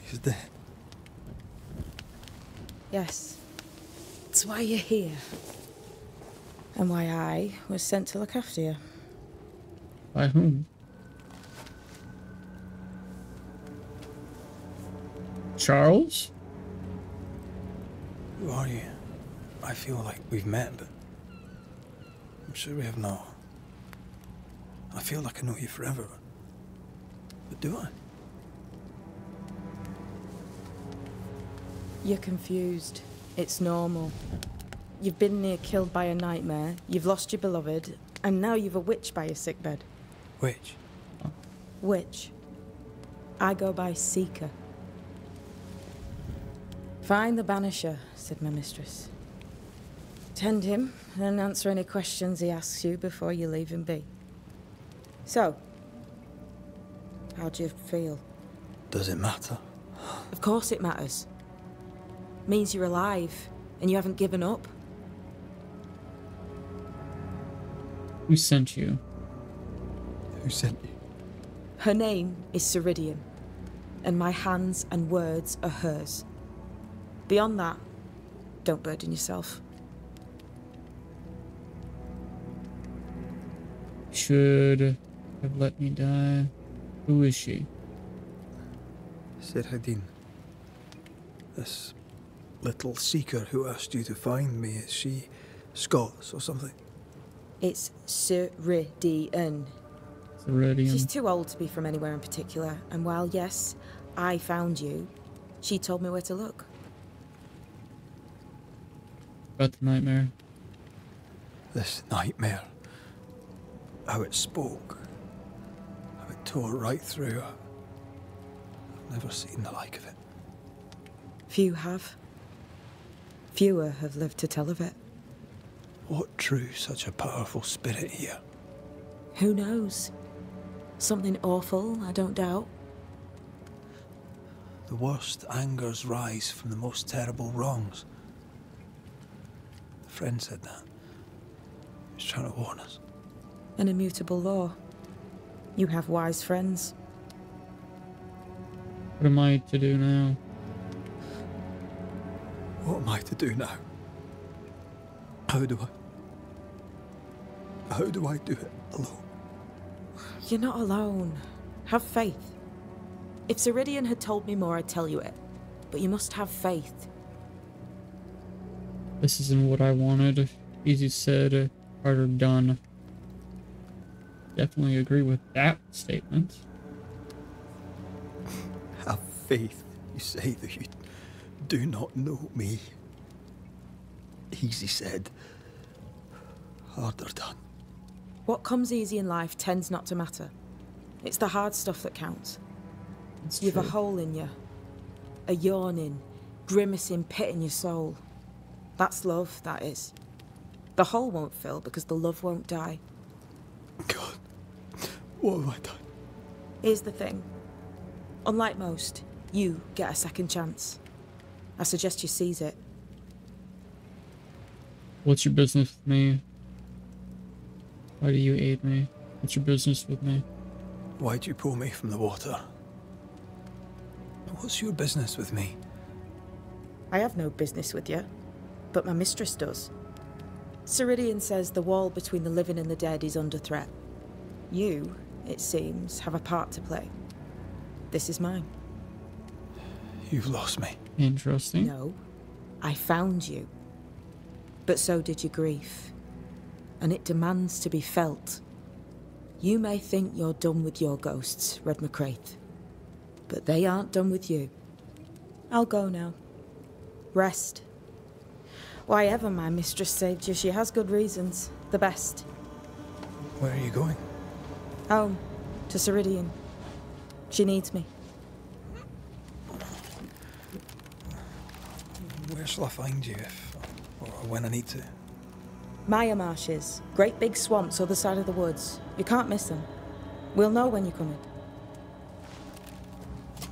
She's dead. Yes. That's why you're here. And why I was sent to look after you. By whom? Charles? Who are you? I feel like we've met, but I'm sure we have not. I feel like I know you forever, but do I? You're confused. It's normal. You've been near killed by a nightmare, you've lost your beloved, and now you've a witch by your sickbed. Witch? Witch. I go by Seeker. Find the Banisher, said my mistress. Tend him, and answer any questions he asks you before you leave him be. So, how do you feel? Does it matter? Of course it matters. Means you're alive, and you haven't given up. Who sent you? Who sent you? Her name is Ceridian, and my hands and words are hers. Beyond that, don't burden yourself. Should have let me die. Who is she? Ceridian. This little seeker who asked you to find me, is she Scots or something? It's Ceridian. Ceridian. She's too old to be from anywhere in particular, and while, yes, I found you, she told me where to look. About the nightmare. This nightmare. How it spoke. How it tore right through her. I've never seen the like of it. Few have. Fewer have lived to tell of it. What drew such a powerful spirit here? Who knows? Something awful, I don't doubt. The worst angers rise from the most terrible wrongs. A friend said that. He was trying to warn us. An immutable law. You have wise friends. What am I to do now? What am I to do now? How do I do it alone? You're not alone. Have faith. If Ceridian had told me more, I'd tell you it. But you must have faith. This isn't what I wanted. Easy said, harder done. Definitely agree with that statement. Have faith. You say that you do not know me. Easy said, harder done. What comes easy in life tends not to matter. It's the hard stuff that counts. You've a hole in you. A yawning, grimacing pit in your soul. That's love, that is. The hole won't fill because the love won't die. God, what have I done? Here's the thing. Unlike most, you get a second chance. I suggest you seize it. What's your business with me? Why do you aid me? What's your business with me? Why'd you pull me from the water? What's your business with me? I have no business with you, but my mistress does. Ceridian says the wall between the living and the dead is under threat. You, it seems, have a part to play. This is mine. You've lost me. Interesting. No, I found you. But so did your grief. And it demands to be felt. You may think you're done with your ghosts, Red McCraith. But they aren't done with you. I'll go now. Rest. Why ever my mistress saved you, she has good reasons. The best. Where are you going? Home. To Ceridian. She needs me. Where shall I find you or when I need to? Maya Marshes. Great big swamps other side of the woods. You can't miss them. We'll know when you're coming.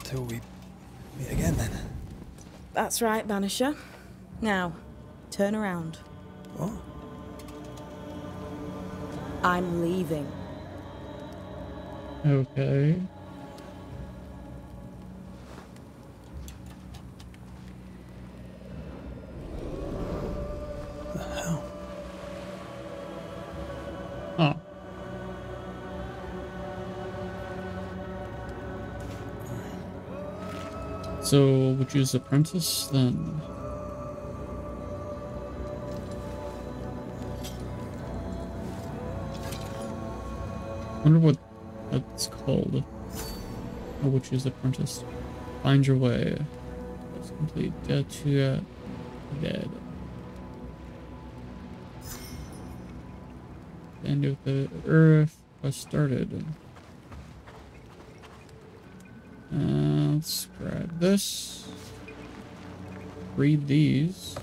Till we meet again, then. That's right, Banisher. Now, turn around. What? I'm leaving. Okay. The hell? Oh. So, would you use the apprentice then? I wonder what that's called. Or which is apprentice. Find your way. Let's complete dead to dead. The end of the earth was started. Let's grab this. Read these.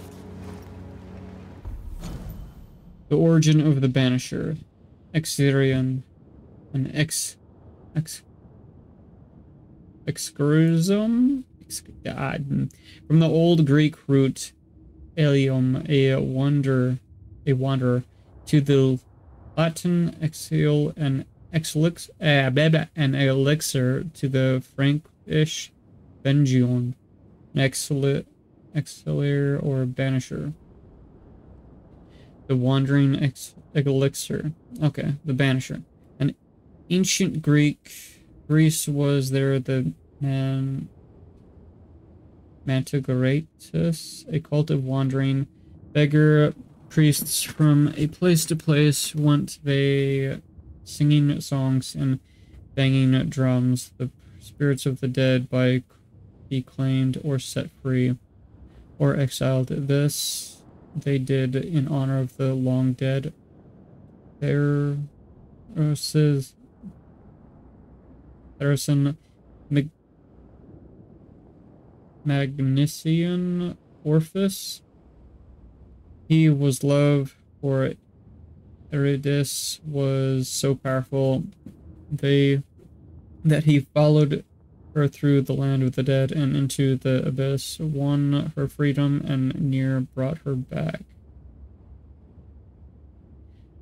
The origin of the Banisher. Exterion. An excursion? From the old Greek root elium, a wanderer, to the Latin exil and an elixir, to the Frankish bengion, an exiliar or banisher. The wandering elixir. Okay, the banisher. An ancient Greece was there the Mantigoratus, a cult of wandering beggar priests from a place to place, went they singing songs and banging drums. The spirits of the dead by be claimed or set free or exiled. This they did in honor of the long dead. Harrison Magnesian Orpheus. He was love for Eurydice was so powerful that he followed her through the land of the dead and into the abyss, won her freedom, and near brought her back.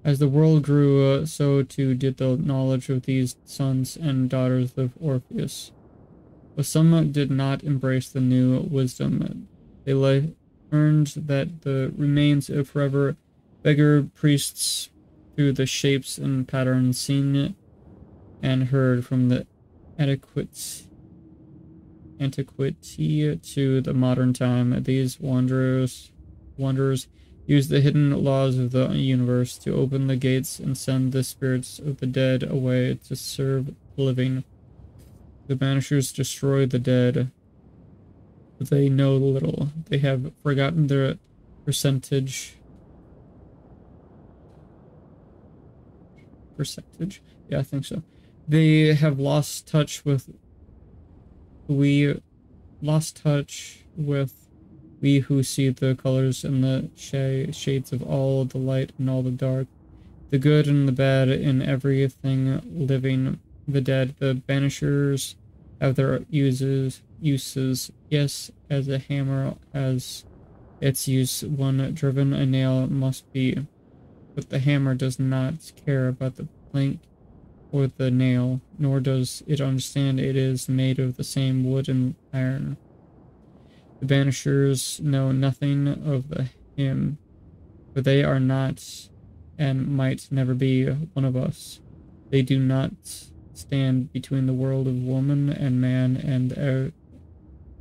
As the world grew, so too did the knowledge of these sons and daughters of Orpheus. But some did not embrace the new wisdom. They learned that the remains of forever beggar priests through the shapes and patterns seen and heard from the antiquity to the modern time. These wanderers use the hidden laws of the universe to open the gates and send the spirits of the dead away to serve the living. The Banishers destroy the dead, but they know little. They have forgotten their percentage. Yeah, I think so. They have lost touch with we who see the colors and the shades of all the light and all the dark, the good and the bad in everything living. The dead, the Banishers, have their uses. Yes, as a hammer has its use. When driven, a nail must be, but the hammer does not care about the plank or the nail, nor does it understand it is made of the same wood and iron. The Banishers know nothing of the hymn, for they are not and might never be one of us. They do not stand between the world of woman and man and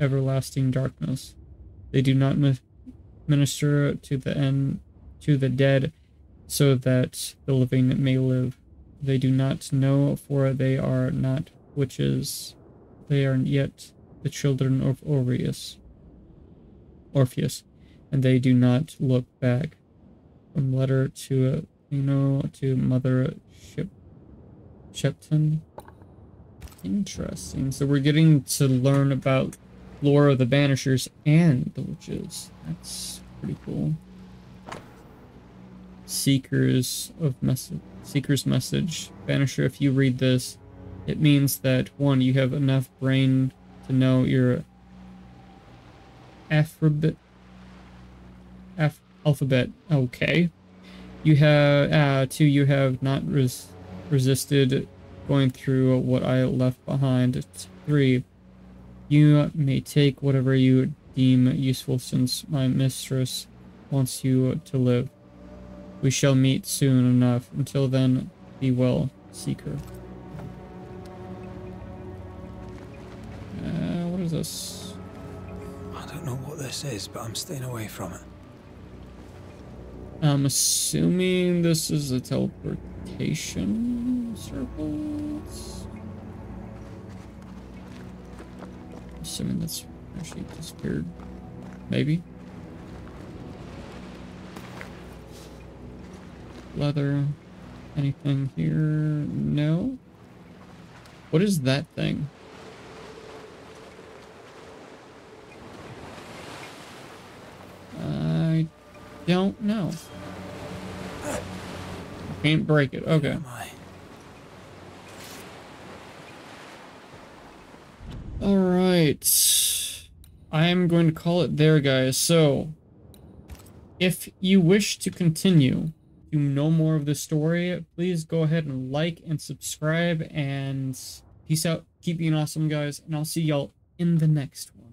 everlasting darkness. They do not minister to the dead so that the living may live. They do not know, for they are not witches. They are yet the children of Orpheus, and they do not look back. From letter to to Mother Shepton. Interesting. So we're getting to learn about lore of the Banishers and the witches. That's pretty cool. Seeker's message. Banisher, if you read this, it means that 1, you have enough brain to know your alphabet. Okay. You have 2, you have not resisted going through what I left behind. 3, you may take whatever you deem useful, since my mistress wants you to live. We shall meet soon enough. Until then, be well, Seeker. What is this? I don't know what this is, but I'm staying away from it. I'm assuming this is a teleportation circles. Assuming that's actually disappeared. Maybe. Leather. Anything here? No. What is that thing? don't know. Can't break it. Okay. Alright. I am going to call it there, guys. So, if you wish to continue to know more of the story, please go ahead and like and subscribe, and peace out. Keep being awesome, guys, and I'll see y'all in the next one.